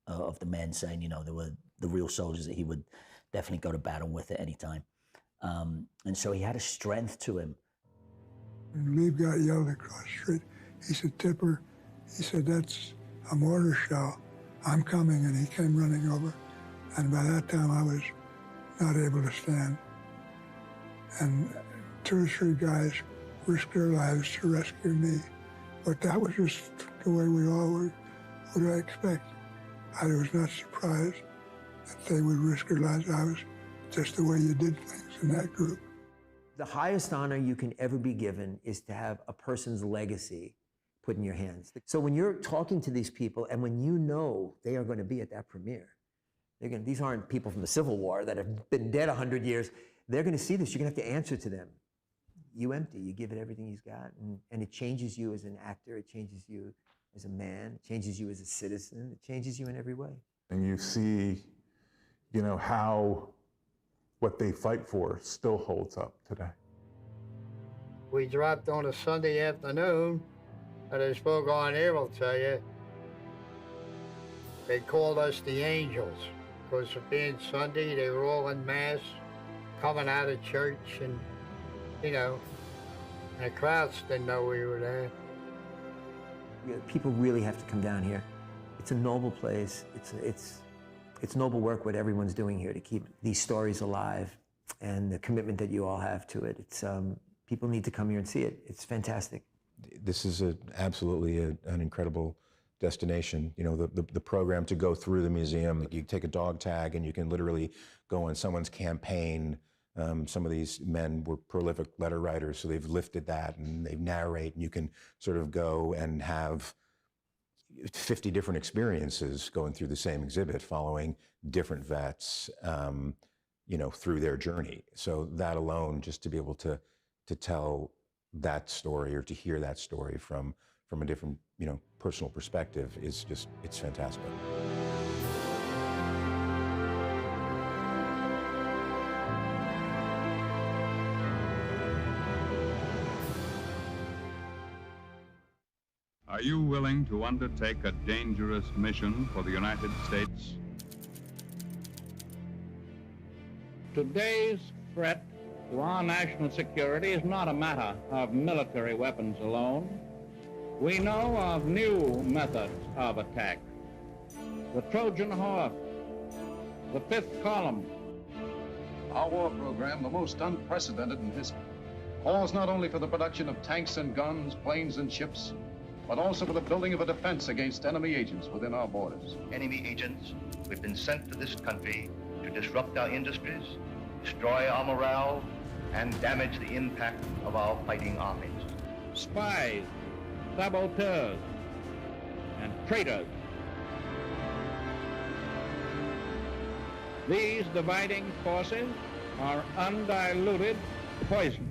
of the men, saying, they were the real soldiers that he would definitely go to battle with at any time. And so he had a strength to him. And Lee got yelled across the street. He said, "Tipper," he said, "that's a mortar shell. I'm coming." And he came running over. And by that time, I was not able to stand. And 2 or 3 guys risked their lives to rescue me. But that was just the way we all were. What did I expect? I was not surprised that they would risk their lives. I was just the way you did things in that group. The highest honor you can ever be given is to have a person's legacy put in your hands. So when you're talking to these people and when you know they are going to be at that premiere, these aren't people from the Civil War that have been dead 100 years. They're going to see this. You're going to have to answer to them. You empty. You give it everything he's got. And it changes you as an actor. It changes you as a man. It changes you as a citizen. It changes you in every way. And you see, how what they fight for still holds up today. We dropped on a Sunday afternoon, and I spoke on air, I'll tell you. They called us the Angels, because of being Sunday, they were all in Mass, coming out of church, and, and the crowds didn't know we were there. People really have to come down here. It's a noble place. It's noble work what everyone's doing here to keep these stories alive, and the commitment that you all have to it. People need to come here and see it. It's fantastic. This is absolutely an incredible destination. The program to go through the museum, you take a dog tag and you can literally go on someone's campaign. Some of these men were prolific letter writers, so they've lifted that and they narrate, and you can sort of go and have 50 different experiences going through the same exhibit, following different vets, through their journey. So that alone, just to be able to tell that story or to hear that story from a different, personal perspective is just, it's fantastic. Are you willing to undertake a dangerous mission for the United States? Today's threat to our national security is not a matter of military weapons alone. We know of new methods of attack. The Trojan horse, the fifth column. Our war program, the most unprecedented in history, calls not only for the production of tanks and guns, planes and ships, but also for the building of a defense against enemy agents within our borders. Enemy agents who've been sent to this country to disrupt our industries, destroy our morale, and damage the impact of our fighting armies. Spies, saboteurs, and traitors. These dividing forces are undiluted poison.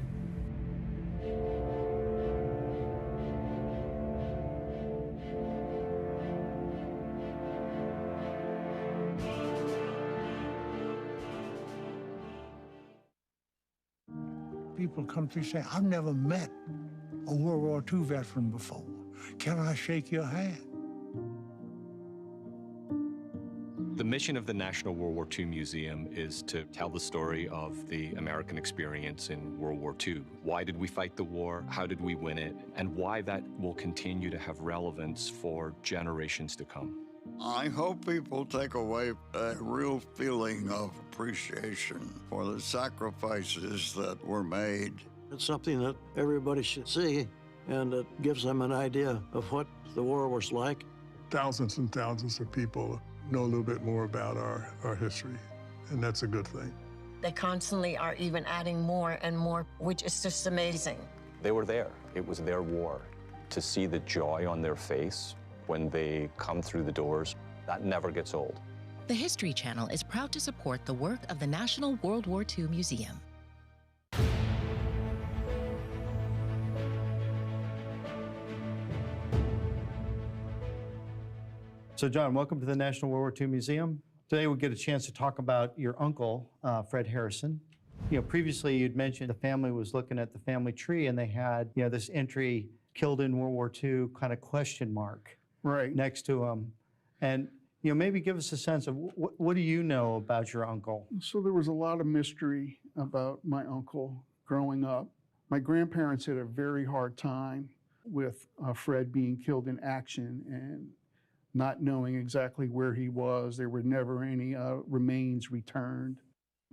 people come to say, I've never met a World War II veteran before. Can I shake your hand? The mission of the National World War II Museum is to tell the story of the American experience in World War II. Why did we fight the war? How did we win it? And why that will continue to have relevance for generations to come. I hope people take away a real feeling of appreciation for the sacrifices that were made. It's something that everybody should see, and it gives them an idea of what the war was like. Thousands and thousands of people know a little bit more about our history, and that's a good thing. They constantly are even adding more and more, which is just amazing. They were there. It was their war. To see the joy on their face when they come through the doors, that never gets old. The History Channel is proud to support the work of the National World War II Museum. So, John, welcome to the National World War II Museum. Today we'll get a chance to talk about your uncle, Fred Harrison. You know, previously you'd mentioned the family was looking at the family tree and they had, you know, this entry, killed in World War II, kind of question mark next to him. And, you know, maybe give us a sense of what do you know about your uncle? So there was a lot of mystery about my uncle growing up. My grandparents had a very hard time with Fred being killed in action and not knowing exactly where he was. There were never any remains returned.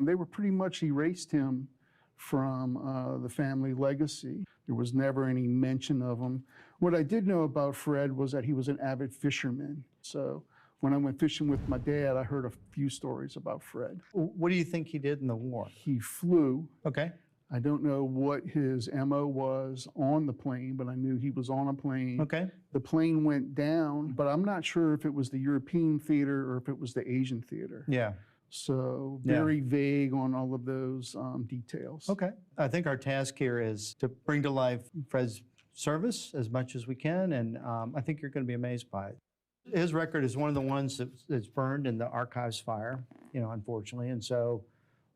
They were pretty much erased him from the family legacy. There was never any mention of him. What I did know about Fred was that he was an avid fisherman. So when I went fishing with my dad, I heard a few stories about Fred. What do you think he did in the war? He flew. Okay. I don't know what his MO was on the plane, but I knew he was on a plane. Okay. The plane went down, but I'm not sure if it was the European theater or if it was the Asian theater. Yeah. So very vague on all of those details. Okay. I think our task here is to bring to life Fred's service as much as we can, and I think you're going to be amazed by it. His record is one of the ones that's burned in the archives fire, you know, unfortunately, and so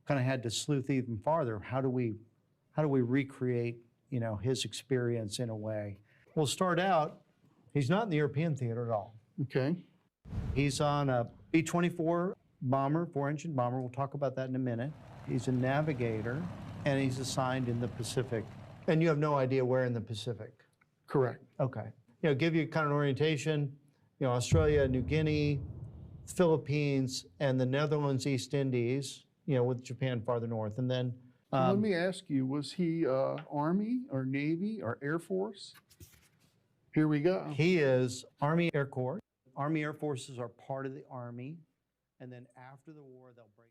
kind of had to sleuth even farther. How do we recreate, you know, his experience in a way? We'll start out. He's not in the European theater at all. Okay. He's on a B-24 bomber, 4-engine bomber. We'll talk about that in a minute. He's a navigator, and he's assigned in the Pacific. And you have no idea where in the Pacific? Correct. Okay. You know, give you kind of an orientation. You know, Australia, New Guinea, Philippines, and the Netherlands, East Indies. You know, with Japan farther north, and then. So let me ask you: was he Army or Navy or Air Force? Here we go. He is Army Air Corps. Army Air Forces are part of the Army, and then after the war, they'll break off.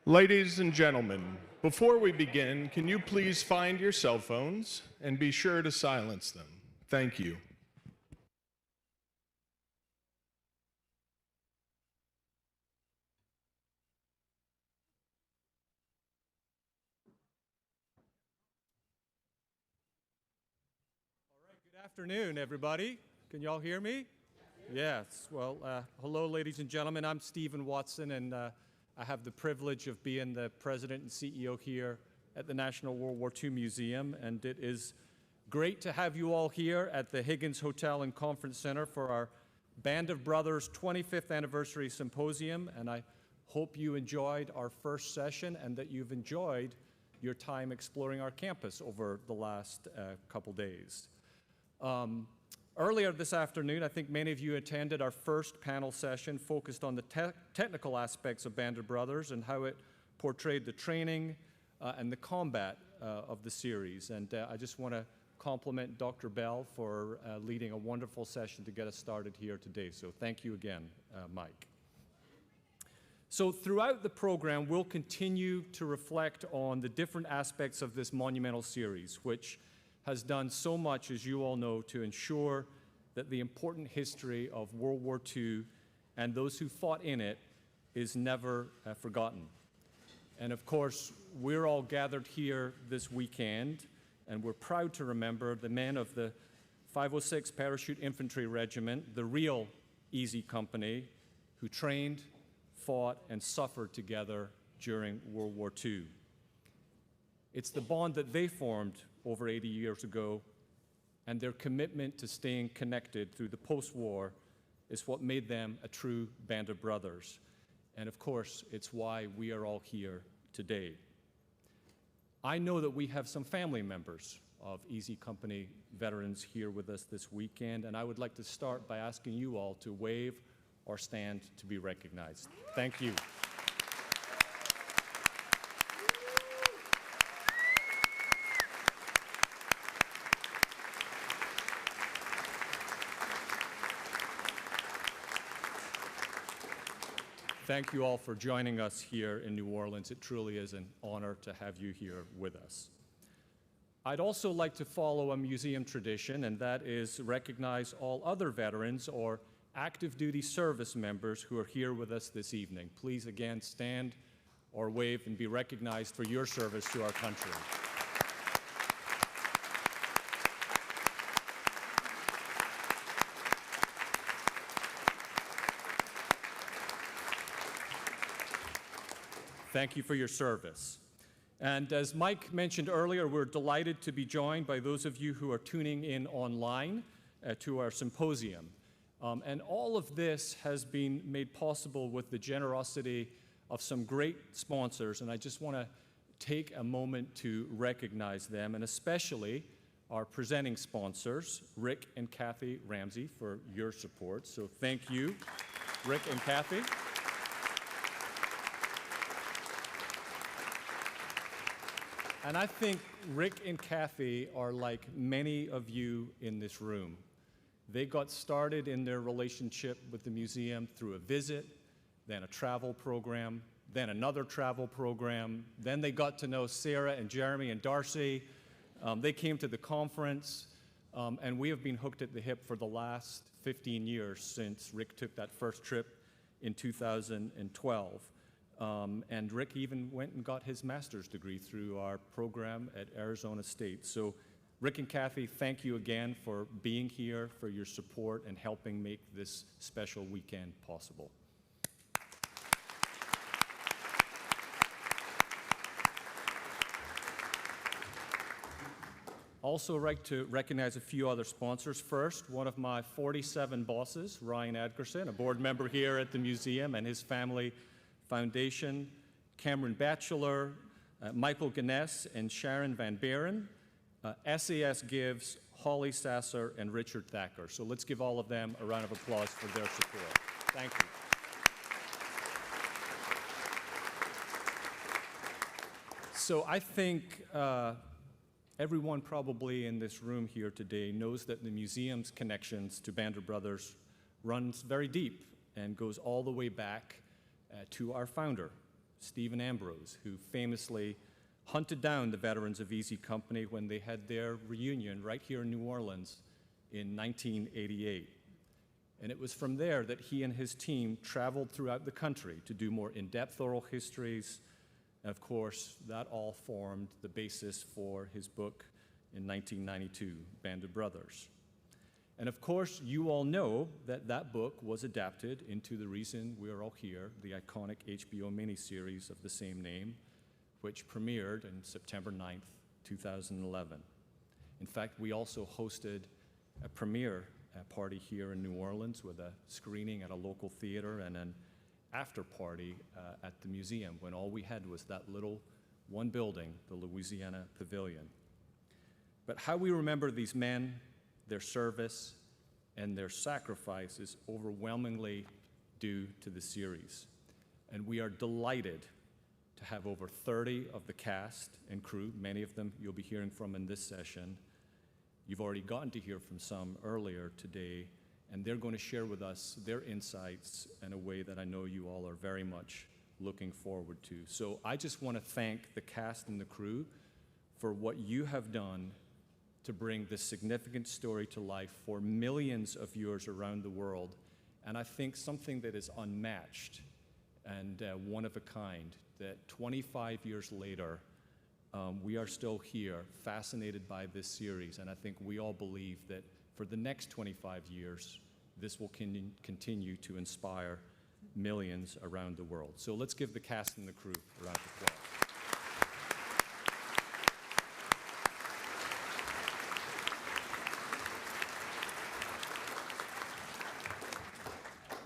Ladies and gentlemen, before we begin, can you please find your cell phones and be sure to silence them? Thank you. Good afternoon, everybody. Can you all hear me? Yes. Well, hello, ladies and gentlemen. I'm Stephen Watson, and I have the privilege of being the president and CEO here at the National World War II Museum, and it is great to have you all here at the Higgins Hotel and Conference Center for our Band of Brothers 25th Anniversary Symposium, and I hope you enjoyed our first session and that you've enjoyed your time exploring our campus over the last couple days. Earlier this afternoon, I think many of you attended our first panel session focused on the technical aspects of Band of Brothers and how it portrayed the training and the combat of the series. And I just want to compliment Dr. Bell for leading a wonderful session to get us started here today. So thank you again, Mike. So throughout the program, we'll continue to reflect on the different aspects of this monumental series, which has done so much, as you all know, to ensure that the important history of World War II and those who fought in it is never forgotten. And of course, we're all gathered here this weekend, and we're proud to remember the men of the 506 Parachute Infantry Regiment, the real Easy Company, who trained, fought, and suffered together during World War II. It's the bond that they formed over 80 years ago, and their commitment to staying connected through the post-war is what made them a true band of brothers. And of course, it's why we are all here today. I know that we have some family members of Easy Company veterans here with us this weekend, and I would like to start by asking you all to wave or stand to be recognized. Thank you. Thank you all for joining us here in New Orleans. It truly is an honor to have you here with us. I'd also like to follow a museum tradition, and that is recognize all other veterans or active duty service members who are here with us this evening. Please again stand or wave and be recognized for your service to our country. Thank you for your service. And as Mike mentioned earlier, we're delighted to be joined by those of you who are tuning in online to our symposium. And all of this has been made possible with the generosity of some great sponsors, and I just want to take a moment to recognize them, and especially our presenting sponsors, Rick and Kathy Ramsey, for your support. So thank you, Rick and Kathy. And I think Rick and Kathy are like many of you in this room. They got started in their relationship with the museum through a visit, then a travel program, then another travel program. Then they got to know Sarah and Jeremy and Darcy. They came to the conference, and we have been hooked at the hip for the last 15 years since Rick took that first trip in 2012. And Rick even went and got his master's degree through our program at Arizona State. So Rick and Kathy, thank you again for being here, for your support, and helping make this special weekend possible. Also, I'd like to recognize a few other sponsors. First, one of my 47 bosses, Ryan Adgerson, a board member here at the museum, and his family Foundation, Cameron Batchelor, Michael Ganes, and Sharon Van Baren, SAS Gives, Holly Sasser, and Richard Thacker. So let's give all of them a round of applause for their support. Thank you. So I think everyone probably in this room here today knows that the museum's connections to Band of Brothers runs very deep and goes all the way back to our founder, Stephen Ambrose, who famously hunted down the veterans of Easy Company when they had their reunion right here in New Orleans in 1988. And it was from there that he and his team traveled throughout the country to do more in-depth oral histories. And of course, that all formed the basis for his book in 1992, Band of Brothers. And of course, you all know that that book was adapted into the reason we are all here, the iconic HBO miniseries of the same name, which premiered on September 9th, 2011. In fact, we also hosted a premiere party here in New Orleans with a screening at a local theater and an after party at the museum when all we had was that little one building, the Louisiana Pavilion. But how we remember these men, their service, and their sacrifice is overwhelmingly due to the series. And we are delighted to have over 30 of the cast and crew, many of them you'll be hearing from in this session. You've already gotten to hear from some earlier today, and they're going to share with us their insights in a way that I know you all are very much looking forward to. So I just want to thank the cast and the crew for what you have done to bring this significant story to life for millions of viewers around the world. And I think something that is unmatched and one of a kind, that 25 years later, we are still here, fascinated by this series, and I think we all believe that for the next 25 years, this will continue to inspire millions around the world. So let's give the cast and the crew a round of applause.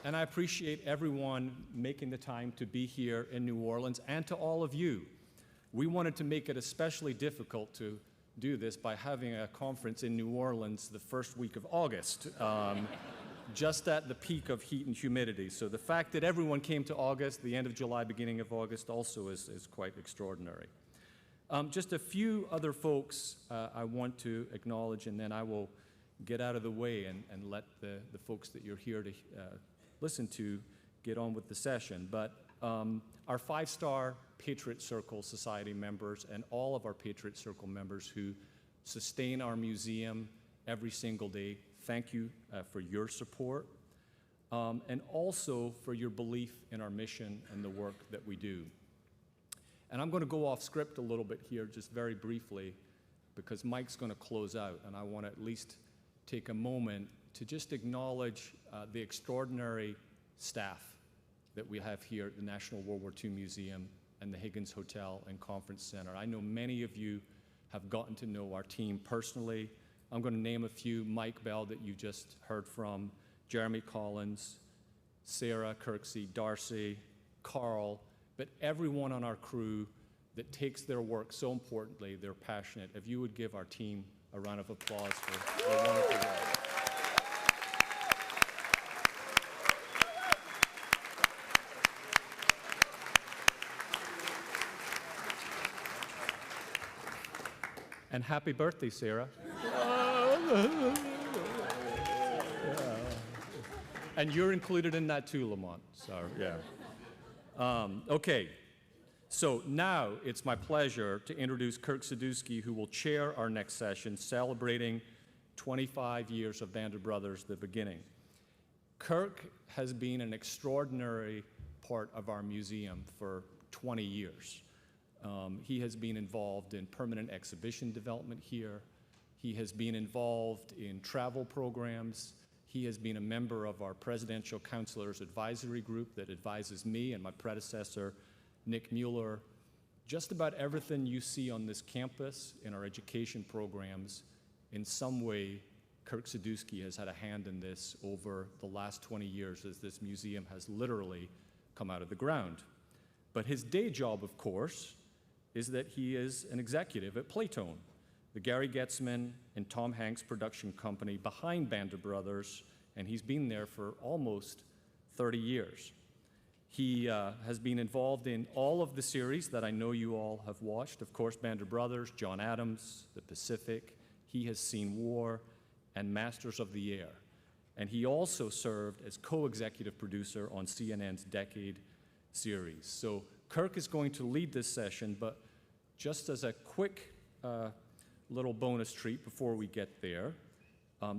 And I appreciate everyone making the time to be here in New Orleans, and to all of you. We wanted to make it especially difficult to do this by having a conference in New Orleans the first week of August, just at the peak of heat and humidity. So the fact that everyone came to August, the end of July, beginning of August, also is quite extraordinary. Just a few other folks I want to acknowledge, and then I will get out of the way and let the folks that you're here to listen to get on with the session. But our 5-star Patriot Circle Society members and all of our Patriot Circle members who sustain our museum every single day, thank you for your support, and also for your belief in our mission and the work that we do. And I'm going to go off script a little bit here, just very briefly, because Mike's going to close out, and I want to at least take a moment to just acknowledge the extraordinary staff that we have here at the National World War II Museum and the Higgins Hotel and Conference Center. I know many of you have gotten to know our team personally. I'm going to name a few: Mike Bell, that you just heard from, Jeremy Collins, Sarah Kirksey, Darcy, Carl, but everyone on our crew that takes their work so importantly, they're passionate. If you would give our team a round of applause for their wonderful work. And happy birthday, Sarah. And you're included in that too, Lamont. So, yeah. Okay. So now it's my pleasure to introduce Kirk Sadusky, who will chair our next session, celebrating 25 years of Band of Brothers, the beginning. Kirk has been an extraordinary part of our museum for 20 years. He has been involved in permanent exhibition development here. He has been involved in travel programs. He has been a member of our Presidential Counselors Advisory Group that advises me and my predecessor, Nick Mueller. Just about everything you see on this campus in our education programs, in some way, Kirk Sadusky has had a hand in this over the last 20 years as this museum has literally come out of the ground. But his day job, of course, is that he is an executive at Playtone, the Gary Getzman and Tom Hanks production company behind Band of Brothers, and he's been there for almost 30 years. He has been involved in all of the series that I know you all have watched. Of course, Band of Brothers, John Adams, The Pacific. He has seen War and Masters of the Air. And he also served as co-executive producer on CNN's Decade series. So Kirk is going to lead this session, but just as a quick little bonus treat before we get there,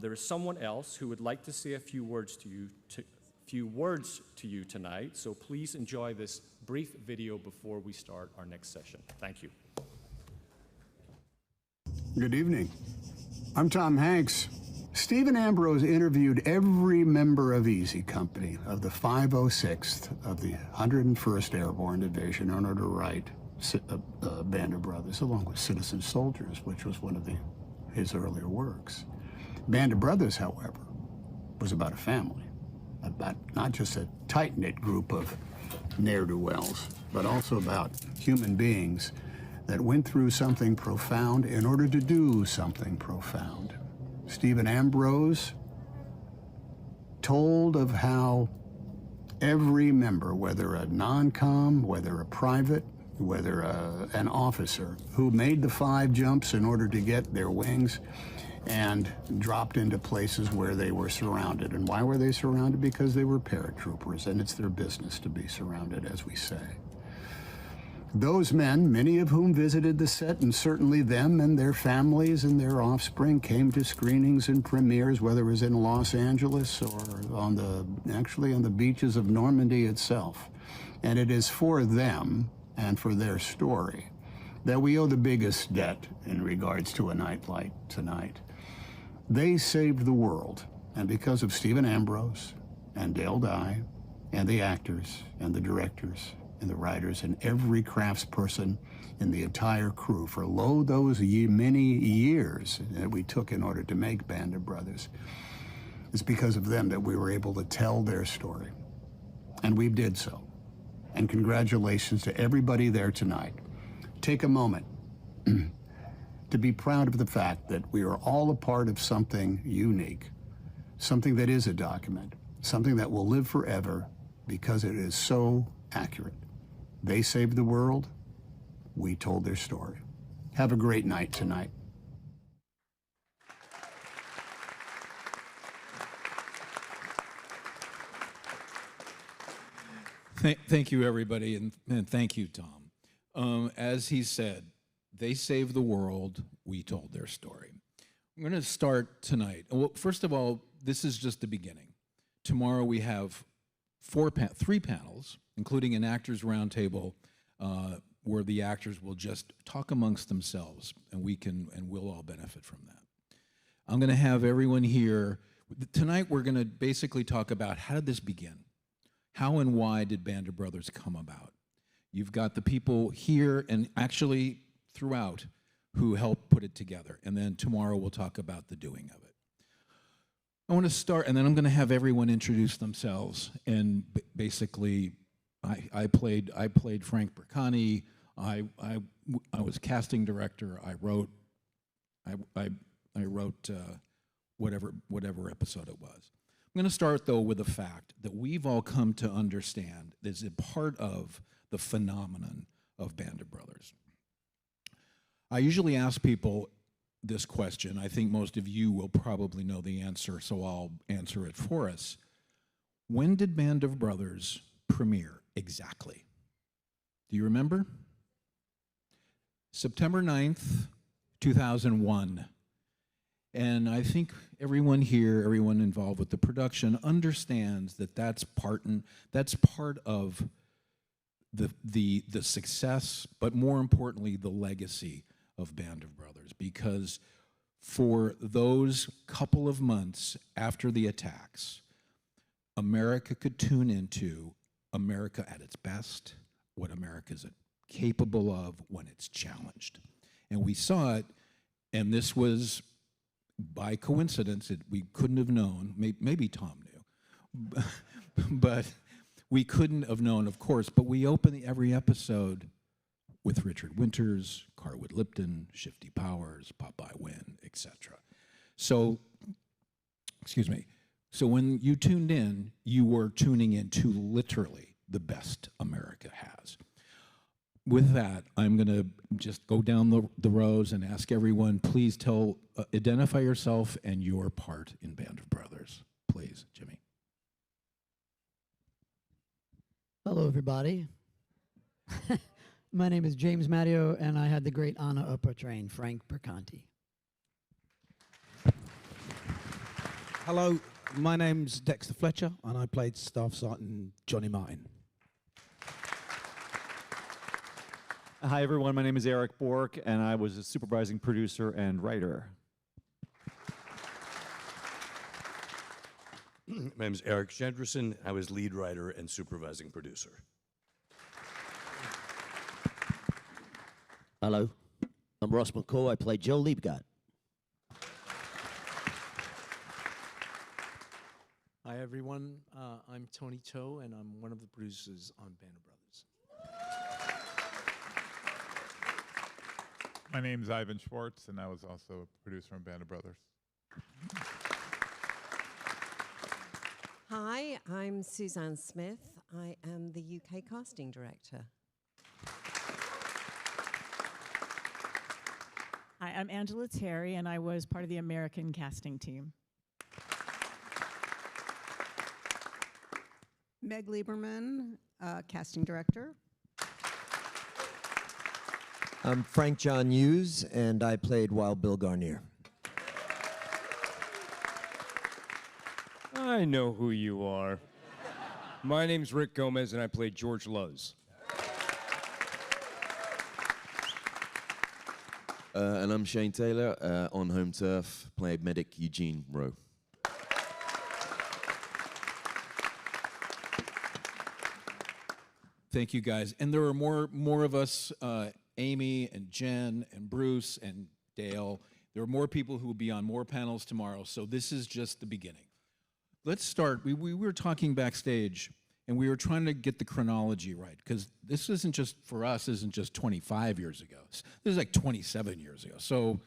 there is someone else who would like to say a few words to you tonight. So please enjoy this brief video before we start our next session. Thank you. Good evening. I'm Tom Hanks. Stephen Ambrose interviewed every member of Easy Company of the 506th of the 101st Airborne Division in order to write Band of Brothers, along with Citizen Soldiers, which was one of his earlier works. Band of Brothers, however, was about a family, about not just a tight-knit group of ne'er-do-wells, but also about human beings that went through something profound in order to do something profound. Stephen Ambrose told of how every member, whether a non-com, whether a private, whether an officer, who made the 5 jumps in order to get their wings and dropped into places where they were surrounded. And why were they surrounded? Because they were paratroopers, and it's their business to be surrounded, as we say. Those men, many of whom visited the set, and certainly them and their families and their offspring, came to screenings and premieres, whether it was in Los Angeles or actually on the beaches of Normandy itself. And it is for them and for their story that we owe the biggest debt in regards to a night like tonight. They saved the world, and because of Stephen Ambrose and Dale Dye and the actors and the directors and the writers and every craftsperson in the entire crew for those many years that we took in order to make Band of Brothers, it's because of them that we were able to tell their story. And we did so. And congratulations to everybody there tonight. Take a moment to be proud of the fact that we are all a part of something unique, something that is a document, something that will live forever because it is so accurate. They saved the world. We told their story. Have a great night tonight. Thank you, everybody, and thank you, Tom. As he said, they saved the world. We told their story. I'm going to start tonight. Well, first of all, this is just the beginning. Tomorrow we have 3 panels, including an actors' roundtable, where the actors will just talk amongst themselves, and we'll all benefit from that. I'm going to have everyone here. Tonight we're going to basically talk about how did this begin? How and why did Band of Brothers come about? You've got the people here and actually throughout who helped put it together. And then tomorrow we'll talk about the doing of it. I want to start, and then I'm going to have everyone introduce themselves. And basically, I played Frank Bercani. I was casting director. I wrote whatever episode it was. I'm going to start, though, with the fact that we've all come to understand is a part of the phenomenon of Band of Brothers. I usually ask people this question. I think most of you will probably know the answer, so I'll answer it for us. When did Band of Brothers premiere exactly? Do you remember? September 9th, 2001. And I think everyone here, everyone involved with the production understands that that's part of the success, but more importantly, the legacy of Band of Brothers. Because for those couple of months after the attacks, America could tune into America at its best, what America's capable of when it's challenged. And we saw it, and this was by coincidence. We couldn't have known, maybe Tom knew, but we couldn't have known, of course. But we open every episode with Richard Winters, Carwood Lipton, Shifty Powers, Popeye Wynn, etc. So, excuse me. So when you tuned in, you were tuning into literally the best America has. With that, I'm going to just go down the rows and ask everyone, please identify yourself and your part in Band of Brothers. Please, Jimmy. Hello, everybody. My name is James Matteo, and I had the great honor of portraying Frank Bercanti. Hello, my name's Dexter Fletcher, and I played Staff Sergeant Johnny Martin. Hi, everyone. My name is Eric Bork, and I was a supervising producer and writer. My name is Eric Shenderson. I was lead writer and supervising producer. Hello, I'm Ross McCall. I played Joe Liebgott. Hi, everyone. I'm Tony Toe, and I'm one of the producers on Band of Brothers. My name's Ivan Schwartz, and I was also a producer on Band of Brothers. Hi, I'm Suzanne Smith. I am the UK casting director. Hi, I'm Angela Terry, and I was part of the American casting team. Meg Lieberman, casting director. I'm Frank John Hughes, and I played Wild Bill Garnier. I know who you are. My name's Rick Gomez, and I played George Luz. And I'm Shane Taylor, on Home Turf, played medic Eugene Rowe. Thank you, guys. And there are more of us, Amy and Jen and Bruce and Dale. There are more people who will be on more panels tomorrow, so this is just the beginning. Let's start. We were talking backstage, and we were trying to get the chronology right, because this isn't just, for us, isn't just 25 years ago. This is like 27 years ago. So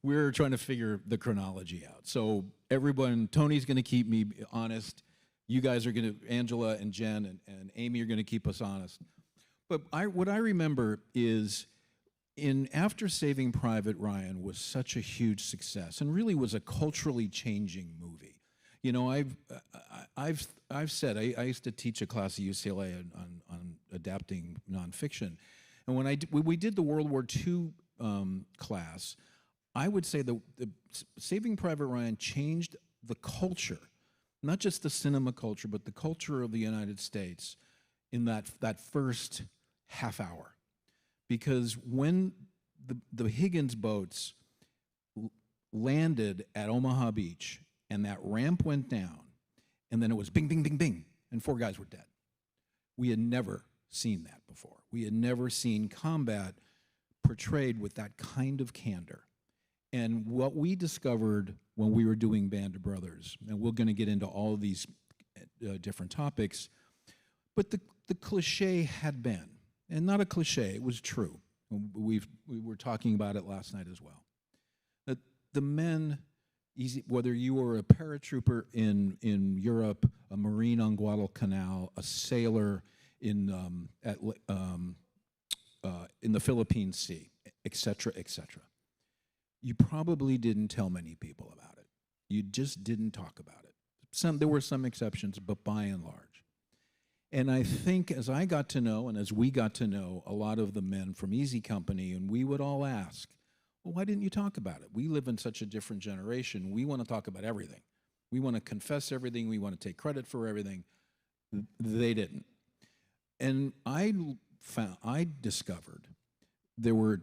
we're trying to figure the chronology out. So everyone, Tony's going to keep me honest. You guys are going to, Angela and Jen and Amy are going to keep us honest. But what I remember is after Saving Private Ryan was such a huge success and really was a culturally changing movie. You know, I've said, I used to teach a class at UCLA on adapting nonfiction. And when we did the World War II class, I would say the Saving Private Ryan changed the culture, not just the cinema culture, but the culture of the United States in that first half hour. Because when the Higgins boats landed at Omaha Beach and that ramp went down, and then it was bing, bing, bing, bing, and 4 guys were dead. We had never seen that before. We had never seen combat portrayed with that kind of candor. And what we discovered when we were doing Band of Brothers, and we're going to get into all of these different topics, but the cliche had been, and not a cliche, it was true. We were talking about it last night as well. That the men, whether you were a paratrooper in Europe, a Marine on Guadalcanal, a sailor in the Philippine Sea, et cetera, you probably didn't tell many people about it. You just didn't talk about it. There were some exceptions, but by and large. And I think as I got to know, and as we got to know a lot of the men from Easy Company, and we would all ask, well, why didn't you talk about it? We live in such a different generation. We want to talk about everything. We want to confess everything. We want to take credit for everything. They didn't. And I discovered there were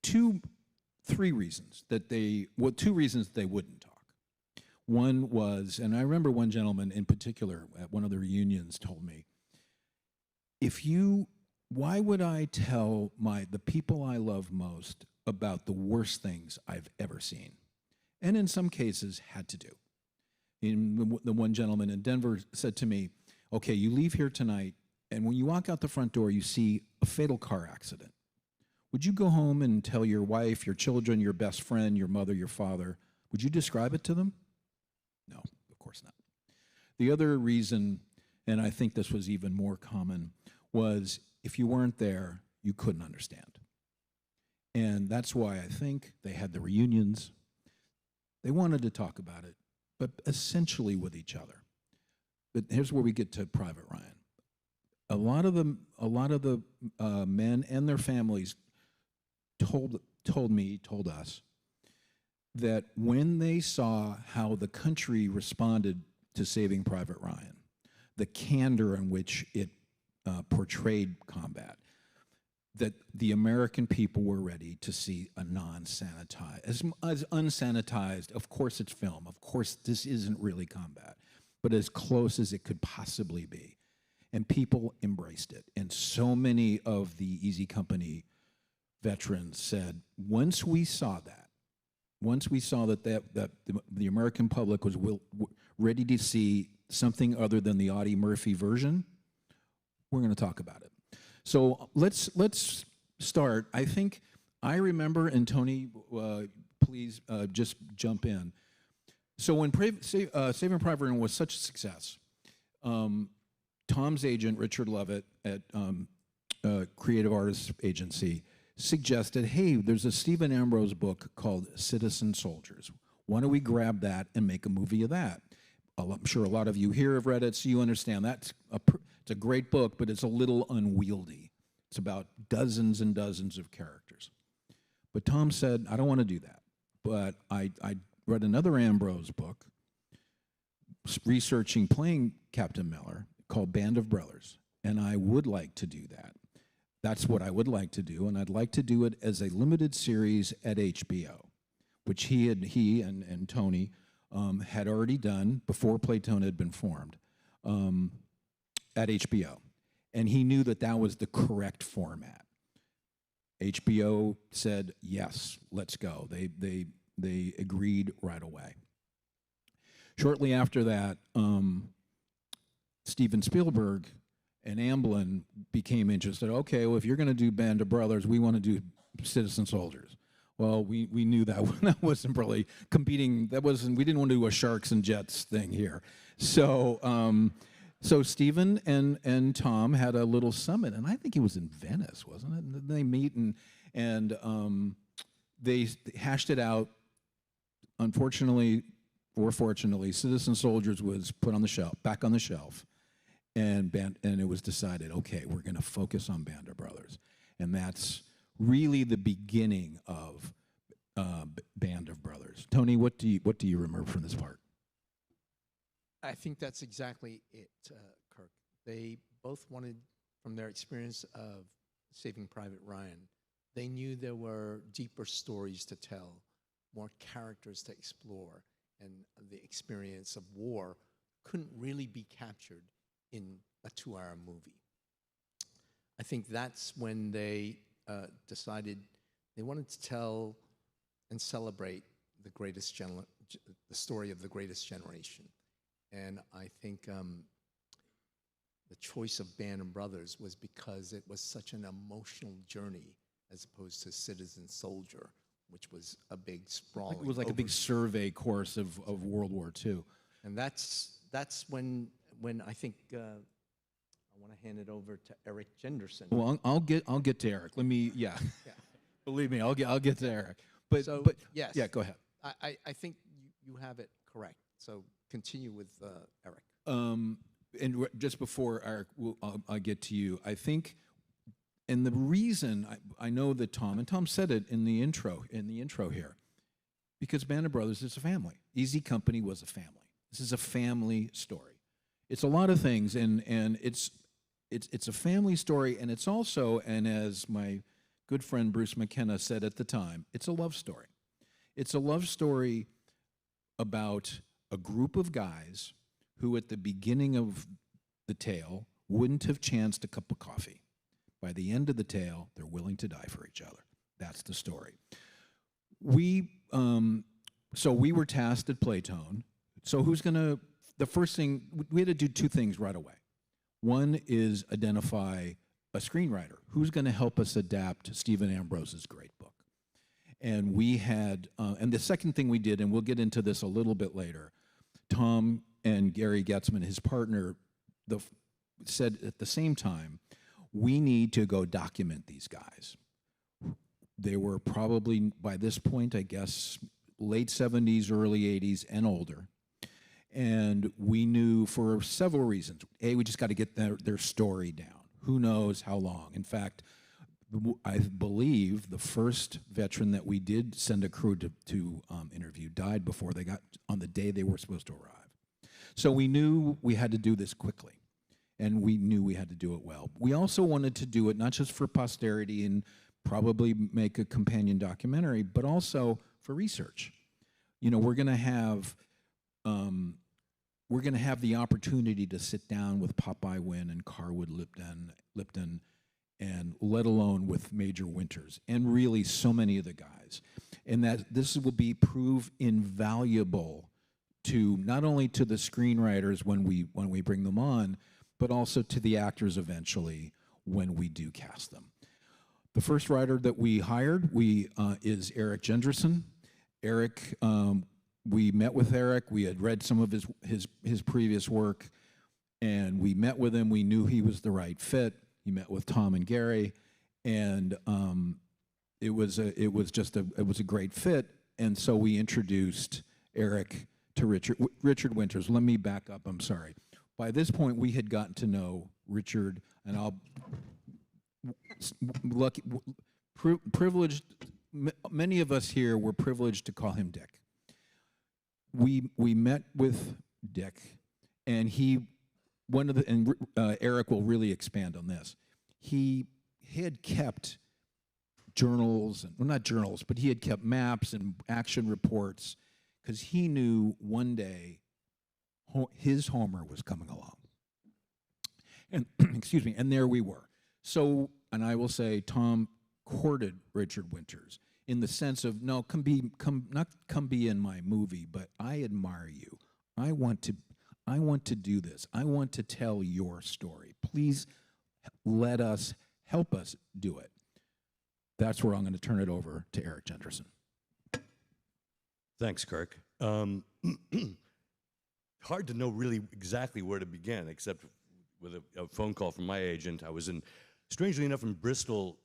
two reasons they wouldn't talk. One was, and I remember one gentleman in particular at one of the reunions told me, why would I tell the people I love most about the worst things I've ever seen? And in some cases had to do. The one gentleman in Denver said to me, okay, you leave here tonight, and when you walk out the front door, you see a fatal car accident. Would you go home and tell your wife, your children, your best friend, your mother, your father, would you describe it to them? No, of course not. The other reason, and I think this was even more common, was if you weren't there, you couldn't understand. And that's why I think they had the reunions. They wanted to talk about it, but essentially with each other. But here's where we get to Private Ryan. a lot of the men and their families told us that when they saw how the country responded to Saving Private Ryan, the candor in which it portrayed combat, that the American people were ready to see a non-sanitized, as unsanitized. Of course, it's film. Of course, this isn't really combat, but as close as it could possibly be. And people embraced it. And so many of the Easy Company veterans said, once we saw that the American public was ready to see something other than the Audie Murphy version, we're going to talk about it. So let's start. I think I remember, and Tony, please just jump in. So when Saving Private Ryan was such a success, Tom's agent, Richard Lovett at Creative Artists Agency, suggested, hey, there's a Stephen Ambrose book called Citizen Soldiers. Why don't we grab that and make a movie of that? I'm sure a lot of you here have read it, so you understand it's a great book, but it's a little unwieldy. It's about dozens and dozens of characters. But Tom said, I don't want to do that. But I read another Ambrose book, researching playing Captain Miller, called Band of Brothers, and I would like to do that. That's what I would like to do, and I'd like to do it as a limited series at HBO, which he and Tony had already done before Playtone had been formed at HBO. And he knew that that was the correct format. HBO said, yes, let's go. They agreed right away. Shortly after that, Steven Spielberg and Amblin became interested. Okay, well, if you're going to do Band of Brothers, we want to do Citizen Soldiers. Well, we knew that wasn't really competing. We didn't want to do a Sharks and Jets thing here. So Steven and Tom had a little summit, and I think it was in Venice, wasn't it? And they meet and they hashed it out. Unfortunately or fortunately, Citizen Soldiers was put on the shelf, back on the shelf, and it was decided, okay, we're going to focus on Band of Brothers, and that's really the beginning of Band of Brothers. Tony, what do you remember from this part? I think that's exactly it, Kirk. They both wanted, from their experience of Saving Private Ryan, they knew there were deeper stories to tell, more characters to explore, and the experience of war couldn't really be captured in a 2-hour movie. I think that's when they decided they wanted to tell and celebrate the story of the greatest generation. And I think the choice of Band of Brothers was because it was such an emotional journey as opposed to Citizen Soldier, which was a big sprawling. It was like a big survey course of World War II. And that's when I think I want to hand it over to Eric Jenderson. Well, I'll get to Eric. Yeah. Believe me, I'll get to Eric. But yes, yeah, go ahead. I think you have it correct. So continue with Eric. And just before Eric, I'll get to you. I think, and the reason I know that Tom said it in the intro here, because Band of Brothers is a family. Easy Company was a family. This is a family story. It's a lot of things, and it's a family story, and it's also, and as my good friend Bruce McKenna said at the time, it's a love story. It's a love story about a group of guys who at the beginning of the tale wouldn't have chanced a cup of coffee. By the end of the tale, they're willing to die for each other. That's the story. So we were tasked at Playtone. So the first thing, we had to do 2 things right away. One is identify a screenwriter. Who's going to help us adapt Stephen Ambrose's great book? And we had, and the second thing we did, and we'll get into this a little bit later, Tom and Gary Getzman, his partner, said at the same time, we need to go document these guys. They were probably, by this point, I guess, late 70s, early 80s, and older. And we knew for several reasons. A, we just got to get their story down. Who knows how long? In fact, I believe the first veteran that we did send a crew to interview died before they got on the day they were supposed to arrive. So we knew we had to do this quickly, and we knew we had to do it well. We also wanted to do it not just for posterity and probably make a companion documentary, but also for research. You know, we're going to have the opportunity to sit down with Popeye Wynn and Carwood Lipton, and let alone with Major Winters, and really so many of the guys. And that this will prove invaluable to not only to the screenwriters when we bring them on, but also to the actors eventually when we do cast them. The first writer that we hired is Eric Jendresen. Eric, we met with Eric. We had read some of his previous work, and we met with him. We knew he was the right fit. He met with Tom and Gary, and it was a great fit. And so we introduced Eric to Richard Winters. Let me back up. I'm sorry. By this point, we had gotten to know Richard, and privileged. Many of us here were privileged to call him Dick. We met with Dick, and Eric will really expand on this. He had kept journals, well, not journals, but he had kept maps and action reports because he knew one day his Homer was coming along. And excuse me, and there we were. So, and I will say, Tom courted Richard Winters in the sense of, no, come be in my movie, but I admire you. I want to do this. I want to tell your story. Please help us do it. That's where I'm going to turn it over to Eric Jendresen. Thanks, Kirk. Hard to know really exactly where to begin, except with a phone call from my agent. I was strangely enough, in Bristol,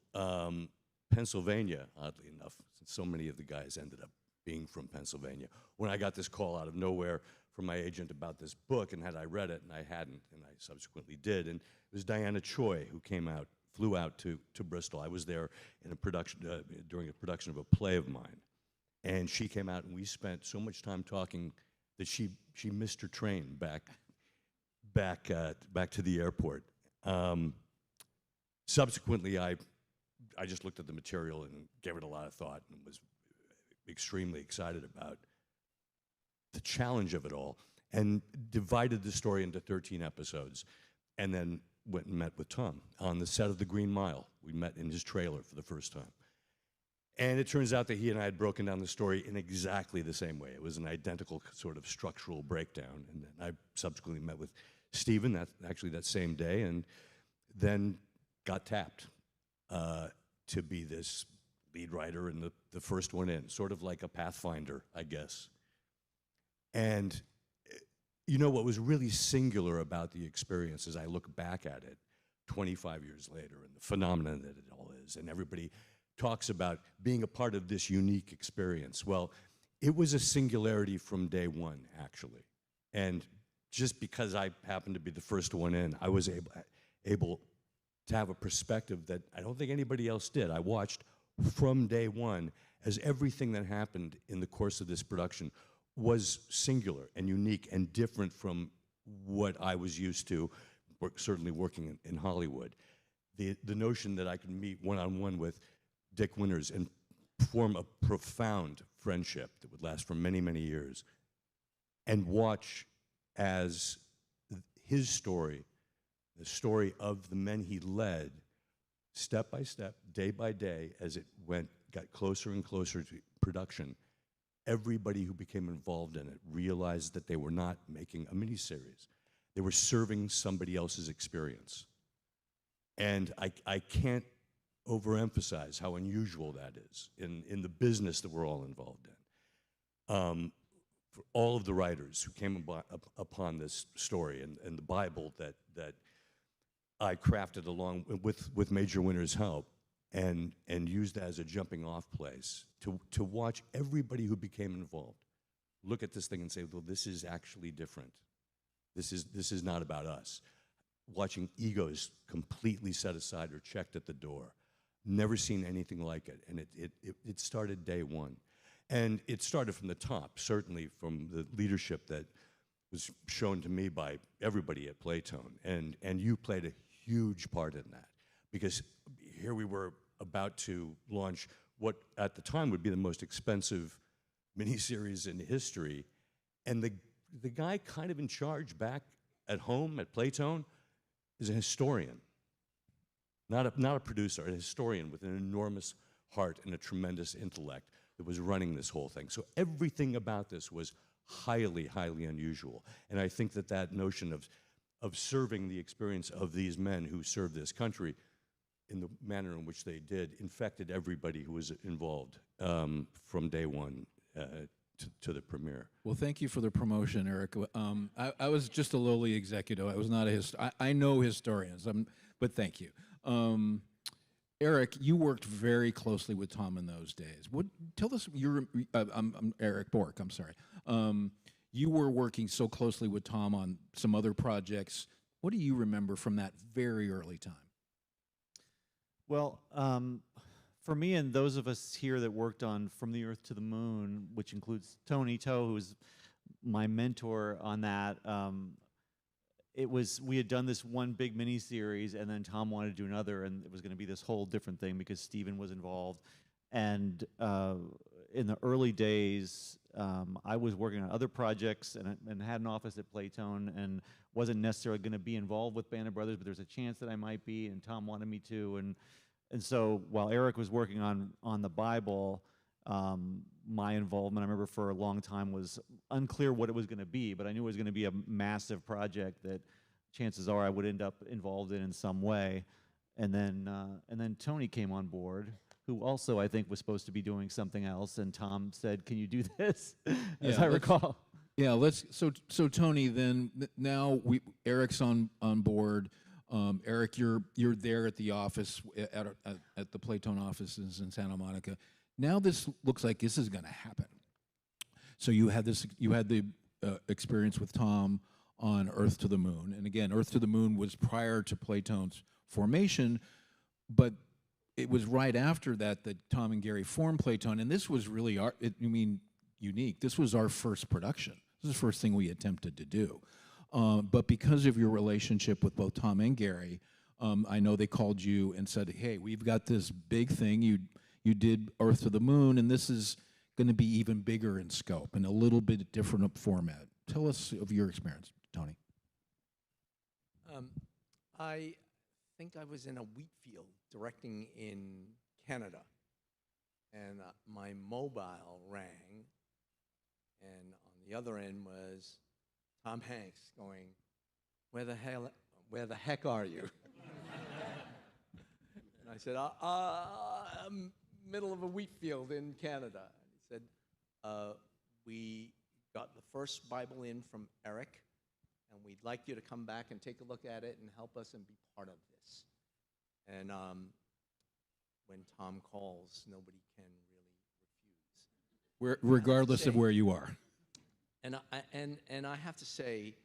Pennsylvania, oddly enough, since so many of the guys ended up being from Pennsylvania, when I got this call out of nowhere from my agent about this book, and had I read it, and I hadn't, and I subsequently did, and it was Diana Choi who flew out to Bristol. I was there in a production, during a production of a play of mine, and she came out, and we spent so much time talking that she missed her train back to the airport. Subsequently, I just looked at the material and gave it a lot of thought, and was extremely excited about the challenge of it all, and divided the story into 13 episodes, and then went and met with Tom on the set of The Green Mile. We met in his trailer for the first time. And it turns out that he and I had broken down the story in exactly the same way. It was an identical sort of structural breakdown. And then I subsequently met with Stephen that same day, and then got tapped to be this lead writer and the first one in, sort of like a Pathfinder, I guess. And you know what was really singular about the experience as I look back at it 25 years later, and the phenomenon that it all is, and everybody talks about being a part of this unique experience. Well, it was a singularity from day one, actually. And just because I happened to be the first one in, I was able to have a perspective that I don't think anybody else did. I watched from day one as everything that happened in the course of this production was singular and unique and different from what I was used to, certainly working in Hollywood. The notion that I could meet one-on-one with Dick Winters and form a profound friendship that would last for many, many years, and watch as his story, the story of the men he led, step by step, day by day, as it got closer and closer to production, everybody who became involved in it realized that they were not making a miniseries. They were serving somebody else's experience. And I can't overemphasize how unusual that is in the business that we're all involved in. For all of the writers who came upon this story and the Bible that I crafted along with Major Winters' help, and used that as a jumping off place to watch everybody who became involved look at this thing and say, well, this is actually different. This is not about us. Watching egos completely set aside or checked at the door. Never seen anything like it. And it started day one. And it started from the top, certainly from the leadership that was shown to me by everybody at Playtone. And you played a huge part in that. Because here we were about to launch what at the time would be the most expensive miniseries in history. And the guy kind of in charge back at home at Playtone is a historian. Not a producer, a historian with an enormous heart and a tremendous intellect that was running this whole thing. So everything about this was highly, highly unusual. And I think that notion of serving the experience of these men who served this country in the manner in which they did infected everybody who was involved from day one to the premiere. Well, thank you for the promotion, Eric. I was just a lowly executive. I was not a I know historians, but thank you. Eric, you worked very closely with Tom in those days. Tell us, I'm Eric Bork, I'm sorry. You were working so closely with Tom on some other projects. What do you remember from that very early time? Well, for me and those of us here that worked on From the Earth to the Moon, which includes Tony Toe, who's my mentor on that, we had done this one big miniseries, and then Tom wanted to do another, and it was going to be this whole different thing because Steven was involved. And in the early days, I was working on other projects and had an office at Playtone and wasn't necessarily going to be involved with Band of Brothers, but there's a chance that I might be, and Tom wanted me to. And so while Eric was working on the Bible, my involvement, I remember for a long time, was unclear what it was going to be, but I knew it was going to be a massive project that chances are I would end up involved in some way. And then Tony came on board, who also I think was supposed to be doing something else, and Tom said, "Can you do this?" As I recall. Yeah, so Tony, then now Eric's on board. Eric, you're there at the office at the Playtone offices in Santa Monica. Now this looks like this is going to happen. So you had the experience with Tom on Earth to the Moon, and again, Earth to the Moon was prior to Playtone's formation, but it was right after that Tom and Gary formed Playtone, and this was really unique. This was our first production. This is the first thing we attempted to do. But because of your relationship with both Tom and Gary, I know they called you and said, "Hey, we've got this big thing. You did Earth to the Moon, and this is going to be even bigger in scope and a little bit different format." Tell us of your experience, Tony. I think I was in a wheat field directing in Canada, and my mobile rang, and on the other end was Tom Hanks going, where the heck are you?" And I said, "I'm middle of a wheat field in Canada." And he said, "We got the first Bible in from Eric, and we'd like you to come back and take a look at it and help us and be part of this." And when Tom calls, nobody can really refuse. Regardless of where you are. And I have to say,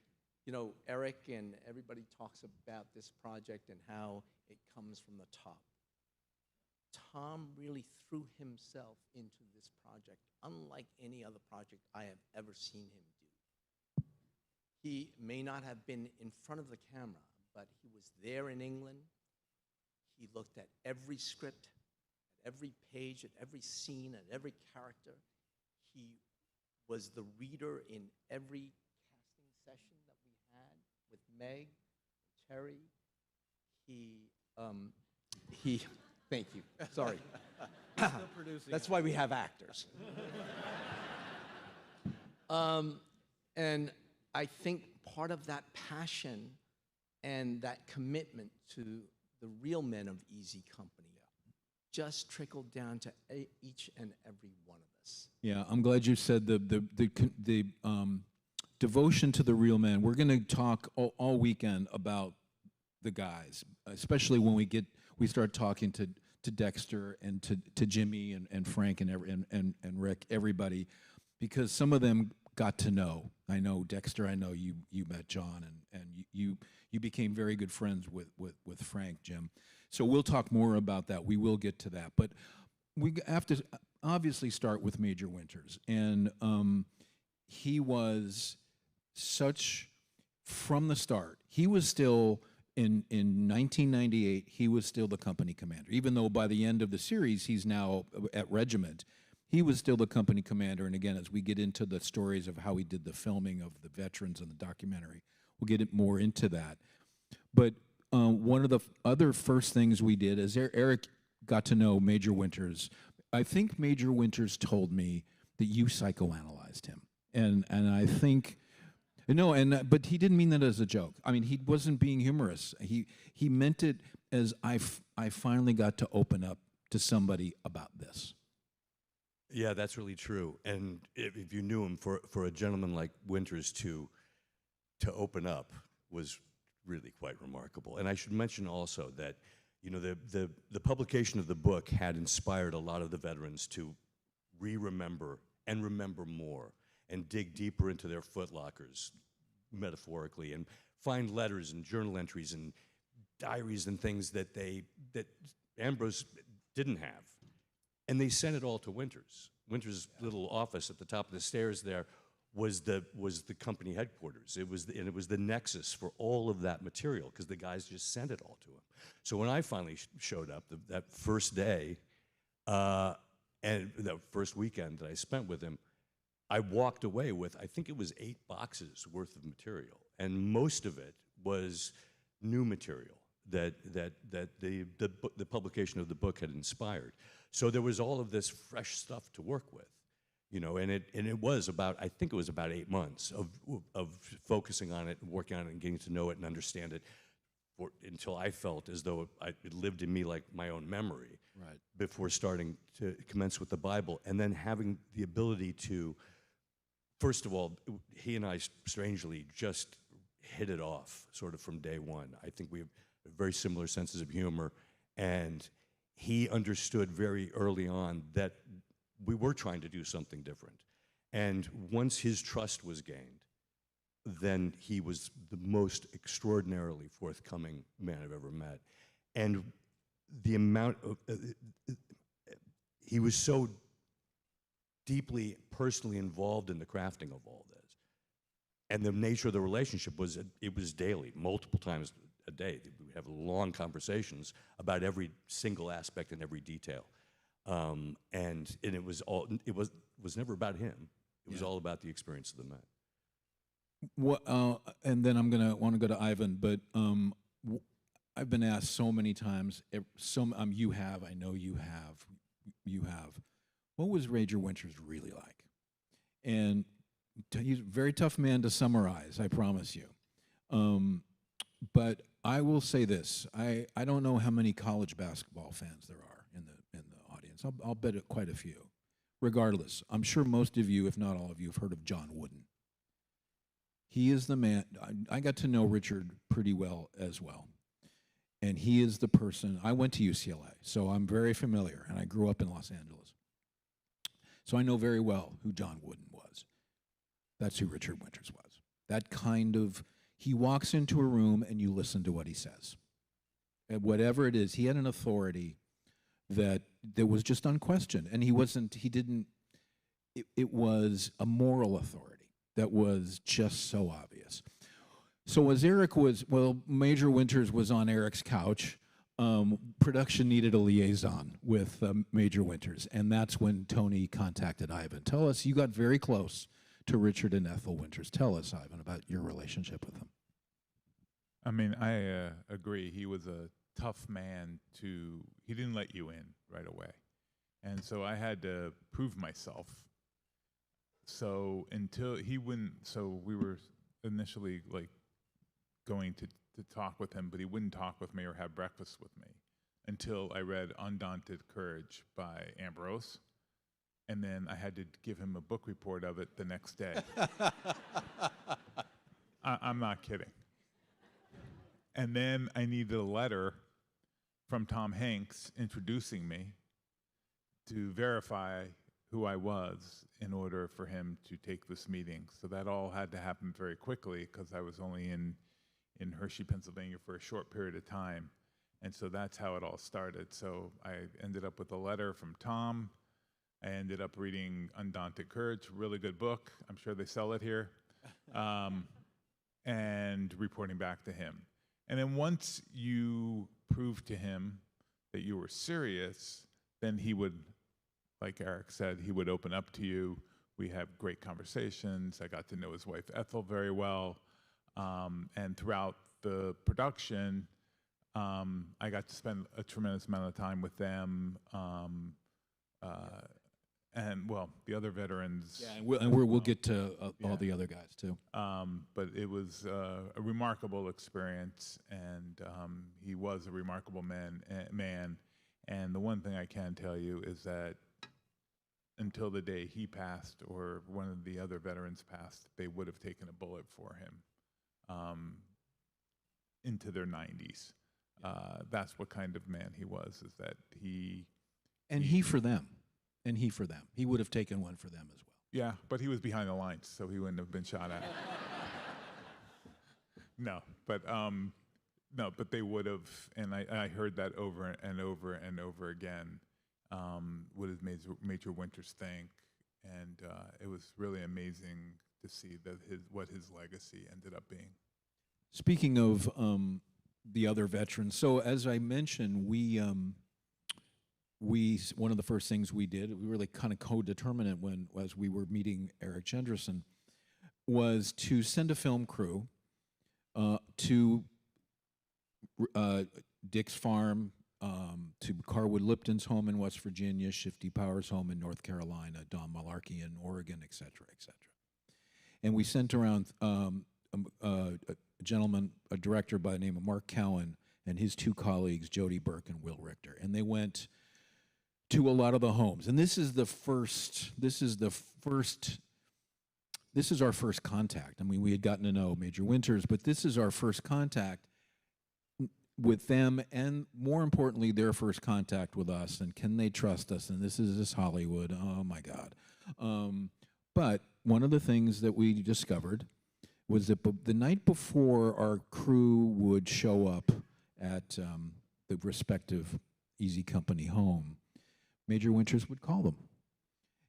Eric and everybody talks about this project and how it comes from the top. Tom really threw himself into this project, unlike any other project I have ever seen him do. He may not have been in front of the camera, but he was there in England. He looked at every script, at every page, at every scene, at every character. He was the reader in every casting session that we had with Meg, Terry. Thank you. Sorry. That's why we have actors. And I think part of that passion and that commitment to the real men of Easy Company just trickled down to each and every one of us. Yeah, I'm glad you said the devotion to the real men. We're going to talk all weekend about the guys, especially when we start talking to Dexter and to Jimmy and Frank and Rick, everybody, because some of them got to know. I know Dexter. I know you met John, and you became very good friends with Frank, Jim. So we'll talk more about that. We will get to that, but we have to obviously start with Major Winters, and he was such from the start. He was still in 1998. He was still the company commander, even though by the end of the series he's now at regiment. He was still the company commander, and again, as we get into the stories of how he did the filming of the veterans and the documentary, we'll get more into that. But one of the other first things we did is Eric got to know Major Winters. I think Major Winters told me that you psychoanalyzed him, and I think but he didn't mean that as a joke. I mean, he wasn't being humorous. He meant it as I finally got to open up to somebody about this. Yeah, that's really true. And if you knew him, for a gentleman like Winters to open up was really quite remarkable. And I should mention also that, you know, the publication of the book had inspired a lot of the veterans to remember and remember more and dig deeper into their footlockers, metaphorically, and find letters and journal entries and diaries and things that Ambrose didn't have. And they sent it all to Winters. Winters' little office at the top of the stairs there was the company headquarters. It was the nexus for all of that material, because the guys just sent it all to him. So when I finally showed up that first day, and that first weekend that I spent with him, I walked away with, I think it was 8 boxes worth of material, and most of it was new material that the publication of the book had inspired. So there was all of this fresh stuff to work with, you know, and it was about, I think it was about 8 months of focusing on it and working on it and getting to know it and understand it until I felt as though it lived in me like my own memory. Right. Before starting to commence with the Bible, and then having the ability to, first of all, he and I strangely just hit it off sort of from day one. I think we have very similar senses of humor, and he understood very early on that we were trying to do something different. And once his trust was gained, then he was the most extraordinarily forthcoming man I've ever met. And the amount of, he was so deeply personally involved in the crafting of all this. And the nature of the relationship was, it was daily, multiple times a day. We would have long conversations about every single aspect and every detail. And it was never about him. It was all about the experience of the men. And then I'm gonna want to go to Ivan, but I've been asked so many times. You have, I know you have. What was Major Winters really like? And he's a very tough man to summarize, I promise you. But I will say this: I don't know how many college basketball fans there are in the audience. I'll bet it quite a few. Regardless, I'm sure most of you, if not all of you, have heard of John Wooden. He is the man. I got to know Richard pretty well as well. And he is the person. I went to UCLA, so I'm very familiar, and I grew up in Los Angeles. So I know very well who John Wooden was. That's who Richard Winters was. That kind of, he walks into a room and you listen to what he says. And whatever it is, he had an authority that was just unquestioned. And it was a moral authority that was just so obvious. So as Major Winters was on Eric's couch, production needed a liaison with Major Winters, and that's when Tony contacted Ivan. Tell us, you got very close to Richard and Ethel Winters. Tell us, Ivan, about your relationship with them. I mean, I agree. He was a tough man he didn't let you in right away. And so I had to prove myself. So we were initially like going to talk with him, but he wouldn't talk with me or have breakfast with me until I read Undaunted Courage by Ambrose. And then I had to give him a book report of it the next day. I'm not kidding. And then I needed a letter from Tom Hanks introducing me to verify who I was in order for him to take this meeting. So that all had to happen very quickly because I was only in Hershey, Pennsylvania for a short period of time. And so that's how it all started. So I ended up with a letter from Tom. I ended up reading Undaunted Courage, really good book. I'm sure they sell it here. And reporting back to him. And then once you proved to him that you were serious, then he would, like Eric said, he would open up to you. We have great conversations. I got to know his wife Ethel very well. And throughout the production, I got to spend a tremendous amount of time with them. And well, the other veterans. Yeah, and we'll get to all the other guys too. But it was a remarkable experience, and he was a remarkable man. And the one thing I can tell you is that until the day he passed or one of the other veterans passed, they would have taken a bullet for him into their 90s. That's what kind of man he was, is that he for them. And he for them. He would have taken one for them as well. Yeah, but he was behind the lines, so he wouldn't have been shot at. No, but they would have, and I heard that over and over and over again. What his Major Winters think, and it was really amazing to see that what his legacy ended up being. Speaking of the other veterans, so as I mentioned, we one of the first things we did, we really kind of co-determinant as we were meeting Eric Chenderson, was to send a film crew to Dick's farm, to Carwood Lipton's home in West Virginia, Shifty Power's home in North Carolina, Don Malarkey in Oregon, et cetera, et cetera. And we sent around a gentleman, a director by the name of Mark Cowan, and his two colleagues, Jody Burke and Will Richter. And they went to a lot of the homes. And this is our first contact. I mean, we had gotten to know Major Winters, but this is our first contact with them, and more importantly, their first contact with us, and can they trust us? And this is Hollywood, oh my God. But one of the things that we discovered was that the night before our crew would show up at the respective Easy Company home, Major Winters would call them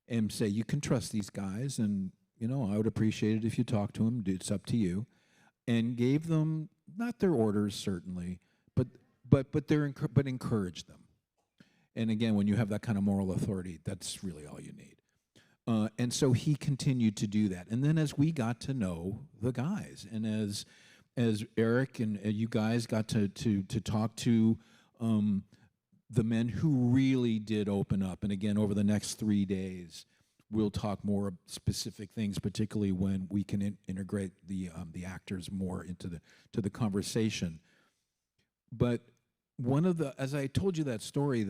and say, you can trust these guys, and I would appreciate it if you talk to them, it's up to you, and gave them, not their orders certainly, but encourage them. And again, when you have that kind of moral authority, that's really all you need. And so he continued to do that. And then as we got to know the guys, and as Eric and you guys got to talk to the men who really did open up, and again, over the next 3 days, we'll talk more specific things, particularly when we can integrate the actors more into the conversation. But one of as I told you that story,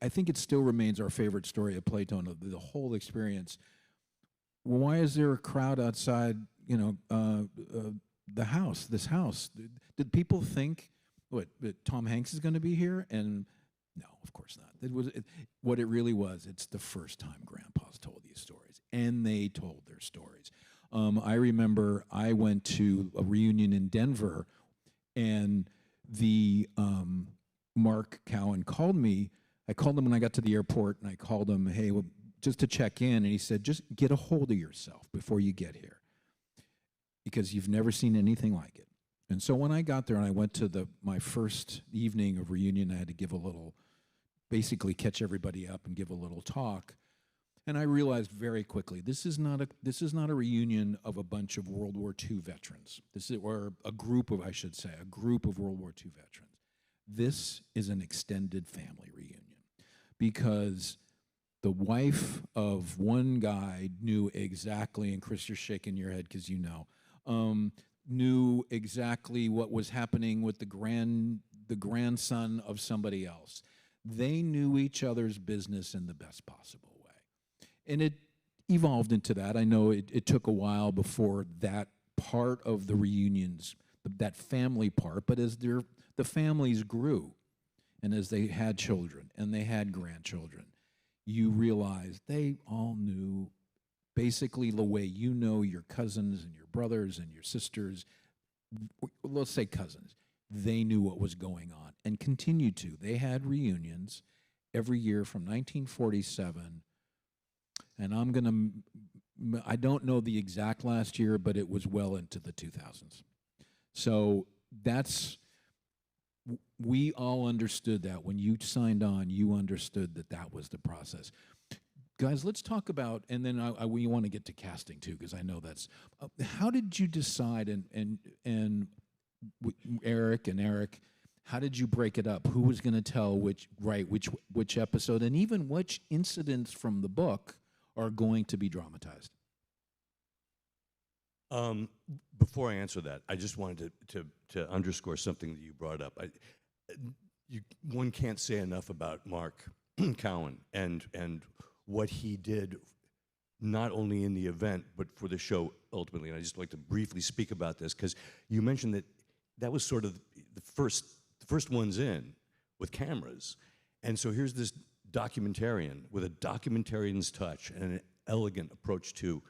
I think it still remains our favorite story of Playtone, of the whole experience. Why is there a crowd outside, the house, this house? Did people think, that Tom Hanks is going to be here? And no, of course not. What it really was, it's the first time grandpas told these stories, and they told their stories. I remember I went to a reunion in Denver, and the Mark Cowan called me. I called him when I got to the airport, and I called him, hey, just to check in, and he said, just get a hold of yourself before you get here, because you've never seen anything like it. And so when I got there and I went to my first evening of reunion, I had to give a little, basically catch everybody up and give a little talk. And I realized very quickly, this is not a reunion of a bunch of World War II veterans. Or a group of World War II veterans. This is an extended family reunion, because the wife of one guy knew exactly, and Chris, you're shaking your head because knew exactly what was happening with the grandson of somebody else. They knew each other's business in the best possible way. And it evolved into that. I know it took a while before that part of the reunions, that family part, but as the families grew, and as they had children and they had grandchildren, you realize they all knew basically the way you know your cousins and your brothers and your sisters, let's say cousins, they knew what was going on and continued to. They had reunions every year from 1947, and I don't know the exact last year, but it was well into the 2000s. So we all understood that. When you signed on, you understood that that was the process. Guys, let's talk about, and then we want to get to casting too, because I know that's, how did you decide, and Eric, how did you break it up? Who was going to tell which episode, and even which incidents from the book are going to be dramatized? Before I answer that, I just wanted to underscore something that you brought up. One can't say enough about Mark Cowan and what he did, not only in the event, but for the show ultimately. And I just like to briefly speak about this, because you mentioned that was sort of the first ones in with cameras. And so here's this documentarian with a documentarian's touch and an elegant approach to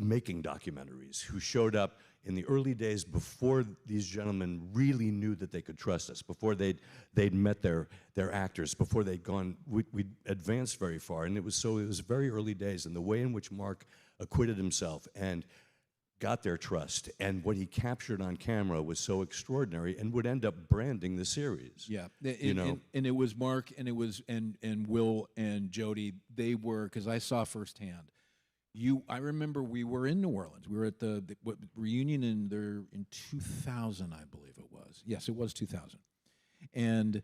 making documentaries, who showed up in the early days before these gentlemen really knew that they could trust us, before they'd met their actors, before they'd gone, we'd advanced very far. And it was very early days, and the way in which Mark acquitted himself and got their trust, and what he captured on camera was so extraordinary, and would end up branding the series. Yeah, and it was Mark, and it was and Will and Jody. They were, because I saw firsthand. I remember we were in New Orleans. We were at the reunion in 2000, I believe it was. Yes, it was 2000, and it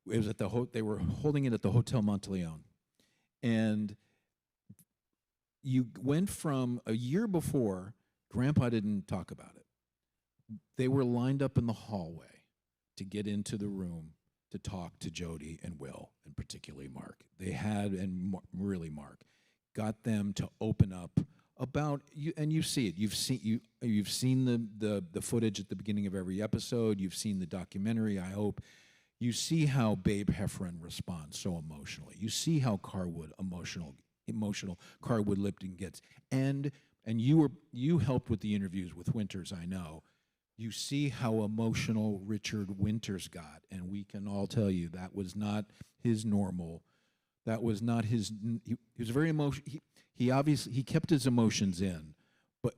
was at they were holding it at the Hotel Monteleone, and you went from a year before. Grandpa didn't talk about it. They were lined up in the hallway to get into the room to talk to Jody and Will, and particularly Mark. They had, and really Mark, got them to open up about you, and you see it. You've seen the footage at the beginning of every episode. You've seen the documentary, I hope. You see how Babe Heffron responds so emotionally. You see how emotional Carwood Lipton gets, and you helped with the interviews with Winters, I know. You see how emotional Richard Winters got, and we can all tell you that was not his normal. That was not his. He was very emotional. He obviously kept his emotions in,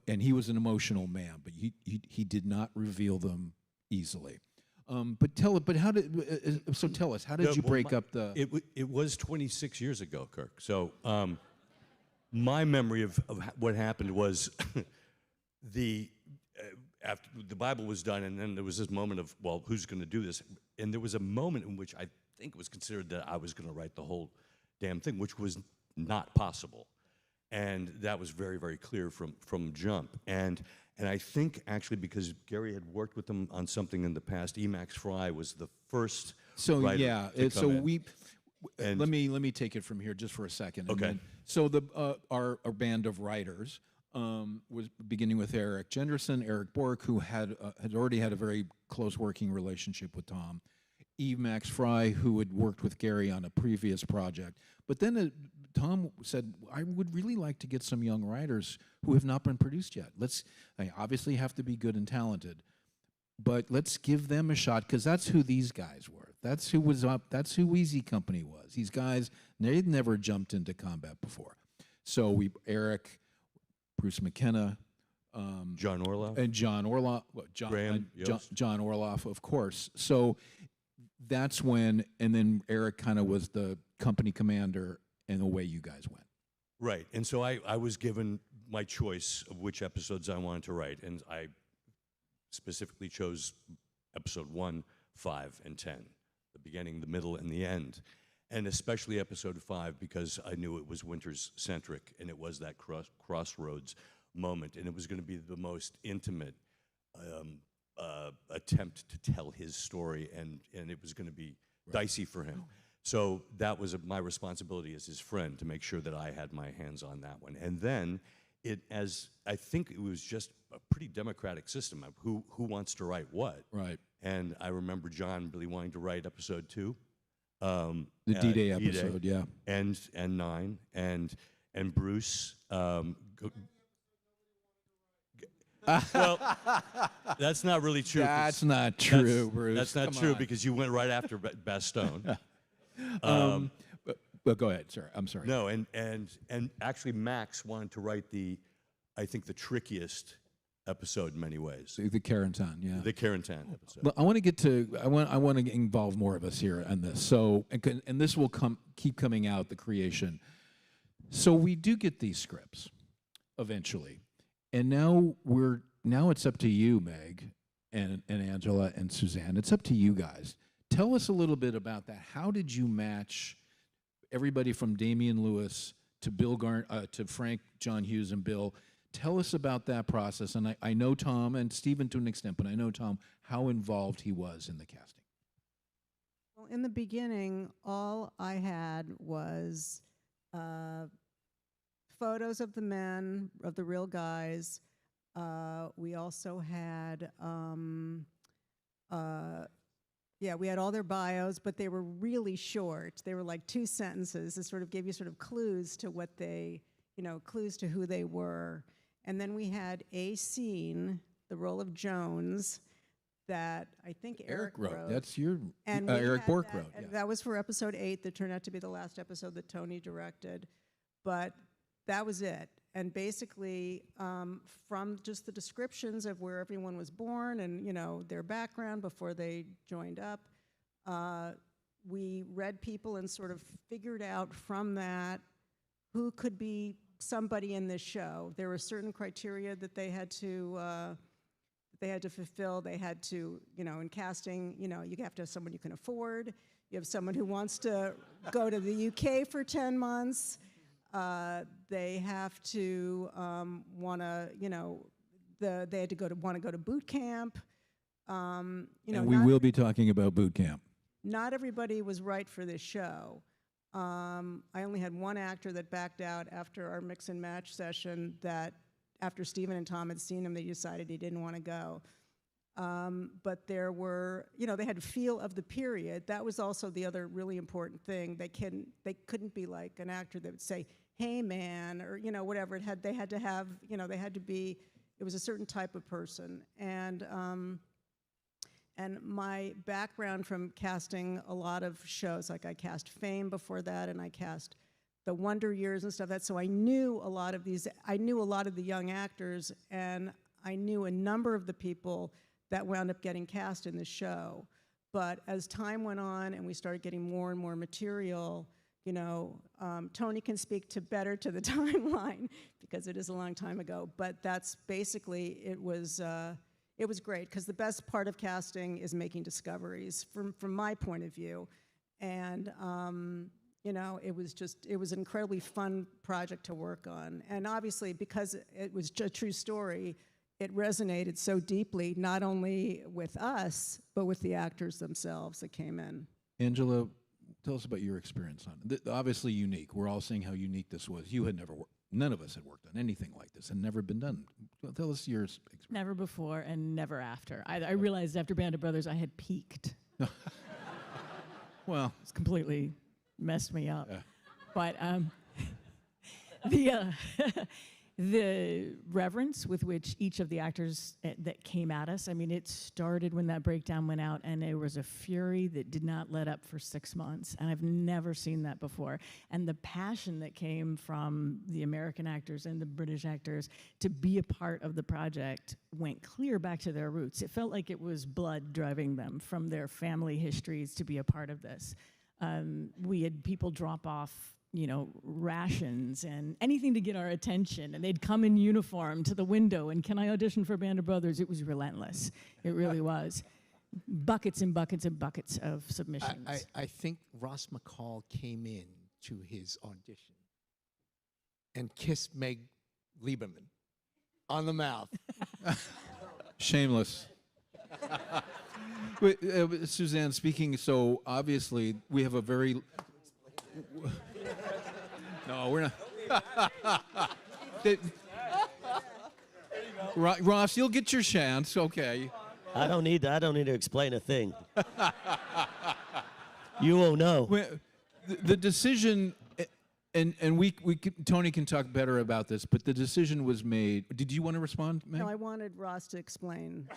and he was an emotional man. But he did not reveal them easily. But how did? So tell us, how did you break up the? It was 26 years ago, Kirk. So my memory of what happened was after the Bible was done, and then there was this moment of, well, who's going to do this? And there was a moment in which I think it was considered that I was going to write the whole damn thing, which was not possible. And that was very, very clear from jump. And I think actually because Gary had worked with them on something in the past, Emax Fry was the first writer to come in. Let me take it from here just for a second. Okay. So our band of writers was beginning with Eric Jenderson, Eric Bork, who had already had a very close working relationship with Tom. Max Fry, who had worked with Gary on a previous project. But then Tom said, I would really like to get some young writers who have not been produced yet. They obviously have to be good and talented, but let's give them a shot, because that's who these guys were. That's who was up. That's who Easy Company was. These guys, they'd never jumped into combat before. So Eric, Bruce McKenna, John Orloff, and John Orloff, John Orloff, of course. So that's when, and then Eric kind of was the company commander, and away you guys went. Right, and so I was given my choice of which episodes I wanted to write, and I specifically chose episode 1, 5, and 10, the beginning, the middle, and the end. And especially episode 5, because I knew it was Winters-centric, and it was that crossroads moment, and it was going to be the most intimate attempt to tell his story, and it was going to be dicey for him. So that was my responsibility as his friend, to make sure that I had my hands on that one. And then I think it was just a pretty democratic system of who wants to write what. Right. And I remember John really wanting to write episode 2. The D-Day episode, yeah. And 9, and Bruce. Well, that's not really true. That's not true, Bruce. That's not Come true on. because you went right after Bastogne. But go ahead, sir. I'm sorry. No, and actually Max wanted to write I think the trickiest episode in many ways. The Carentan, yeah. The Carentan episode. But I want to get to. I want to involve more of us here on this. So, and this will keep coming out, the creation. So we do get these scripts eventually, and now it's up to you, Meg, and Angela and Suzanne. It's up to you guys. Tell us a little bit about that. How did you match everybody from Damian Lewis to to Frank, John Hughes, and Bill? Tell us about that process. And I know Tom and Stephen to an extent, but I know Tom, how involved he was in the casting. Well, in the beginning, all I had was photos of the men, of the real guys. We also had, we had all their bios, but they were really short. They were like 2 sentences. It sort of gave you sort of clues to what clues to who they were. And then we had a scene, the role of Jones, that I think Eric wrote. That's your And Eric Bork wrote. and that was for episode 8 that turned out to be the last episode that Tony directed. But that was it. And basically, from just the descriptions of where everyone was born and, their background before they joined up, we read people and sort of figured out from that who could be somebody in this show. There were certain criteria that they had to fulfill. They had to, in casting, you have to have someone you can afford. You have someone who wants to go to the UK for 10 months. They have to want to, they had to want to go to boot camp. And we will be talking about boot camp. Not everybody was right for this show. I only had one actor that backed out after our mix and match session that after Stephen and Tom had seen him, they decided he didn't want to go. But there were, they had a feel of the period. That was also the other really important thing. They couldn't be like an actor that would say, "Hey man," or whatever. They had to have, they had to be. It was a certain type of person. And my background from casting a lot of shows, like I cast Fame before that, and I cast the Wonder Years and stuff. So I knew a lot of these. I knew a lot of the young actors, and I knew a number of the people that wound up getting cast in the show. But as time went on and we started getting more and more material, Tony can speak better to the timeline because it is a long time ago. But that's basically, it was great because the best part of casting is making discoveries from my point of view. And, it was an incredibly fun project to work on. And obviously, because it was a true story, it resonated so deeply, not only with us, but with the actors themselves that came in. Angela, tell us about your experience on it. Obviously unique. We're all seeing how unique this was. You had never worked. None of us had worked on anything like this and never been done. Tell us your experience. Never before and never after. I realized after Band of Brothers I had peaked. Well, it's completely messed me up. Yeah. But the reverence with which each of the actors that came at us, I mean, it started when that breakdown went out, and there was a fury that did not let up for 6 months, and I've never seen that before. And the passion that came from the American actors and the British actors to be a part of the project went clear back to their roots. It felt like it was blood driving them from their family histories to be a part of this. We had people drop off rations and anything to get our attention. And they'd come in uniform to the window and, "Can I audition for Band of Brothers?" It was relentless. It really was. Buckets and buckets and buckets of submissions. I think Ross McCall came in to his audition and kissed Meg Lieberman on the mouth. Shameless. Wait, Suzanne, speaking, so obviously we have a very... No, we're not. Ross, you'll get your chance. Okay. I don't need to explain a thing. You all know. The decision, and Tony can talk better about this, but the decision was made. Did you want to respond, Meg? No, I wanted Ross to explain.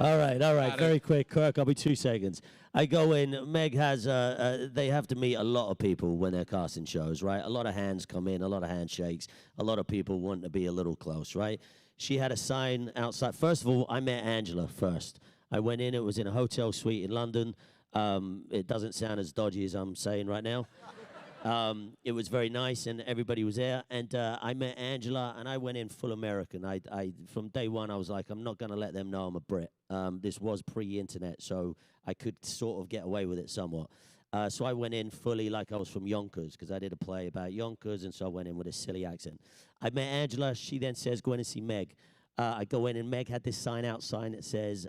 All right, Got very it. quick, Kirk. I'll be 2 seconds. I go in. Meg has. They have to meet a lot of people when they're casting shows, right? A lot of hands come in, a lot of handshakes, a lot of people want to be a little close, right? She had a sign outside. First of all, I met Angela first. I went in. It was in a hotel suite in London. It doesn't sound as dodgy as I'm saying right now. It was very nice, and everybody was there. And I met Angela, and I went in full American. I from day one, I was like, I'm not going to let them know I'm a Brit. This was pre-internet, so I could sort of get away with it somewhat. So I went in fully like I was from Yonkers, because I did a play about Yonkers, and so I went in with a silly accent. I met Angela. She then says, go in and see Meg. I go in, and Meg had this sign outside that says,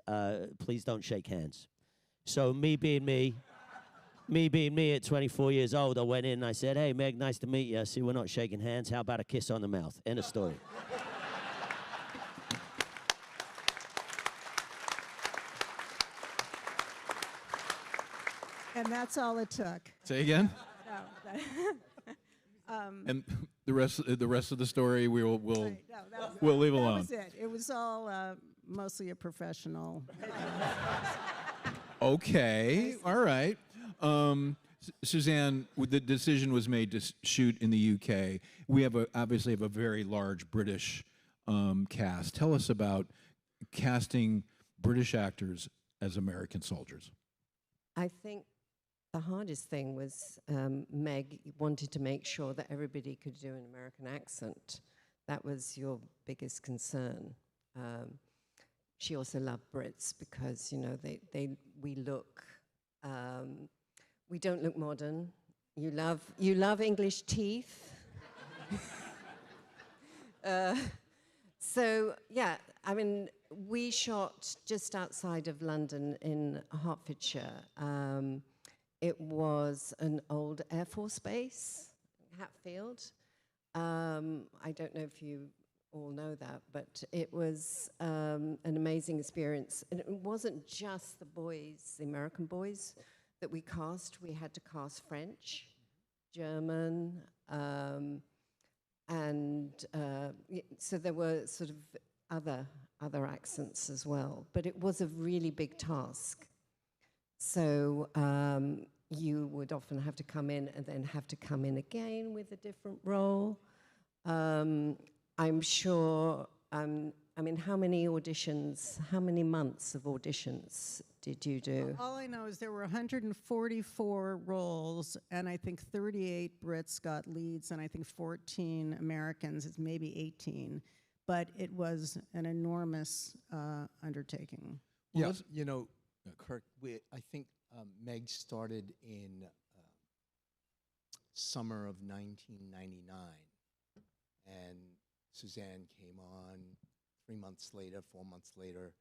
please don't shake hands. So me being me at 24 years old, I went in and I said, hey, Meg, nice to meet you. I see we're not shaking hands. How about a kiss on the mouth? End of story. And that's all it took. Say again. No. And the rest of the story we'll Right, we'll leave that alone. was it. It was all mostly a professional. Okay, all right. Suzanne, the decision was made to shoot in the UK. We obviously have a very large British cast. Tell us about casting British actors as American soldiers. I think the hardest thing was Meg wanted to make sure that everybody could do an American accent. That was your biggest concern. She also loved Brits because, you know, we look, we don't look modern. You love English teeth. So, yeah, I mean, we shot just outside of London in Hertfordshire. It was an old Air Force base, Hatfield. I don't know if you all know that, but it was an amazing experience. And it wasn't just the boys, the American boys, that we cast. We had to cast French, German, so there were sort of other accents as well. But it was a really big task. So you would often have to come in and then have to come in again with a different role. I'm sure, I mean, how many auditions, how many months of auditions did you do? All I know is there were 144 roles, and I think 38 Brits got leads, and I think 14 Americans, it's maybe 18. But it was an enormous undertaking. Yeah, you know, Kirk, I think Meg started in summer of 1999, and Suzanne came on 3 months later, 4 months later,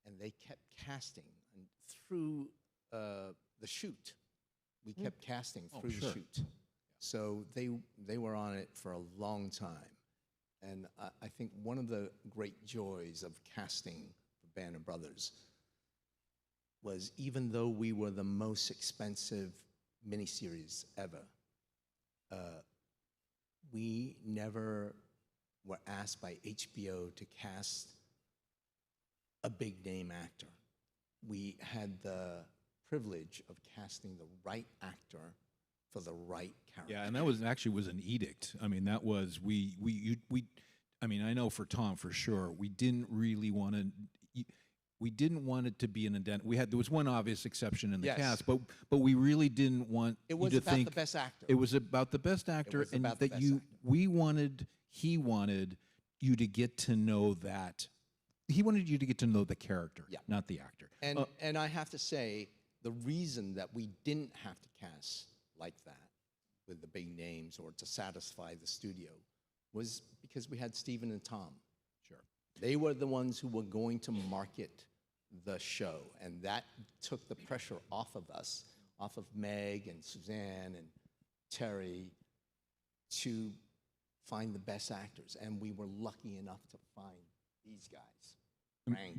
and they kept casting. And through the shoot, we kept casting through the shoot. So they were on it for a long time. And I think one of the great joys of casting for Band of Brothers was, even though we were the most expensive miniseries ever, we never were asked by HBO to cast a big name actor. We had the privilege of casting the right actor for the right character. Yeah, and that was an edict. I mean, that was I mean, I know for Tom for sure, we didn't really want to. We didn't want it to be an there was one obvious exception in the cast, but we really didn't want it was you to about think the best actor. It was about the best actor, and that he wanted you to get to know that. He wanted you to get to know the character, not the actor. And I have to say, the reason that we didn't have to cast like that with the big names or to satisfy the studio was because we had Stephen and Tom. Sure. They were the ones who were going to market the show, and that took the pressure off of us, off of Meg and Suzanne and Terry, to find the best actors. And we were lucky enough to find these guys. Frank,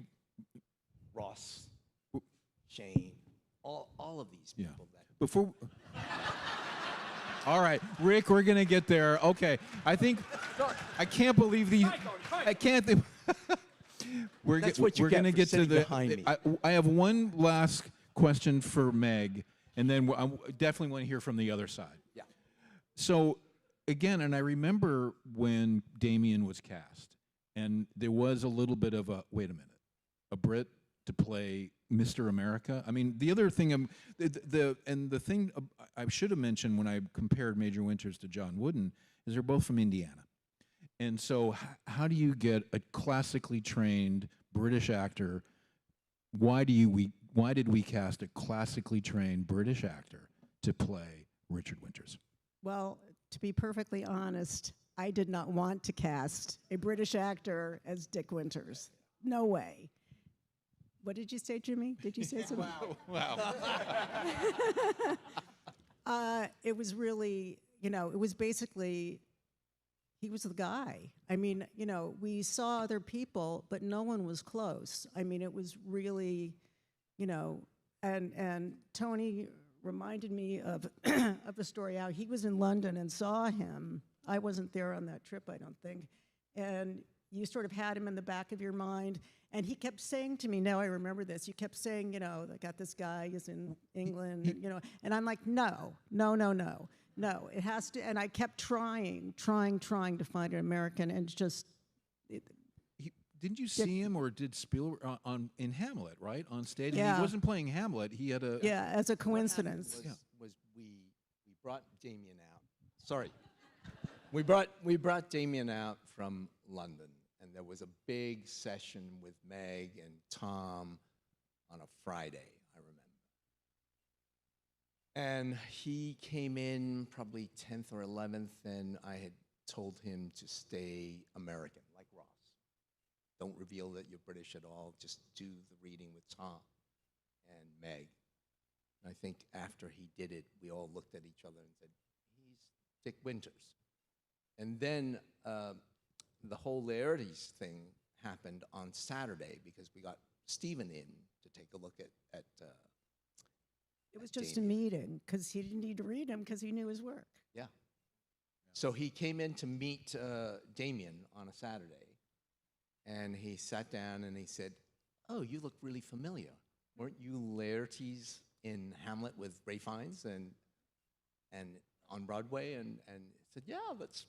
Ross, Shane, all of these Yeah. people that Before. All right, Rick, we're gonna get there. Okay, I think I can't believe these. I can't. That's what you we're get gonna for get to sitting the. behind me. I have one last question for Meg, and then I definitely want to hear from the other side. Yeah. So again, and I remember when Damien was cast, and there was a little bit of a wait a minute, a Brit to play Mr. America. I mean, the other thing, the thing I should have mentioned when I compared Major Winters to John Wooden is they're both from Indiana, and so how do you get a classically trained British actor? Why did we cast a classically trained British actor to play Richard Winters? Well, to be perfectly honest, I did not want to cast a British actor as Dick Winters. No way. What did you say, Jimmy? Did you say something? Wow. It was really, it was basically, he was the guy. I mean, we saw other people, but no one was close. I mean, it was really, and Tony reminded me of of the story how he was in London and saw him. I wasn't there on that trip, I don't think. And you sort of had him in the back of your mind. And he kept saying to me, now I remember this, you kept saying, I got this guy, he's in England, and I'm like, no, it has to, and I kept trying to find an American, and just. Didn't you see him, or did Spielberg in Hamlet, right, on stage? Yeah. He wasn't playing Hamlet, he had a. Yeah, as a coincidence. was we brought Damien out. Sorry. We brought Damien out from London, and there was a big session with Meg and Tom on a Friday, I remember. And he came in probably 10th or 11th, and I had told him to stay American, like Ross. Don't reveal that you're British at all, just do the reading with Tom and Meg. And I think after he did it, we all looked at each other and said, he's Dick Winters. And then the whole Laertes thing happened on Saturday because we got Stephen in to take a look at It was just a meeting, because he didn't need to read him, because he knew his work. Yeah. So he came in to meet Damien on a Saturday, and he sat down and he said, oh, you look really familiar. Weren't you Laertes in Hamlet with Ray Fiennes and on Broadway? And I said, yeah,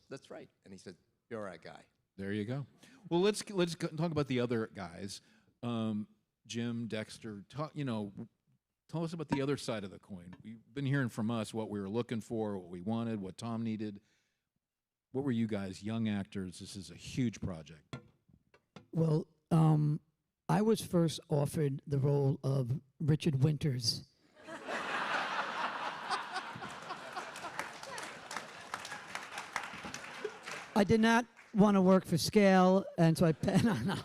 that's right. And he said, you're our guy. There you go. Well, let's talk about the other guys. Jim, Dexter, tell us about the other side of the coin. You've been hearing from us what we were looking for, what we wanted, what Tom needed. What were you guys, young actors? This is a huge project. Well, I was first offered the role of Richard Winters. I did not want to work for scale, and so no.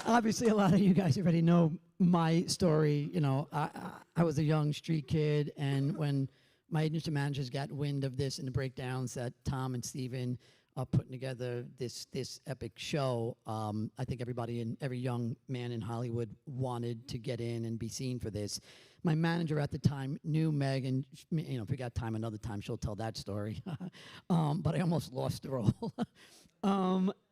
Obviously, a lot of you guys already know my story. I was a young street kid, and when my agency managers got wind of this and the breakdowns that Tom and Steven are putting together this epic show, I think every young man in Hollywood wanted to get in and be seen for this. My manager at the time knew Meg, and if we got time another time, she'll tell that story. But I almost lost the role.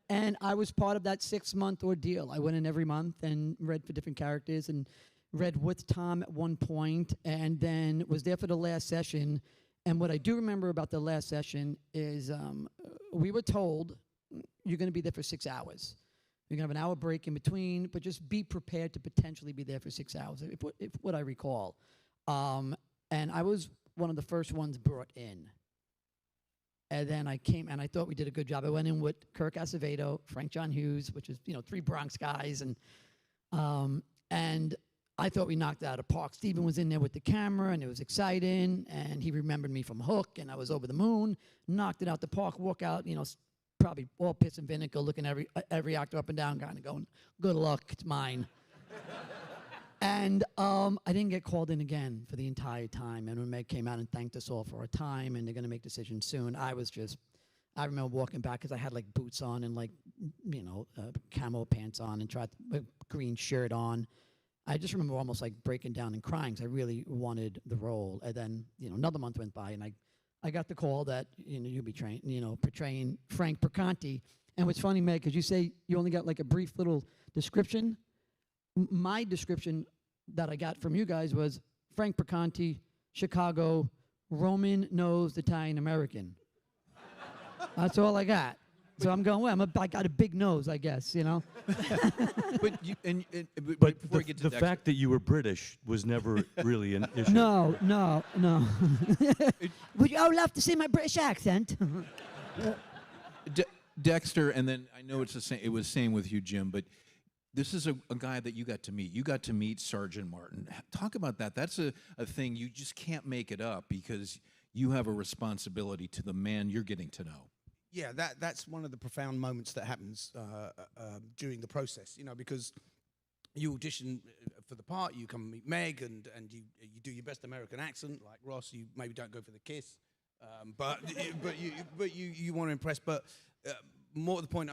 And I was part of that 6-month ordeal. I went in every month and read for different characters, and read with Tom at one point, and then was there for the last session. And what I do remember about the last session is we were told, you're going to be there for 6 hours. You're going to have an hour break in between, but just be prepared to potentially be there for 6 hours, if what I recall. And I was one of the first ones brought in. And then I came, and I thought we did a good job. I went in with Kirk Acevedo, Frank John Hughes, which is 3 Bronx guys, and I thought we knocked it out of the park. Steven was in there with the camera, and it was exciting, and he remembered me from Hook, and I was over the moon, knocked it out the park, walk out, probably all piss and vinegar, looking every actor up and down, kind of going, good luck, it's mine. And I didn't get called in again for the entire time. And when Meg came out and thanked us all for our time, and they're going to make decisions soon, I remember walking back because I had like boots on and camo pants on and tried a green shirt on. I just remember almost like breaking down and crying because I really wanted the role. And then, another month went by, and I got the call that, you'd be portraying Frank Perconti. And what's funny, Meg, because you say you only got like a brief little description. My description that I got from you guys was Frank Perconti, Chicago, Roman-nosed Italian-American. That's all I got. So I'm going, well, I got a big nose, I guess, But before we get to the fact that you were British was never really an issue. No. Would you all love to see my British accent? Dexter, and then I know it's the same. It was same with you, Jim. But this is a guy that you got to meet. You got to meet Sergeant Martin. Talk about that. That's a thing you just can't make it up because you have a responsibility to the man you're getting to know. Yeah, that's one of the profound moments that happens during the process, because you audition for the part, you come meet Meg, and you do your best American accent, like Ross. You maybe don't go for the kiss, but you want to impress. But more to the point,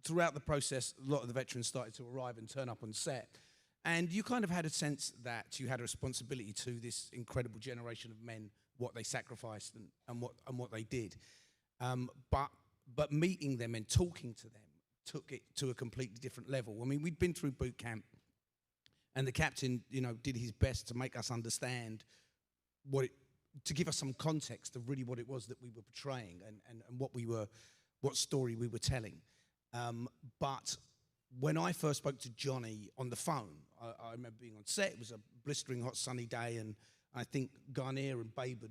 throughout the process, a lot of the veterans started to arrive and turn up on set, and you kind of had a sense that you had a responsibility to this incredible generation of men, what they sacrificed and what they did. But meeting them and talking to them took it to a completely different level. I mean, we'd been through boot camp, and the captain, did his best to make us understand to give us some context of really what it was that we were portraying and what story we were telling. But when I first spoke to Johnny on the phone, I remember being on set. It was a blistering hot sunny day, and I think Garnier and Babe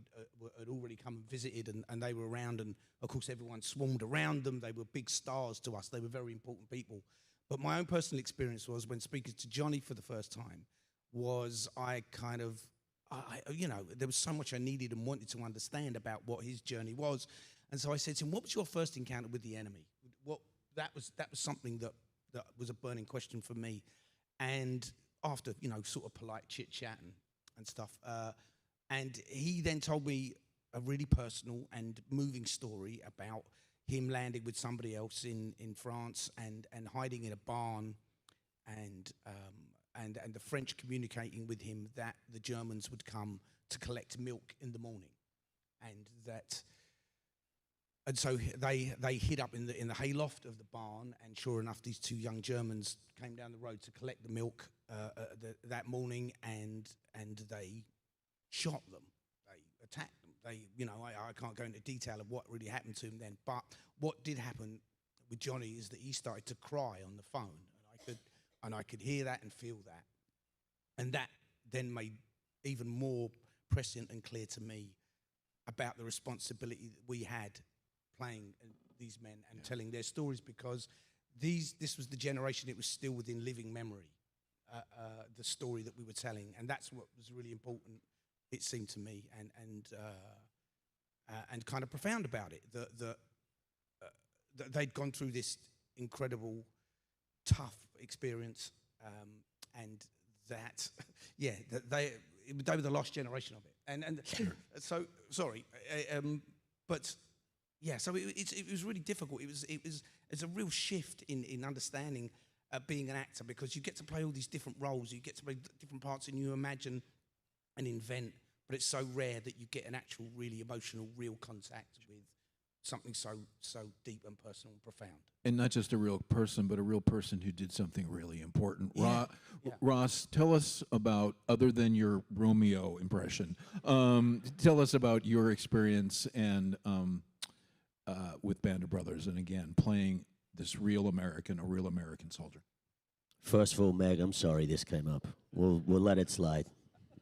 had already come and visited, and they were around, and of course everyone swarmed around them. They were big stars to us. They were very important people. But my own personal experience was when speaking to Johnny for the first time, was I kind of, there was so much I needed and wanted to understand about what his journey was. And so I said to him, what was your first encounter with the enemy? That was something that was a burning question for me. And after, sort of polite chit-chat and stuff, and he then told me a really personal and moving story about him landing with somebody else in France and hiding in a barn, and the French communicating with him that the Germans would come to collect milk in the morning, and so they hid up in the hayloft of the barn, and sure enough, these two young Germans came down the road to collect the milk that morning, and they shot them. They attacked them. I can't go into detail of what really happened to him then, but what did happen with Johnny is that he started to cry on the phone, and I could hear that and feel that, and that then made even more prescient and clear to me about the responsibility that we had playing these men and telling their stories, because this was the generation, it was still within living memory, the story that we were telling, and that's what was really important, it seemed to me, and kind of profound about it, that they'd gone through this incredible, tough experience, and that, that they were the lost generation of it, and so sorry, but. Yeah, so it was really difficult. It's a real shift in understanding being an actor, because you get to play all these different roles, you get to play different parts, and you imagine and invent, but it's so rare that you get an actual really emotional, real contact with something so deep and personal and profound. And not just a real person, but a real person who did something really important. Yeah. Ross, tell us about, other than your Romeo impression, tell us about your experience and with Band of Brothers, and again, playing this real American, a real American soldier. First of all, Meg, I'm sorry this came up. We'll let it slide.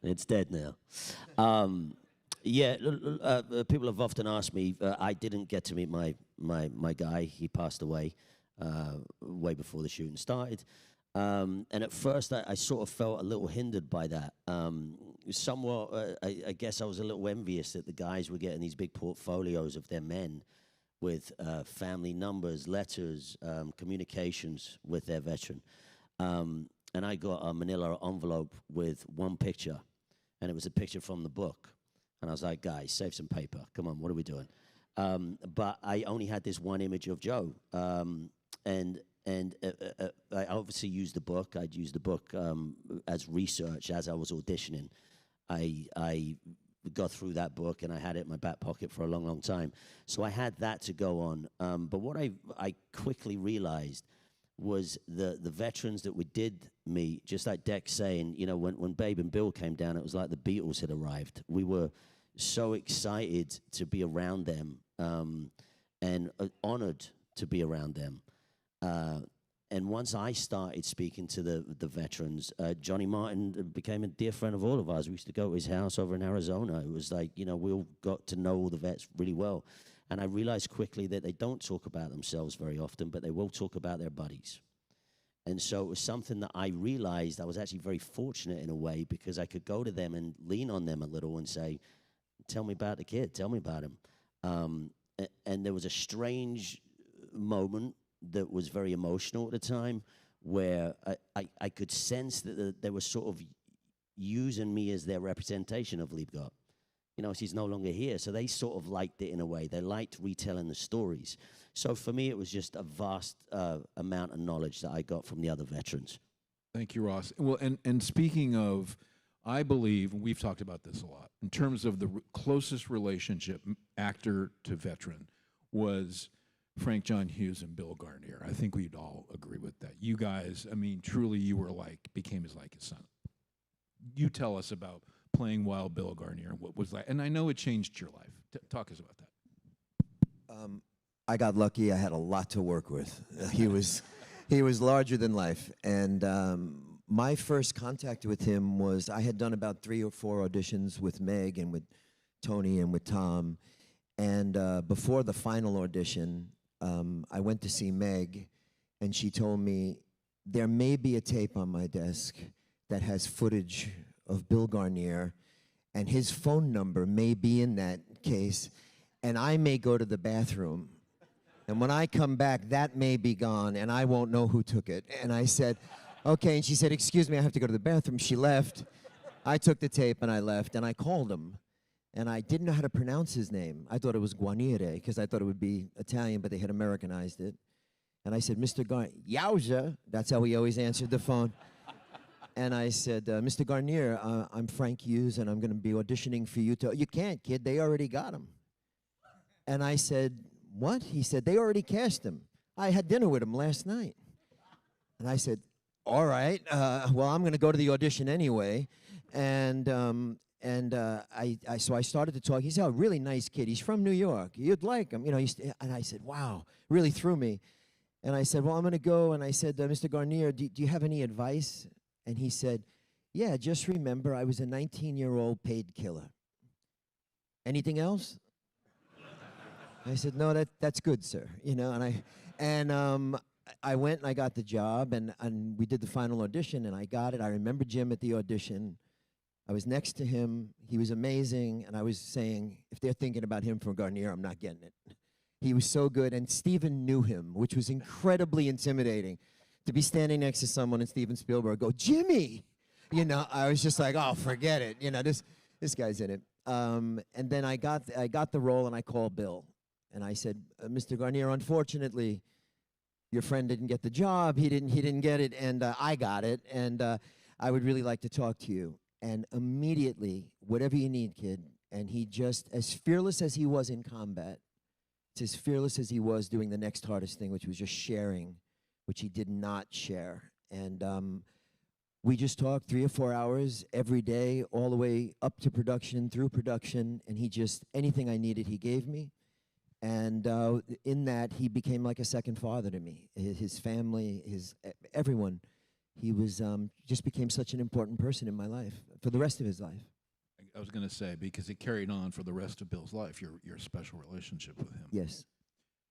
It's dead now. People have often asked me. I didn't get to meet my guy. He passed away way before the shooting started. And at first, I sort of felt a little hindered by that. Somewhat, I guess I was a little envious that the guys were getting these big portfolios of their men with family numbers, letters, communications with their veteran. And I got a manila envelope with one picture, and it was a picture from the book. And I was like, guys, save some paper. Come on, what are we doing? But I only had this one image of Joe. And I obviously used the book. I'd used the book as research as I was auditioning. I got through that book, and I had it in my back pocket for a long, long time. So I had that to go on. But what I quickly realized was the veterans that we did meet, just like Dex saying, you know, when Babe and Bill came down, it was like the Beatles had arrived. We were so excited to be around them and honored to be around them. And once I started speaking to the veterans, Johnny Martin became a dear friend of all of ours. We used to go to his house over in Arizona. It was like, you know, we all got to know all the vets really well. And I realized quickly that they don't talk about themselves very often, but they will talk about their buddies. And so it was something that I realized I was actually very fortunate in a way, because I could go to them and lean on them a little and say, tell me about the kid, tell me about him. And there was a strange moment that was very emotional at the time, where I could sense that they were sort of using me as their representation of Liebgott. You know, she's no longer here, so they sort of liked it in a way. They liked retelling the stories. So for me, it was just a vast amount of knowledge that I got from the other veterans. Thank you, Ross. Well, and speaking of, I believe, and we've talked about this a lot, in terms of the closest relationship, actor to veteran, was Frank John Hughes and Bill Garnier. I think we'd all agree with that. You guys, I mean, truly, you were became his son. You tell us about playing Wild Bill Garnier and what was that? And I know it changed your life. Talk us about that. I got lucky. I had a lot to work with. He was larger than life. And my first contact with him was, I had done about 3 or 4 auditions with Meg and with Tony and with Tom. And before the final audition, I went to see Meg, and she told me, there may be a tape on my desk that has footage of Bill Garnier, and his phone number may be in that case, and I may go to the bathroom. And when I come back, that may be gone, and I won't know who took it. And I said, okay. And she said, excuse me, I have to go to the bathroom. She left. I took the tape, and I left, and I called him. And I didn't know how to pronounce his name. I thought it was Guarniere, because I thought it would be Italian, but they had Americanized it. And I said, Mr. Garnier, yowza. That's how he always answered the phone. And I said, Mr. Garnier, I'm Frank Hughes, and I'm going to be auditioning for you. You can't, kid. They already got him. And I said, what? He said, they already cast him. I had dinner with him last night. And I said, all right. Well, I'm going to go to the audition anyway. So I started to talk. He said, oh, really nice kid. He's from New York. You'd like him. You know, and I said, wow, really threw me. And I said, well, I'm going to go. And I said, Mr. Garnier, do you have any advice? And he said, yeah, just remember, I was a 19-year-old paid killer. Anything else? I said, no, that's good, sir. You know, and I went and I got the job, and we did the final audition, and I got it. I remember Jim at the audition. I was next to him. He was amazing, and I was saying, if they're thinking about him from Garnier, I'm not getting it. He was so good, and Steven knew him, which was incredibly intimidating. To be standing next to someone and Steven Spielberg go, Jimmy! You know, I was just like, oh, forget it. You know, this guy's in it. And then I got the role, and I called Bill. And I said, Mr. Garnier, unfortunately, your friend didn't get the job. He didn't get it, and I got it. And I would really like to talk to you. And immediately, whatever you need, kid. And he just, as fearless as he was in combat, it's as fearless as he was doing the next hardest thing, which was just sharing, which he did not share. And we just talked 3 or 4 hours every day, all the way up to production, through production, and he just, anything I needed, he gave me. And in that, he became like a second father to me. His family, everyone. He was just became such an important person in my life for the rest of his life. I was going to say, because it carried on for the rest of Bill's life, your special relationship with him. Yes.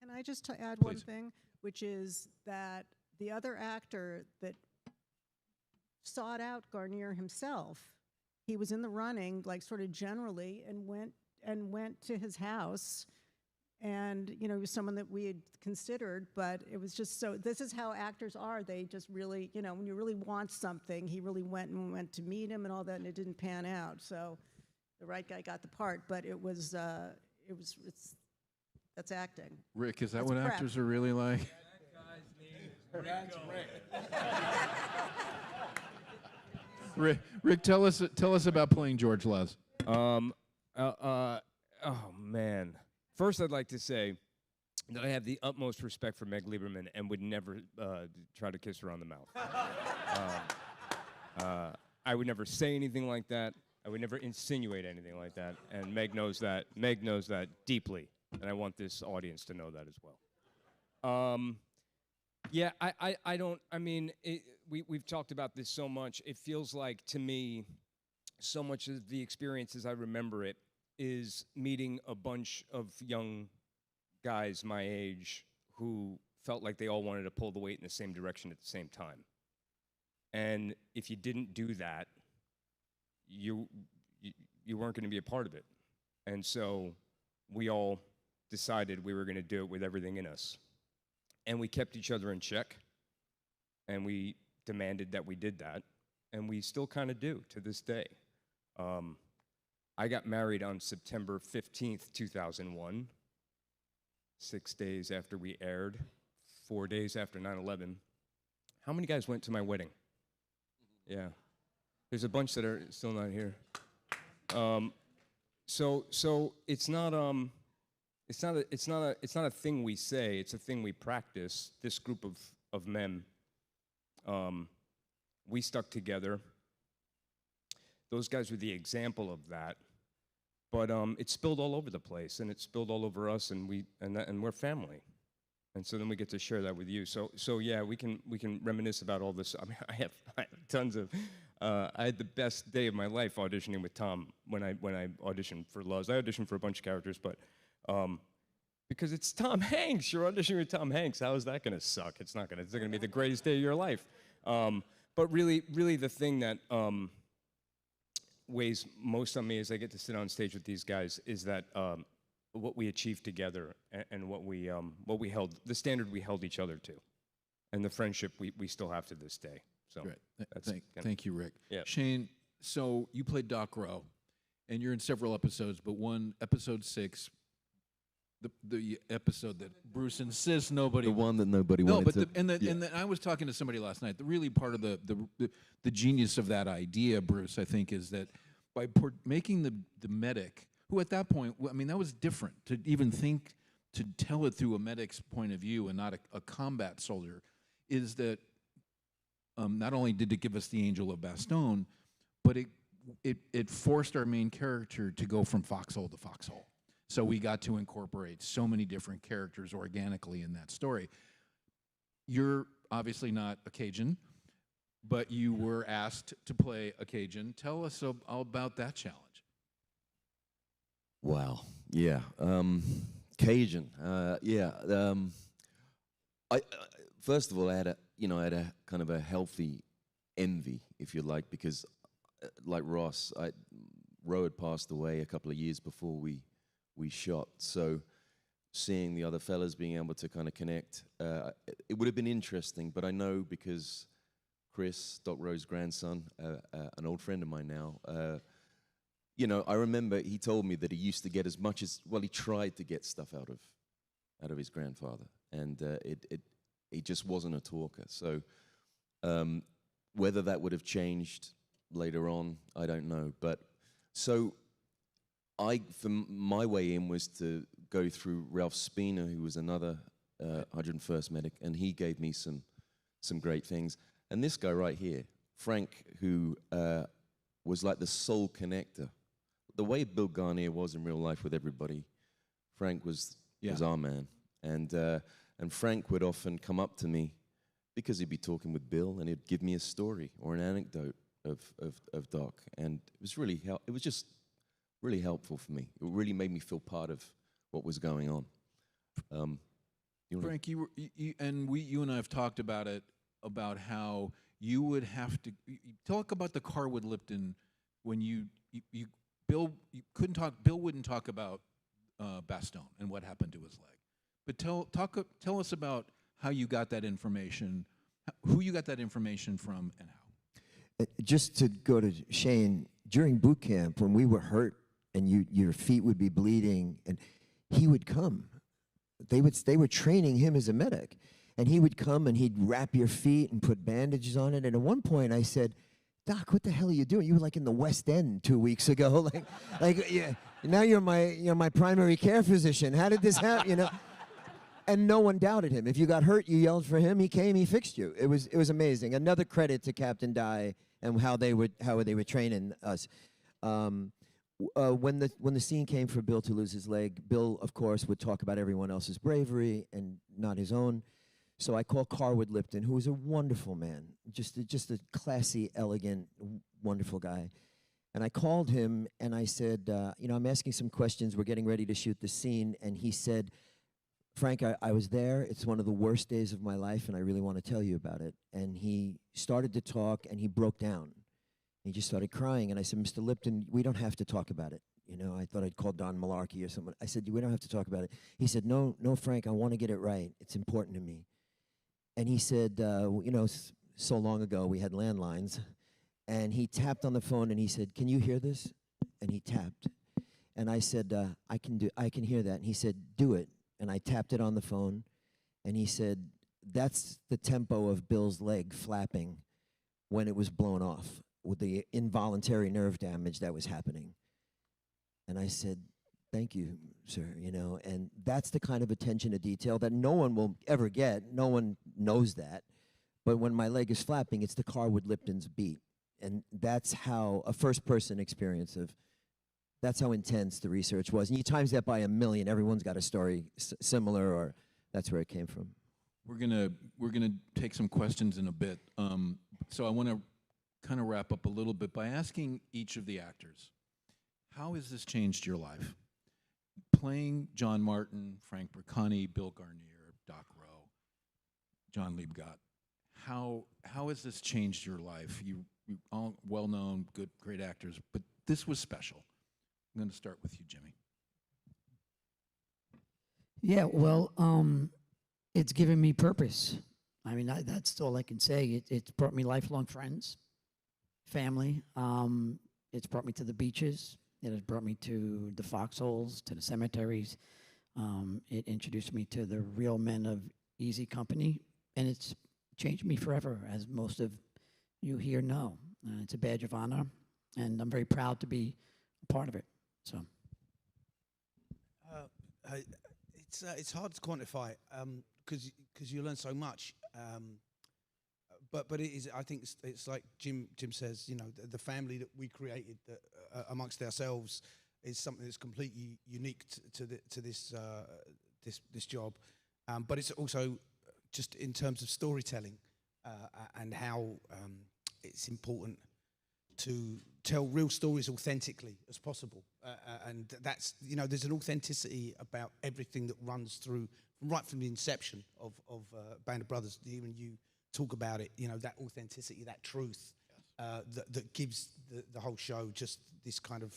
Can I just add Please. one thing, which is that the other actor that sought out Garnier himself, he was in the running, like sort of generally, and went to his house. And, you know, he was someone that we had considered, but it was just so, this is how actors are. They just really, you know, when you really want something, he really went to meet him and all that, and it didn't pan out. So the right guy got the part, but that's acting. Rick, is that That's what prep. actors are really like? Rick, tell us about playing George Les. Oh man. First, I'd like to say that I have the utmost respect for Meg Lieberman and would never try to kiss her on the mouth. I would never say anything like that. I would never insinuate anything like that. And Meg knows that. Meg knows that deeply, and I want this audience to know that as well. Yeah, I don't. I mean, we've talked about this so much. It feels like to me, so much of the experience as I remember it is meeting a bunch of young guys my age who felt like they all wanted to pull the weight in the same direction at the same time. And if you didn't do that, you weren't going to be a part of it. And so we all decided we were going to do it with everything in us. And we kept each other in check, and we demanded that we did that, and we still kind of do to this day. I got married on September 15th, 2001, 6 days after we aired, 4 days after 9/11. How many guys went to my wedding? Yeah. There's a bunch that are still not here. So it's not a thing we say, it's a thing we practice. This group of men, we stuck together. Those guys were the example of that. But it spilled all over the place, and it spilled all over us, and we're family. And so then we get to share that with you. So yeah, we can reminisce about all this. I mean, I have tons of. I had the best day of my life auditioning with Tom when I auditioned for Loves. I auditioned for a bunch of characters, but because it's Tom Hanks, you're auditioning with Tom Hanks. How is that going to suck? It's not going to. It's going to be the greatest day of your life. But really, the thing that weighs most on me as I get to sit on stage with these guys is that what we achieved together and what we held, the standard we held each other to, and the friendship we still have to this day. So Great. Thank you, Rick. Yeah. Shane, so you played Doc Rowe, and you're in several episodes, but episode 6, the episode that Bruce insists nobody. The one that nobody no, wanted but to. and I was talking to somebody last night. The really part of the genius of that idea, Bruce, I think, is that by making the medic, who at that point, I mean, that was different to even think to tell it through a medic's point of view and not a combat soldier, is that not only did it give us the Angel of Bastogne, but it forced our main character to go from foxhole to foxhole. So we got to incorporate so many different characters organically in that story. You're obviously not a Cajun, but you were asked to play a Cajun. Tell us all about that challenge. Wow. Yeah. Cajun. Yeah. I first of all, I had a kind of a healthy envy, if you like, because like Ross, Ro had passed away a couple of years before we shot. So seeing the other fellas being able to kind of connect, it would have been interesting. But I know because Chris, Doc Rowe's grandson, an old friend of mine now, I remember he told me that he used to get as much as, well, he tried to get stuff out of his grandfather, and he just wasn't a talker. So whether that would have changed later on, I don't know. But so my way in was to go through Ralph Spina, who was another 101st medic, and he gave me some great things. And this guy right here, Frank, who was like the soul connector. The way Bill Garnier was in real life with everybody, Frank was our man. And Frank would often come up to me because he'd be talking with Bill, and he'd give me a story or an anecdote of Doc, and it was just really helpful for me. It really made me feel part of what was going on. Frank, you and I have talked about it, about how you would have to talk about the Carwood Lipton when Bill wouldn't talk about Bastogne and what happened to his leg. But tell us about how you got that information, who you got that information from, and how. Just to go to Shane, during boot camp, when we were hurt and your feet would be bleeding, and he would come. They were training him as a medic. And he would come and he'd wrap your feet and put bandages on it. And at one point I said, Doc, what the hell are you doing? You were like in the West End 2 weeks ago. Yeah, now you're my primary care physician. How did this happen? You know? And no one doubted him. If you got hurt, you yelled for him. He came, he fixed you. It was amazing. Another credit to Captain Dye and how they were training us. When the scene came for Bill to lose his leg, Bill, of course, would talk about everyone else's bravery and not his own. So I called Carwood Lipton, who was a wonderful man, just a classy, elegant, wonderful guy. And I called him and I said, I'm asking some questions. We're getting ready to shoot the scene. And he said, Frank, I was there. It's one of the worst days of my life, and I really want to tell you about it. And he started to talk, and he broke down. He just started crying. And I said, Mr. Lipton, we don't have to talk about it. I thought I'd call Don Malarkey or someone. I said, we don't have to talk about it. He said, no, Frank, I want to get it right. It's important to me. And he said, so long ago we had landlines. And he tapped on the phone and he said, can you hear this? And he tapped. And I said, I can hear that. And he said, do it. And I tapped it on the phone. And he said, that's the tempo of Bill's leg flapping when it was blown off with the involuntary nerve damage that was happening. And I said, thank you, sir, and that's the kind of attention to detail that no one will ever get. No one knows that. But when my leg is flapping, it's the Carwood Lipton's beat. And that's how a first-person experience that's how intense the research was. And you times that by 1 million, everyone's got a story similar, or that's where it came from. We're gonna take some questions in a bit. So I want to kind of wrap up a little bit by asking each of the actors, how has this changed your life? Playing John Martin, Frank Briccani, Bill Garnier, Doc Rowe, John Liebgott, how has this changed your life? You all well-known, great actors, but this was special. I'm going to start with you, Jimmy. Yeah, well, it's given me purpose. I mean, that's all I can say. It's brought me lifelong friends, family. It's brought me to the beaches. It has brought me to the foxholes, to the cemeteries. It introduced me to the real men of Easy Company, and it's changed me forever, as most of you here know. It's a badge of honor, and I'm very proud to be a part of it. So, it's hard to quantify because you learn so much. But it is. I think it's like Jim says. The family that we created amongst ourselves is something that's completely unique to this job. But it's also just in terms of storytelling and how it's important to tell real stories authentically as possible. And that's there's an authenticity about everything that runs through right from the inception of Band of Brothers. Even you talk about it, that authenticity, that truth, that gives the whole show just this kind of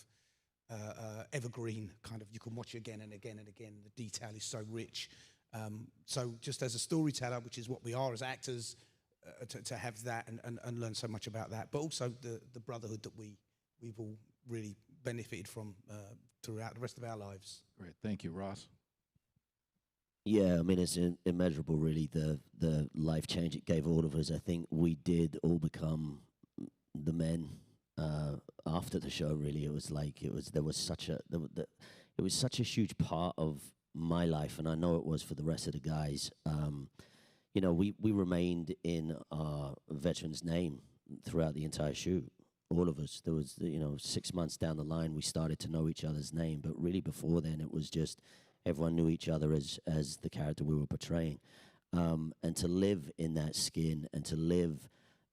evergreen kind of, you can watch it again and again and again. The detail is so rich. So just as a storyteller, which is what we are as actors, to have that and learn so much about that, but also the brotherhood that we've all really benefited from throughout the rest of our lives. Great, thank you, Ross. Yeah, I mean, it's immeasurable, really, the life change it gave all of us. I think we did all become the men after the show, really. It was such a huge part of my life, and I know it was for the rest of the guys. We remained in our veteran's name throughout the entire shoot, all of us. There was, 6 months down the line, we started to know each other's name, but really before then, it was just everyone knew each other as the character we were portraying. And to live in that skin and to live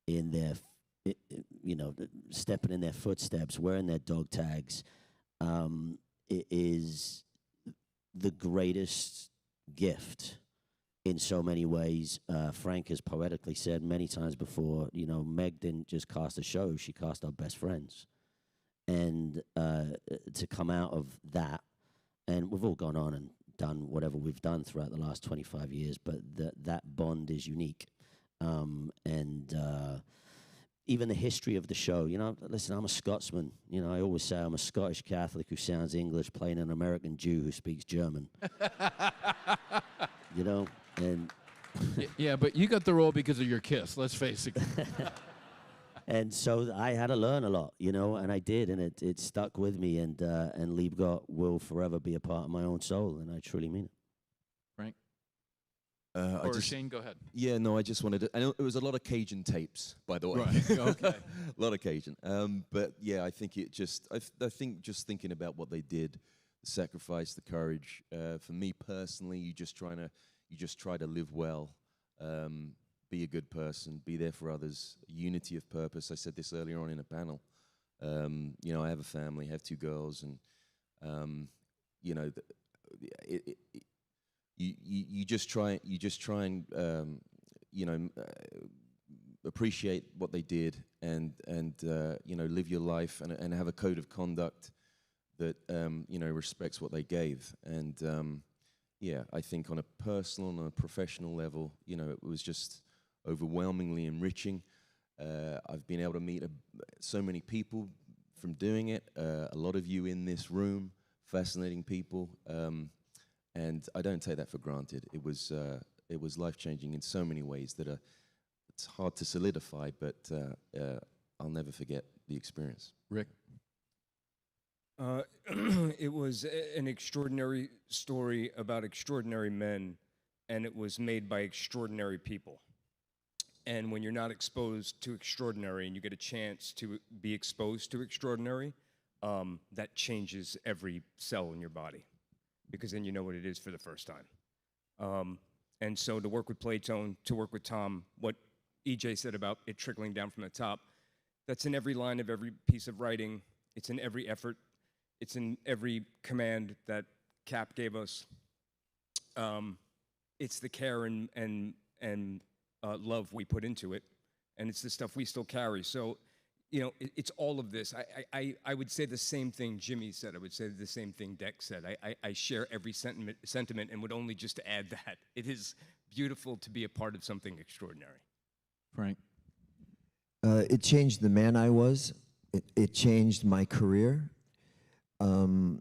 in their, stepping in their footsteps, wearing their dog tags, it is the greatest gift in so many ways. Frank has poetically said many times before, Meg didn't just cast a show, she cast our best friends. And to come out of that, and we've all gone on and done whatever we've done throughout the last 25 years, but that bond is unique. Even the history of the show, listen, I'm a Scotsman. I always say I'm a Scottish Catholic who sounds English playing an American Jew who speaks German. And Yeah, but you got the role because of your kiss. Let's face it. And so I had to learn a lot, you know, and I did, and it stuck with me. And Liebgott will forever be a part of my own soul, and I truly mean it. Frank? I Shane, go ahead. Yeah, no, I just wanted to. I know it was a lot of Cajun tapes, by the way. Right, okay. A lot of Cajun. But yeah, I think it just. I think just thinking about what they did, the sacrifice, the courage. For me personally, you just try to live well, be a good person, be there for others. Unity of purpose. I said this earlier on in a panel. You know, I have a family, I have 2 girls, and you know, you just try and you know, appreciate what they did, and you know, live your life and have a code of conduct that you know, respects what they gave. And yeah, I think on a personal and a professional level, you know, it was just overwhelmingly enriching. I've been able to meet so many people from doing it. A lot of you in this room, fascinating people. And I don't take that for granted. It was life-changing in so many ways that it's hard to solidify, but I'll never forget the experience. Rick? It was an extraordinary story about extraordinary men, and it was made by extraordinary people. And when you're not exposed to extraordinary and you get a chance to be exposed to extraordinary, that changes every cell in your body, because then you know what it is for the first time. And so to work with Playtone, to work with Tom, what EJ said about it trickling down from the top, that's in every line of every piece of writing. It's in every effort. It's in every command that Cap gave us. It's the care and love we put into it, and it's the stuff we still carry. So, you know, it's all of this. I would say the same thing Jimmy said. I would say the same thing Dex said. I share every sentiment and would only just add that. It is beautiful to be a part of something extraordinary. Frank? It changed the man I was. It changed my career. Playing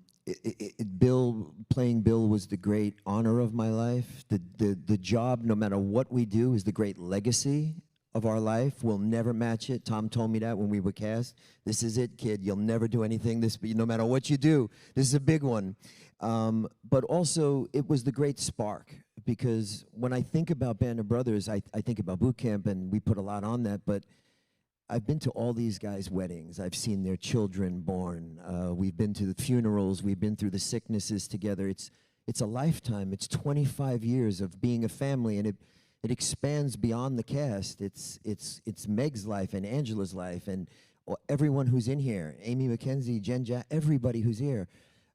Bill was the great honor of my life. The job, no matter what we do, is the great legacy of our life. We'll never match it. Tom told me that when we were cast. This is it, kid. You'll never do anything. No matter what you do, this is a big one. But also, it was the great spark, because when I think about Band of Brothers, I think about boot camp, and we put a lot on that. But I've been to all these guys' weddings. I've seen their children born. We've been to the funerals. We've been through the sicknesses together. It's a lifetime. It's 25 years of being a family, and it expands beyond the cast. It's Meg's life and Angela's life and everyone who's in here. Amy McKenzie, Jen Jack, everybody who's here.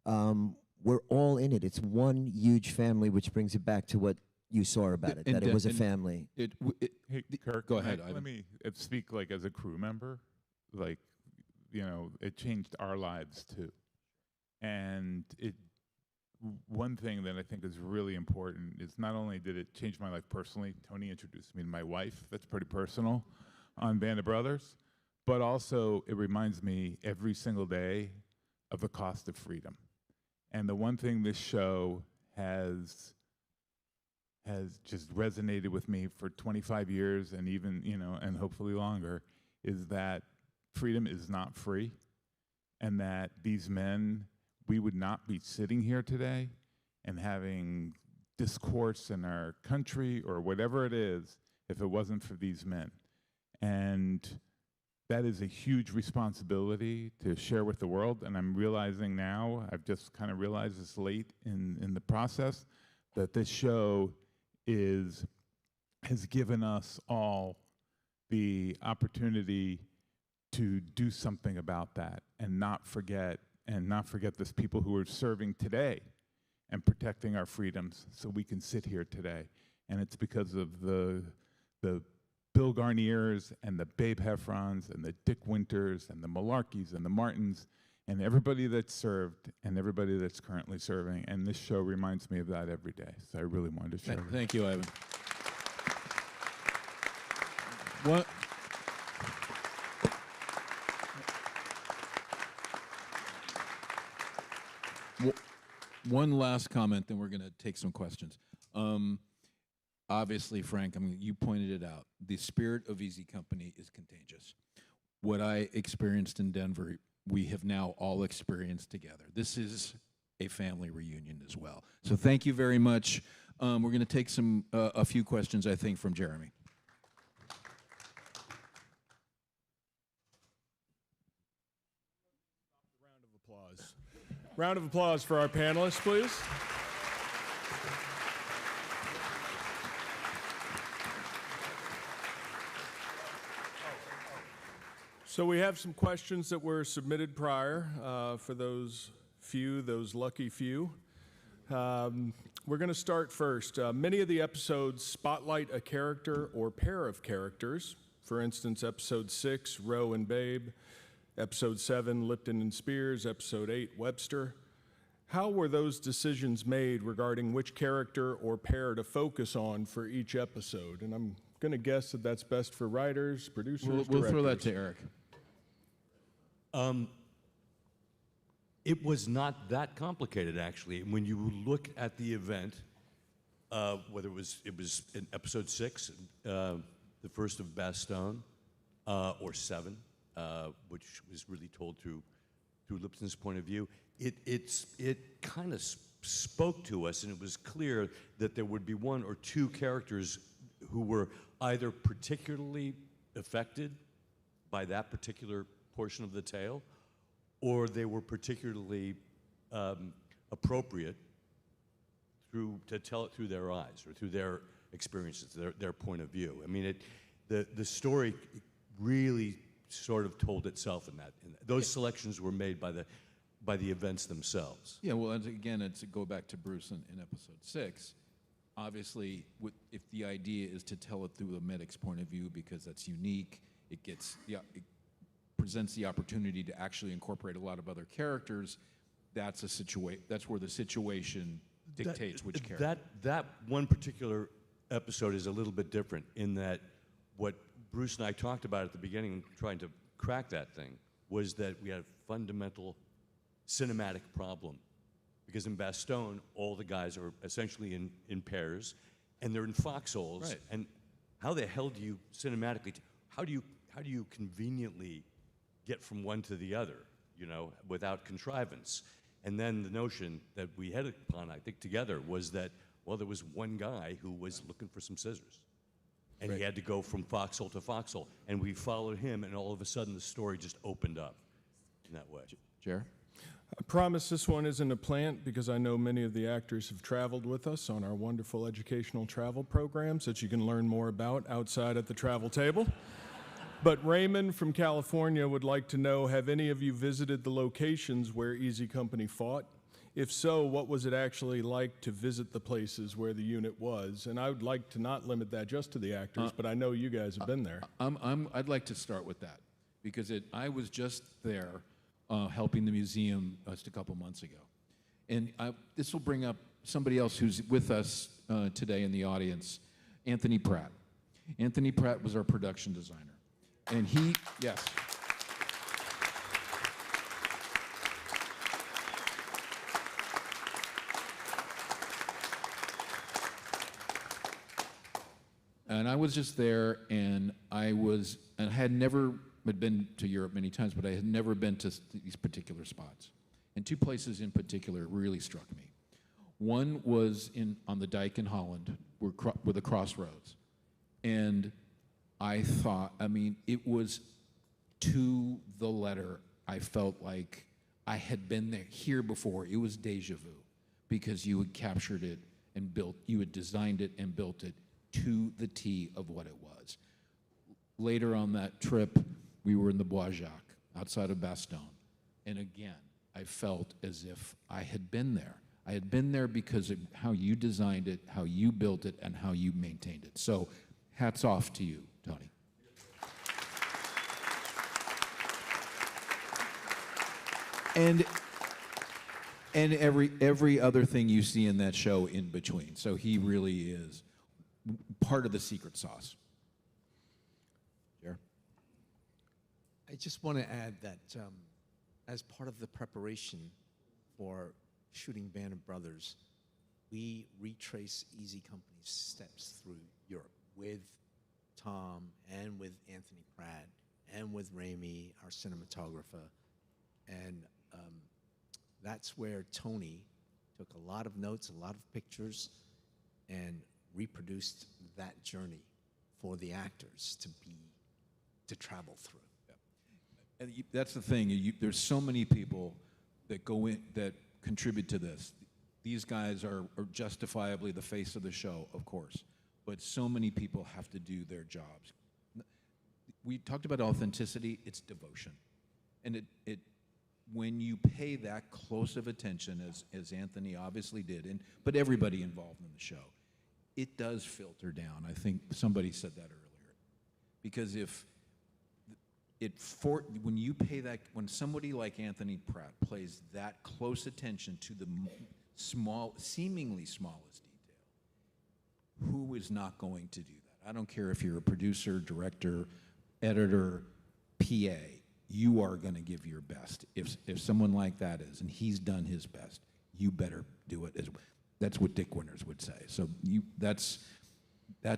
We're all in it. It's one huge family, which brings it back to what you saw about it, that it was a family. Hey, Kirk, go ahead, let me speak like as a crew member. Like, you know, it changed our lives too. And one thing that I think is really important is not only did it change my life personally, Tony introduced me to my wife, that's pretty personal, on Band of Brothers, but also it reminds me every single day of the cost of freedom. And the one thing this show has just resonated with me for 25 years and even, you know, and hopefully longer, is that freedom is not free, and that these men, we would not be sitting here today and having discourse in our country or whatever it is if it wasn't for these men. And that is a huge responsibility to share with the world, and I'm realizing now, I've just kind of realized this late in the process, that this show has given us all the opportunity to do something about that and not forget those people who are serving today and protecting our freedoms so we can sit here today. And it's because of the Bill Garniers and the Babe Heffrons and the Dick Winters and the Malarkeys and the Martins and everybody that's served and everybody that's currently serving. And this show reminds me of that every day. So I really wanted to share that. Thank you, Ivan. One last comment, then we're going to take some questions. obviously, Frank, I mean, you pointed it out. The spirit of Easy Company is contagious. What I experienced in Denver, we have now all experienced together. This is a family reunion as well. So thank you very much. We're going to take a few questions, I think, from Jeremy. Round of applause for our panelists, please. So we have some questions that were submitted prior for those lucky few. We're going to start first. Many of the episodes spotlight a character or pair of characters. For instance, episode 6, Roe and Babe. Episode 7, Lipton and Spears. Episode 8, Webster. How were those decisions made regarding which character or pair to focus on for each episode? And I'm going to guess that that's best for writers, producers, We'll throw that to Eric. It was not that complicated, actually. When you look at the event, whether it was in episode 6, the first of Bastogne, or 7, which was really told through Lipton's point of view, it kind of spoke to us, and it was clear that there would be one or two characters who were either particularly affected by that particular portion of the tale, or they were particularly appropriate to tell it through their eyes or through their experiences, their point of view. I mean, the story really sort of told itself in that. Those selections were made by the events themselves. Yeah, well, again, it's go back to Bruce in episode 6. Obviously, if the idea is to tell it through the medic's point of view because that's unique, it presents the opportunity to actually incorporate a lot of other characters. That's where the situation dictates which character. That one particular episode is a little bit different in that what Bruce and I talked about at the beginning, trying to crack that thing, was that we had a fundamental cinematic problem. Because in Bastogne, all the guys are essentially in pairs, and they're in foxholes. Right. And how the hell do you cinematically, how do you conveniently get from one to the other, without contrivance? And then the notion that we had upon, I think, together was that, well, there was one guy who was looking for some scissors. And he had to go from foxhole to foxhole. And we followed him, and all of a sudden the story just opened up in that way. Jer? I promise this one isn't a plant because I know many of the actors have traveled with us on our wonderful educational travel programs that you can learn more about outside at the travel table. But Raymond from California would like to know, have any of you visited the locations where Easy Company fought? If so, what was it actually like to visit the places where the unit was? And I would like to not limit that just to the actors, but I know you guys have been there. I'd like to start with that because I was just there helping the museum just a couple months ago. And this will bring up somebody else who's with us today in the audience, Anthony Pratt. Anthony Pratt was our production designer. And yes. And I was just there, and I had never been to Europe many times, but I had never been to these particular spots. And two places in particular really struck me. One was on the dike in Holland, where the crossroads. And I thought, it was to the letter. I felt like I had been here before. It was deja vu because you had captured it and you had designed it and built it to the T of what it was. Later on that trip, we were in the Bois Jacques outside of Bastogne. And again, I felt as if I had been there. I had been there because of how you designed it, how you built it, and how you maintained it. So hats off to you, Tony. And every other thing you see in that show in between. So he really is part of the secret sauce. Jer? I just want to add that as part of the preparation for shooting Band of Brothers, we retrace Easy Company's steps through Europe with Tom and with Anthony Pratt and with Ramey, our cinematographer. And that's where Tony took a lot of notes, a lot of pictures, and reproduced that journey for the actors to travel through. And that's the thing. There's so many people that go in that contribute to this. These guys are justifiably the face of the show, of course, but so many people have to do their jobs. We talked about authenticity. It's devotion, and it when you pay that close of attention, as Anthony obviously did, but everybody involved in the show, it does filter down. I think somebody said that earlier, because when you pay that, when somebody like Anthony Pratt plays that close attention to the seemingly smallest detail, who is not going to do that? I don't care if you're a producer, director, editor, PA. You are going to give your best. If someone like that is, and he's done his best, you better do it as well. That's what Dick Winters would say. So that's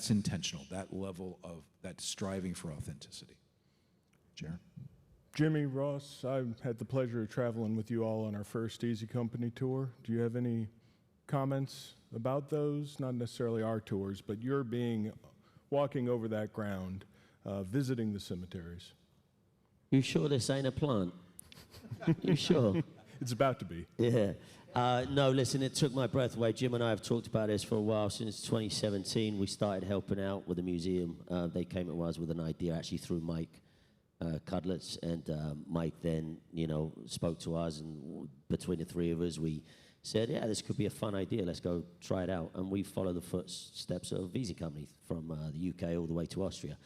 intentional. That level of that striving for authenticity. Chair. Jimmy, Ross, I had the pleasure of traveling with you all on our first Easy Company tour. Do you have any comments about those? Not necessarily our tours, but your walking over that ground, visiting the cemeteries. You sure this ain't a plant? You sure? It's about to be. Yeah. No, listen, it took my breath away. Jim and I have talked about this for a while. Since 2017, we started helping out with the museum. They came to us with an idea actually through Mike Cudlitz, and Mike then, spoke to us, and between the three of us, we said, yeah, this could be a fun idea. Let's go try it out. And we follow the footsteps of Easy Company from the UK all the way to Austria.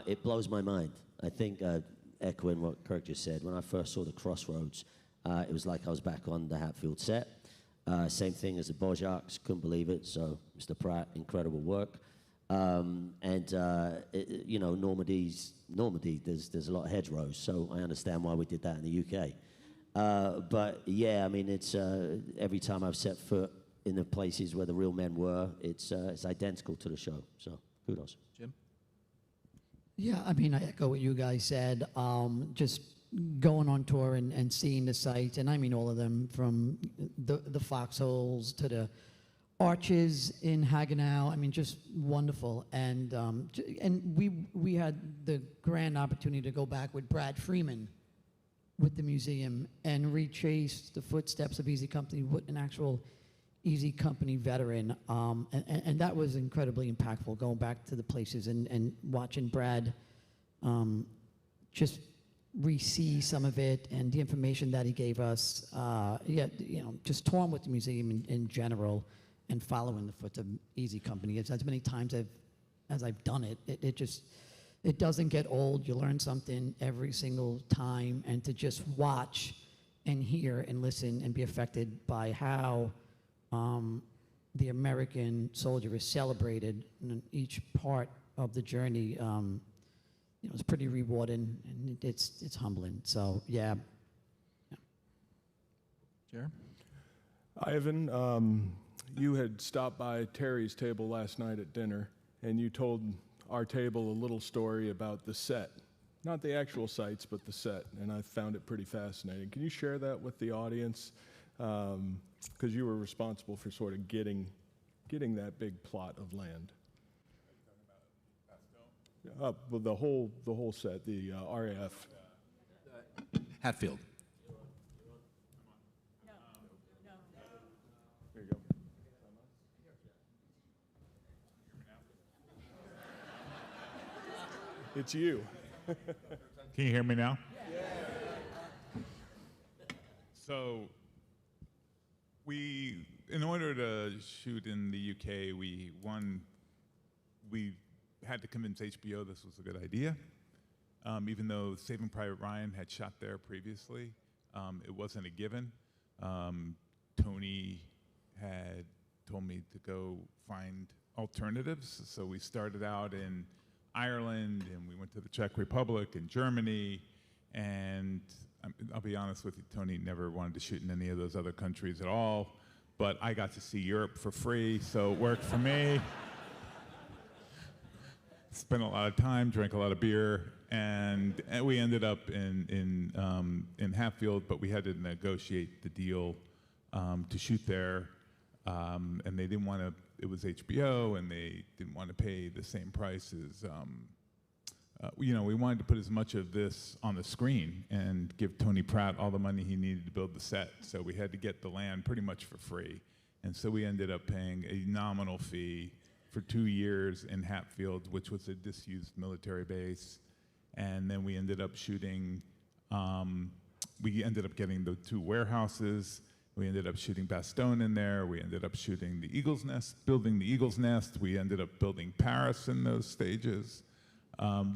It blows my mind. I think, echoing what Kirk just said, when I first saw the Crossroads, it was like I was back on the Hatfield set. Same thing as the Bojacs, couldn't believe it. So, Mr. Pratt, incredible work. Normandy, there's a lot of hedgerows, so I understand why we did that in the UK. But yeah, I mean, it's every time I've set foot in the places where the real men were, it's identical to the show. So kudos. Jim? Yeah, I mean, I echo what you guys said. Just going on tour and seeing the sites, and I mean all of them, from the foxholes to the arches in Hagenau. I mean, just wonderful. And we had the grand opportunity to go back with Brad Freeman with the museum and retrace the footsteps of Easy Company with an actual Easy Company veteran. And that was incredibly impactful, going back to the places and watching Brad just re-see some of it and the information that he gave us. Just torn with the museum in general, and following the foot of Easy Company. As many times as I've done it, it doesn't get old. You learn something every single time, and to just watch and hear and listen and be affected by how the American soldier is celebrated in each part of the journey, it's pretty rewarding, and it's humbling. So yeah. Chair? Ivan, you had stopped by Terry's table last night at dinner, and you told our table a little story about the set. Not the actual sites, but the set, and I found it pretty fascinating. Can you share that with the audience? Because you were responsible for sort of getting that big plot of land. Well, the whole set, the RAF. Hatfield. There you go. It's you. Can you hear me now? So in order to shoot in the UK, we had to convince HBO this was a good idea. Even though Saving Private Ryan had shot there previously, it wasn't a given. Tony had told me to go find alternatives, so we started out in Ireland, and we went to the Czech Republic and Germany, and I'll be honest with you, Tony never wanted to shoot in any of those other countries at all. but I got to see Europe for free, so it worked for me. Spent a lot of time, drank a lot of beer, and we ended up in Hatfield, but we had to negotiate the deal to shoot there, and they didn't want to. It was HBO, and they didn't want to pay the same price as. We wanted to put as much of this on the screen and give Tony Pratt all the money he needed to build the set. So we had to get the land pretty much for free, and so we ended up paying a nominal fee for 2 years in Hatfield, which was a disused military base. And then we ended up shooting, we ended up getting the 2 warehouses. We ended up shooting Bastogne in there. We ended up shooting the Eagle's Nest, building the Eagle's Nest. We ended up building Paris in those stages.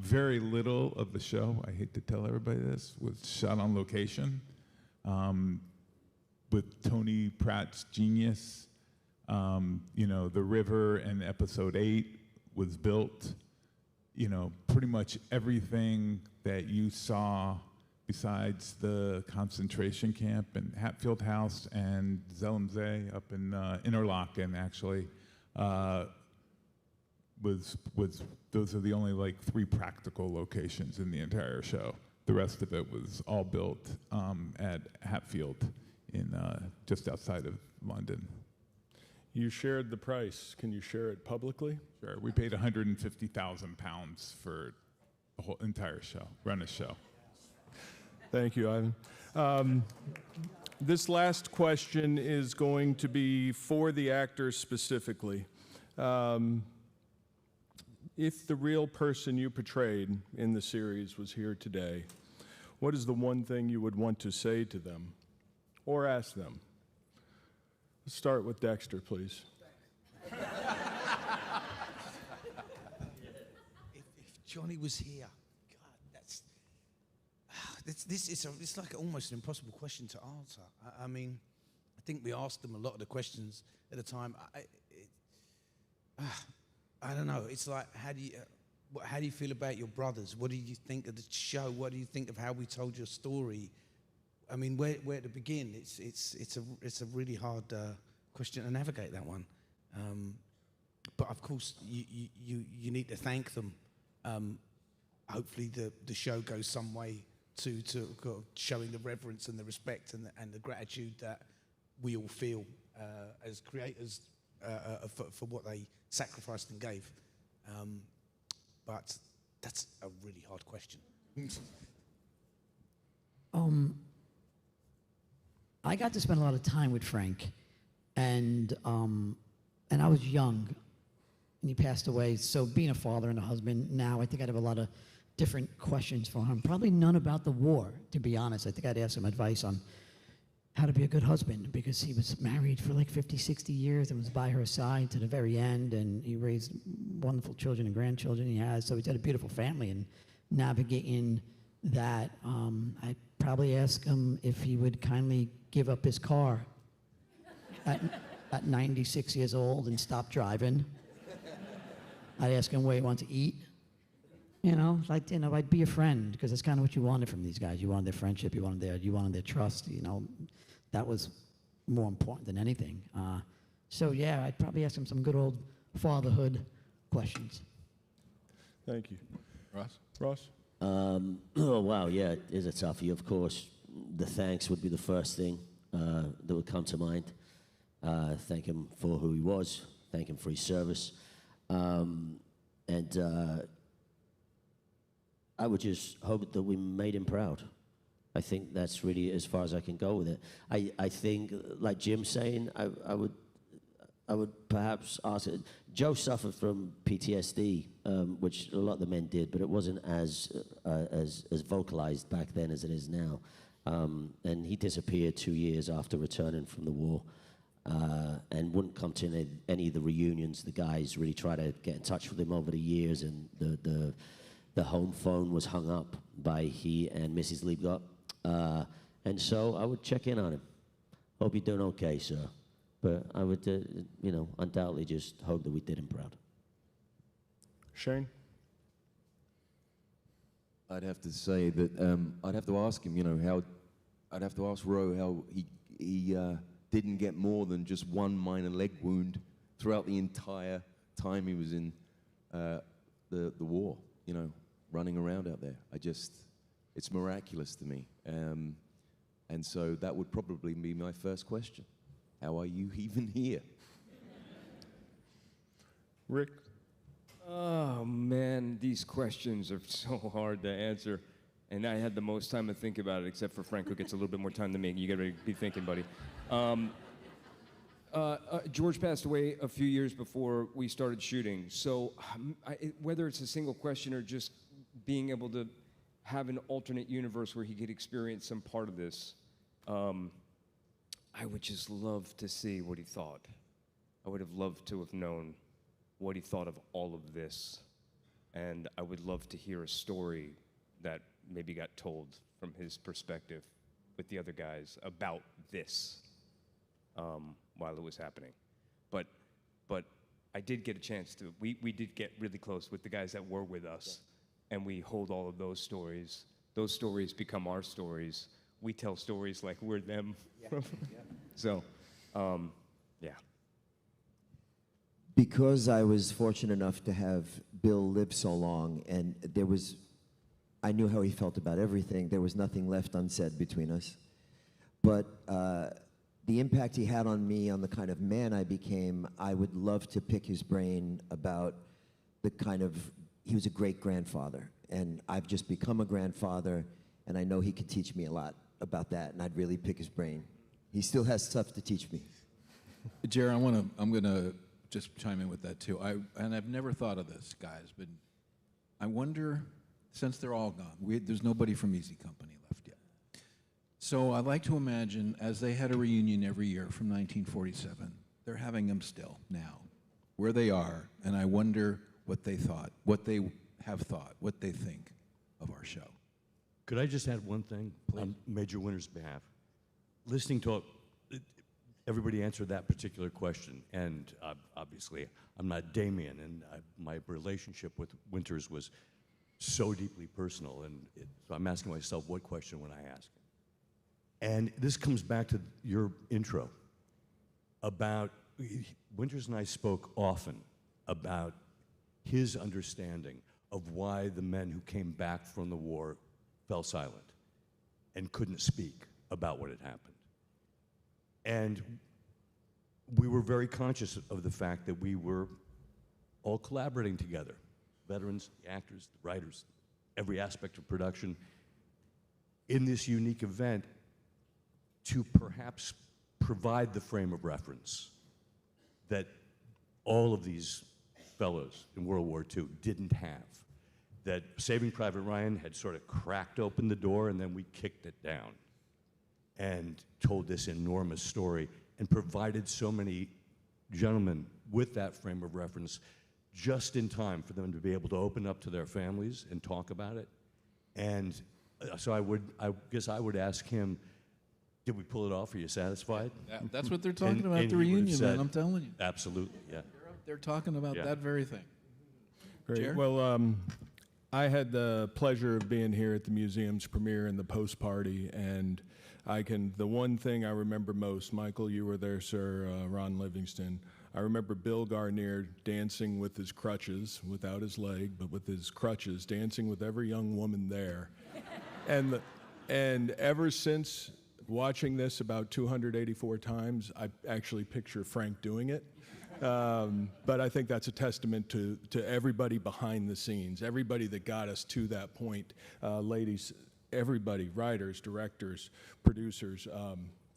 Very little of the show, I hate to tell everybody this, was shot on location. With Tony Pratt's genius, the river in episode 8 was built. Pretty much everything that you saw besides the concentration camp in Hatfield House and Zelmzee up in Interlaken, actually, those are the only 3 practical locations in the entire show. The rest of it was all built at Hatfield in just outside of London. You shared the price. Can you share it publicly? Sure. We paid £150,000 for the whole entire show, run a show. Thank you, Ivan. This last question is going to be for the actors specifically. If the real person you portrayed in the series was here today, what is the one thing you would want to say to them or ask them? Let's start with Dexter, please. If Johnny was here, God, it's like almost an impossible question to answer. I mean, I think we asked them a lot of the questions at the time. I don't know. It's like, how do you feel about your brothers? What do you think of the show? What do you think of how we told your story? I mean, where to begin? It's a really hard question to navigate, that one. But of course, you need to thank them. Hopefully, the show goes some way to showing the reverence and the respect and the gratitude that we all feel as creators for what they sacrificed and gave. But that's a really hard question. I got to spend a lot of time with Frank, and I was young, and he passed away. So being a father and a husband now, I think I'd have a lot of different questions for him. Probably none about the war, to be honest. I think I'd ask him advice on how to be a good husband, because he was married for like 50, 60 years and was by her side to the very end, and he raised wonderful children and grandchildren he has. So he's had a beautiful family, and navigating that, I'd probably ask him if he would kindly give up his car at 96 years old and stop driving. I'd ask him where he wants to eat. I'd be a friend, because that's kind of what you wanted from these guys. You wanted their friendship, you wanted their trust, That was more important than anything. So yeah, I'd probably ask him some good old fatherhood questions. Thank you. Ross? Oh, wow, yeah, it is a toughie. Of course, the thanks would be the first thing that would come to mind. Thank him for who he was, thank him for his service. I would just hope that we made him proud. I think that's really as far as I can go with it. I think, like Jim's saying, I would perhaps ask it. Joe suffered from PTSD, which a lot of the men did, but it wasn't as vocalized back then as it is now. And he disappeared 2 years after returning from the war, and wouldn't come to any of the reunions. The guys really tried to get in touch with him over the years, and the home phone was hung up by he and Mrs. Liebgott. And so I would check in on him. Hope you're doing okay, sir. But I would, undoubtedly just hope that we did him proud. Shane? I'd have to say that I'd have to ask him, I'd have to ask Ro how he didn't get more than just one minor leg wound throughout the entire time he was in the war, you know, running around out there. It's miraculous to me. And so that would probably be my first question. How are you even here? Rick? Oh, man, these questions are so hard to answer. And I had the most time to think about it, except for Frank, who gets a little bit more time than me. You got to be thinking, buddy. George passed away a few years before we started shooting. So whether it's a single question or just being able to have an alternate universe where he could experience some part of this, I would just love to see what he thought. I would have loved to have known what he thought of all of this. And I would love to hear a story that maybe got told from his perspective with the other guys about this while it was happening. But I did get a chance to, we did get really close with the guys that were with us, and we hold all of those stories. Those stories become our stories. We tell stories like we're them. Yeah. So, yeah. Because I was fortunate enough to have Bill live so long, and I knew how he felt about everything. There was nothing left unsaid between us. But the impact he had on me, on the kind of man I became, I would love to pick his brain about the kind of, he was a great grandfather, and I've just become a grandfather, and I know he could teach me a lot about that, and I'd really pick his brain. He still has stuff to teach me. Jerry, I'm gonna just chime in with that too. And I've never thought of this, guys, but I wonder, since they're all gone, there's nobody from Easy Company left yet. So I like to imagine, as they had a reunion every year from 1947, they're having them still now, where they are, and I wonder what they thought, what they have thought, what they think of our show. Could I just add one thing on Major Winter's behalf? Listening to everybody answer that particular question, and obviously I'm not Damien, and my relationship with Winters was so deeply personal, and so I'm asking myself, what question would I ask him? And this comes back to your intro about, Winters and I spoke often about his understanding of why the men who came back from the war fell silent and couldn't speak about what had happened. And we were very conscious of the fact that we were all collaborating together, veterans, the actors, the writers, every aspect of production, in this unique event to perhaps provide the frame of reference that all of these fellows in World War II didn't have. That Saving Private Ryan had sort of cracked open the door, and then we kicked it down and told this enormous story and provided so many gentlemen with that frame of reference just in time for them to be able to open up to their families and talk about it. And so I guess I would ask him, did we pull it off? Are you satisfied? That's what they're talking about at the reunion, man, I'm telling you. Absolutely, yeah. They're talking about that very thing. Great. Jer? Well, I had the pleasure of being here at the museum's premiere and the post party, and the one thing I remember most, Michael, you were there, sir, Ron Livingston, I remember Bill Garnier dancing with his crutches, without his leg, but with his crutches, dancing with every young woman there. And ever since watching this about 284 times, I actually picture Frank doing it. But I think that's a testament to everybody behind the scenes, everybody that got us to that point. Ladies, everybody, writers, directors, producers,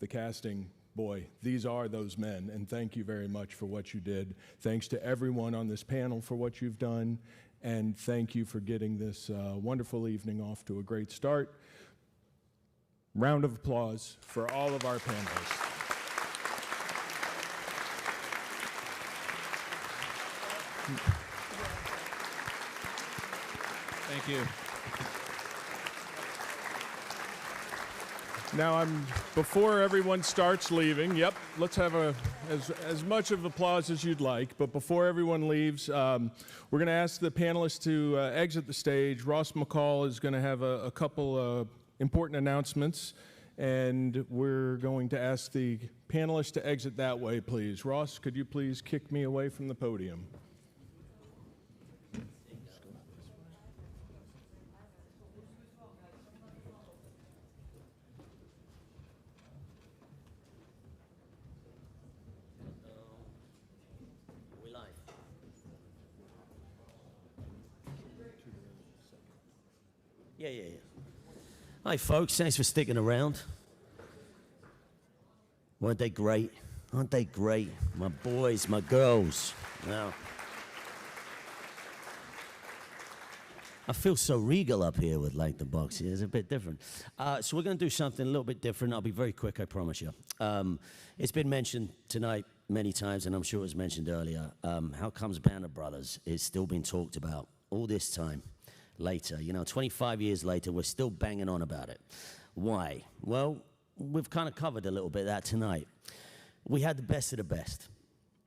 the casting, boy, these are those men, and thank you very much for what you did. Thanks to everyone on this panel for what you've done, and thank you for getting this wonderful evening off to a great start. Round of applause for all of our panelists. Thank you. Now, before everyone starts leaving, let's have as much of applause as you'd like, but before everyone leaves, we're going to ask the panelists to exit the stage. Ross McCall is going to have a couple important announcements, And we're going to ask the panelists to exit that way, please. Ross, could you please kick me away from the podium? Yeah. Hi, folks. Thanks for sticking around. Weren't they great? Aren't they great? My boys, my girls. Wow. I feel so regal up here with like the box here. It's a bit different. So we're going to do something a little bit different. I'll be very quick, I promise you. It's been mentioned tonight many times, and I'm sure it was mentioned earlier. How comes Band of Brothers is still being talked about all this time later? 25 years later, we're still banging on about it. Why? Well, we've kind of covered a little bit of that tonight. We had the best of the best.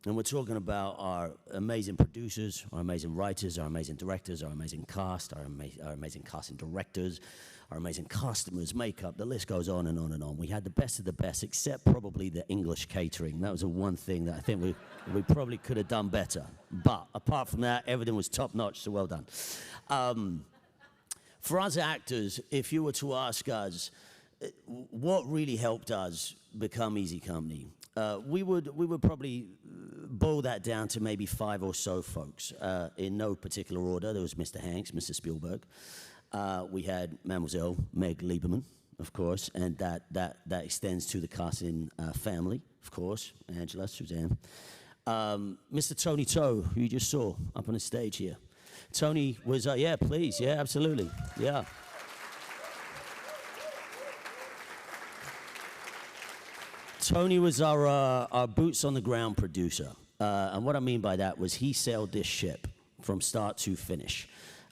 And we're talking about our amazing producers, our amazing writers, our amazing directors, our amazing cast, our amazing casting directors, our amazing customers, makeup, the list goes on and on and on. We had the best of the best, except probably the English catering. That was the one thing that I think we probably could have done better. But apart from that, everything was top-notch, so well done. For us actors, if you were to ask us, what really helped us become Easy Company, we would probably boil that down to maybe 5 or so folks, in no particular order. There was Mr. Hanks, Mr. Spielberg. We had Mademoiselle Meg Lieberman, of course, and that extends to the casting family, of course, Angela, Suzanne. Mr. Tony Toe, who you just saw up on the stage here. Tony was, yeah, please, yeah, absolutely, yeah. Tony was our boots-on-the-ground producer. And what I mean by that was he sailed this ship from start to finish.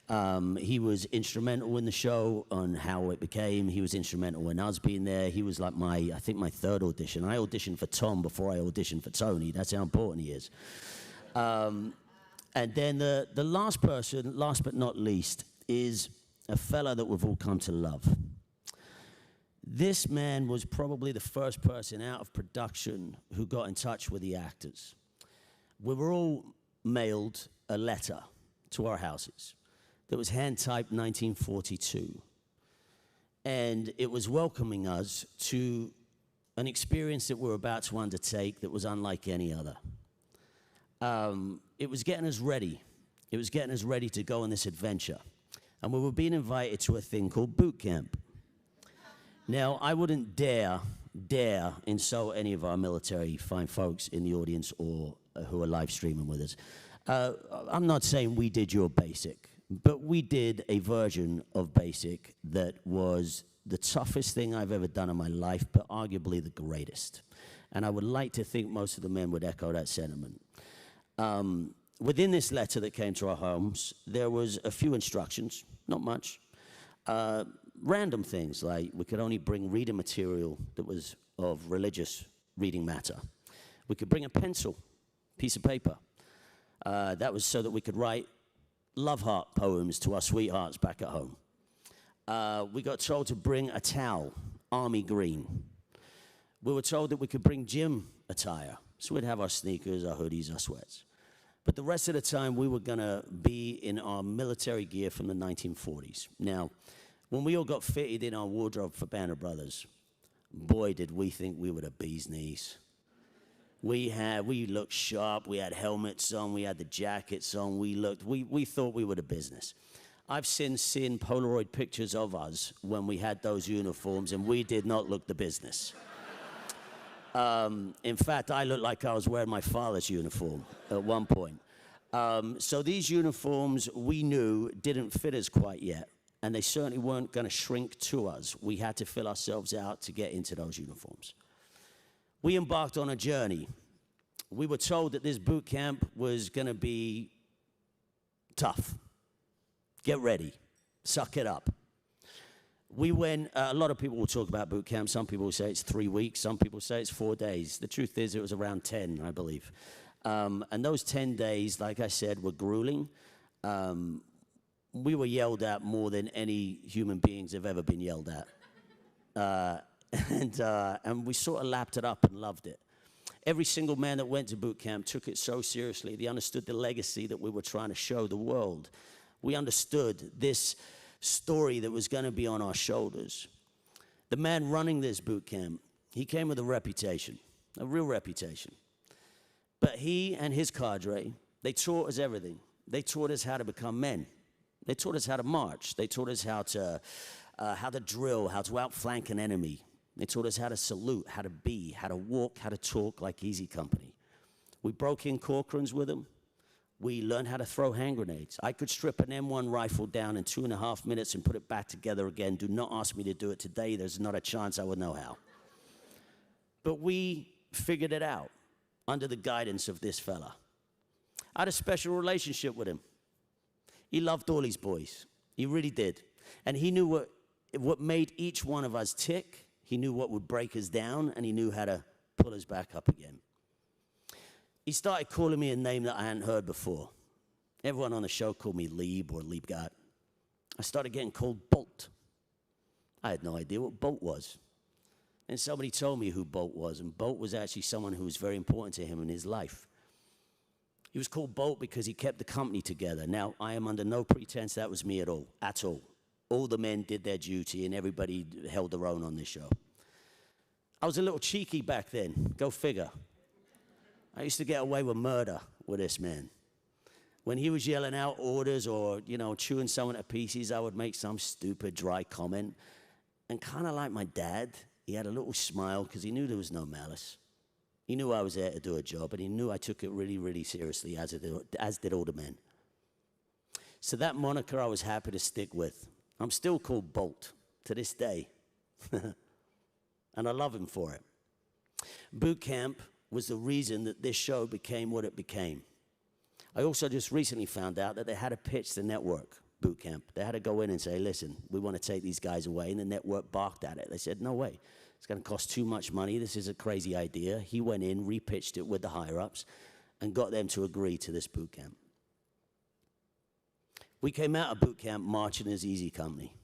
He was instrumental in the show on how it became. He was instrumental in us being there. He was like my third audition. I auditioned for Tom before I auditioned for Tony. That's how important he is. And then the last person, last but not least, is a fella that we've all come to love. This man was probably the first person out of production who got in touch with the actors. We were all mailed a letter to our houses that was hand-typed 1942. And it was welcoming us to an experience that we're about to undertake that was unlike any other. It was getting us ready. It was getting us ready to go on this adventure. And we were being invited to a thing called boot camp. Now, I wouldn't dare insult any of our military fine folks in the audience or who are live streaming with us. I'm not saying we did your basic, but we did a version of basic that was the toughest thing I've ever done in my life, but arguably the greatest. And I would like to think most of the men would echo that sentiment. Within this letter that came to our homes, there was a few instructions, not much. Random things, like we could only bring reading material that was of religious reading matter. We could bring a pencil, piece of paper. That was so that we could write love heart poems to our sweethearts back at home. We got told to bring a towel, army green. We were told that we could bring gym attire, so we'd have our sneakers, our hoodies, our sweats. But the rest of the time, we were gonna be in our military gear from the 1940s. Now, when we all got fitted in our wardrobe for Band of Brothers, boy, did we think we were the bee's knees. We looked sharp, we had helmets on, we had the jackets on, we thought we were the business. I've since seen Polaroid pictures of us when we had those uniforms, and we did not look the business. In fact, I looked like I was wearing my father's uniform at one point. So these uniforms, we knew, didn't fit us quite yet. And they certainly weren't going to shrink to us. We had to fill ourselves out to get into those uniforms. We embarked on a journey. We were told that this boot camp was going to be tough. Get ready. Suck it up. We went, a lot of people will talk about boot camp. Some people will say it's 3 weeks. Some people say it's 4 days. The truth is it was around 10, I believe. And those 10 days, like I said, were grueling. We were yelled at more than any human beings have ever been yelled at. And we sort of lapped it up and loved it. Every single man that went to boot camp took it so seriously. They understood the legacy that we were trying to show the world. We understood this story that was going to be on our shoulders. The man running this boot camp, he came with a reputation, a real reputation. But he and his cadre, they taught us everything. They taught us how to become men. They taught us how to march. They taught us how to drill, how to outflank an enemy. They taught us how to salute, how to be, how to walk, how to talk like easy company. We broke in Corcoran's with them. We learned how to throw hand grenades. I could strip an M1 rifle down in 2.5 minutes and put it back together again. Do not ask me to do it today. There's not a chance I would know how. But we figured it out under the guidance of this fella. I had a special relationship with him. He loved all his boys. He really did. And he knew what made each one of us tick. He knew what would break us down, and he knew how to pull us back up again. He started calling me a name that I hadn't heard before. Everyone on the show called me Lieb or Liebgart. I started getting called Bolt. I had no idea what Bolt was. And somebody told me who Bolt was, and Bolt was actually someone who was very important to him in his life. He was called Bolt because he kept the company together. Now, I am under no pretense that was me at all. All the men did their duty, and everybody held their own on this show. I was a little cheeky back then. Go figure. I used to get away with murder with this man. When he was yelling out orders or, chewing someone to pieces, I would make some stupid, dry comment. And kind of like my dad, he had a little smile because he knew there was no malice. He knew I was there to do a job, and he knew I took it really, really seriously, as did all the men. So that moniker I was happy to stick with. I'm still called Bolt to this day, and I love him for it. Boot camp was the reason that this show became what it became. I also just recently found out that they had to pitch the network, boot camp. They had to go in and say, listen, we want to take these guys away, and the network balked at it. They said, no way. It's going to cost too much money. This is a crazy idea. He went in, repitched it with the higher-ups, and got them to agree to this boot camp. We came out of boot camp marching as Easy Company.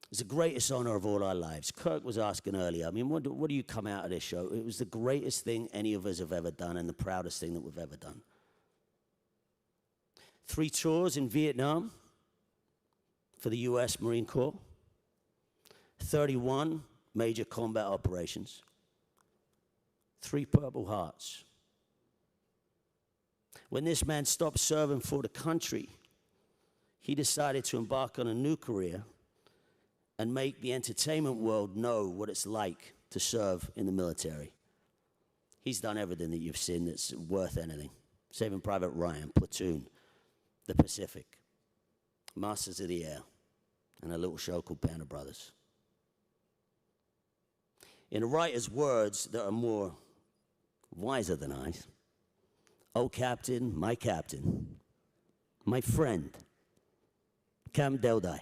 It's the greatest honor of all our lives. Kirk was asking earlier, what do you come out of this show? It was the greatest thing any of us have ever done and the proudest thing that we've ever done. 3 tours in Vietnam for the U.S. Marine Corps. 31 major combat operations. 3 Purple Hearts. When this man stopped serving for the country, he decided to embark on a new career and make the entertainment world know what it's like to serve in the military. He's done everything that you've seen that's worth anything. Saving Private Ryan, Platoon, The Pacific, Masters of the Air, and a little show called Band of Brothers. In a writer's words that are more wiser than I, oh, Captain, my friend, Cam Deldai.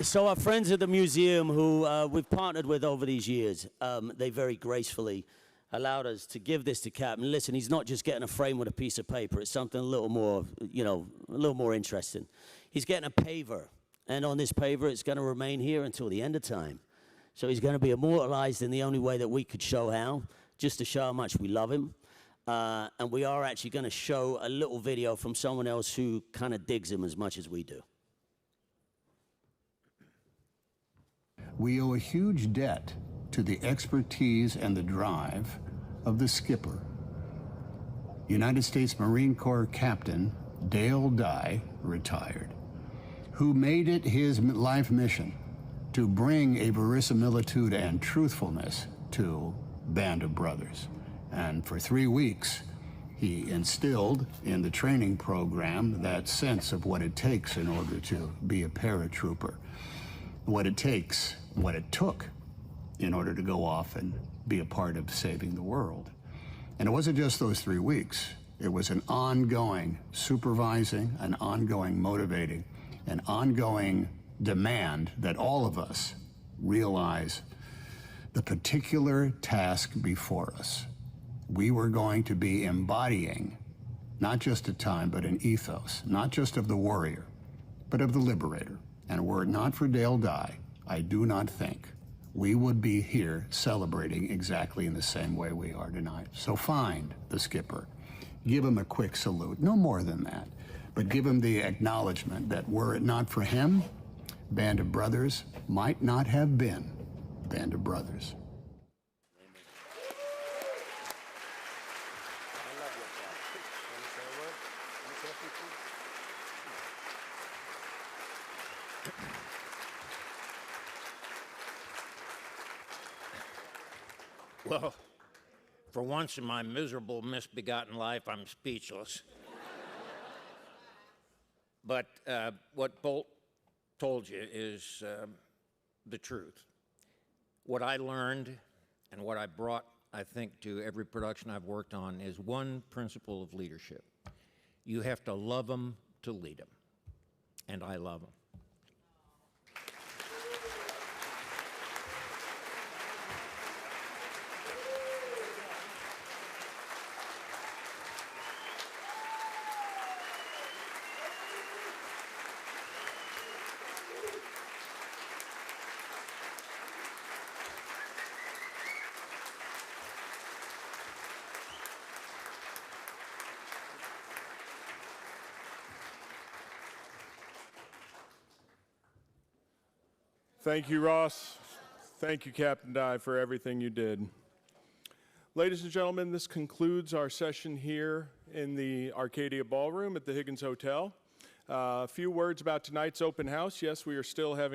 So our friends at the museum who we've partnered with over these years, they very gracefully allowed us to give this to Cap. And listen, he's not just getting a frame with a piece of paper. It's something a little more, a little more interesting. He's getting a paver. And on this paver, it's going to remain here until the end of time. So he's going to be immortalized in the only way that we could show how, just to show how much we love him. And we are actually going to show a little video from someone else who kind of digs him as much as we do. We owe a huge debt to the expertise and the drive of the skipper, United States Marine Corps Captain Dale Dye, retired, who made it his life mission to bring a verisimilitude and truthfulness to Band of Brothers. And for 3 weeks, He instilled in the training program that sense of what it takes in order to be a paratrooper, what it takes, what it took in order to go off and be a part of saving the world. And it wasn't just those 3 weeks. It was an ongoing supervising, an ongoing motivating, an ongoing demand that all of us realize the particular task before us. We were going to be embodying not just a time, but an ethos, not just of the warrior, but of the liberator. And were it not for Dale Dye, I do not think we would be here celebrating exactly in the same way we are tonight. So find the skipper, give him a quick salute, no more than that, but give him the acknowledgement that were it not for him, Band of Brothers might not have been Band of Brothers. Well, for once in my miserable, misbegotten life, I'm speechless. But what Bolt told you is the truth. What I learned and what I brought, I think, to every production I've worked on is one principle of leadership. You have to love them to lead them. And I love them. Thank you, Ross. Thank you, Captain Dye, for everything you did. Ladies and gentlemen, this concludes our session here in the Arcadia Ballroom at the Higgins Hotel. A few words about tonight's open house. Yes, we are still having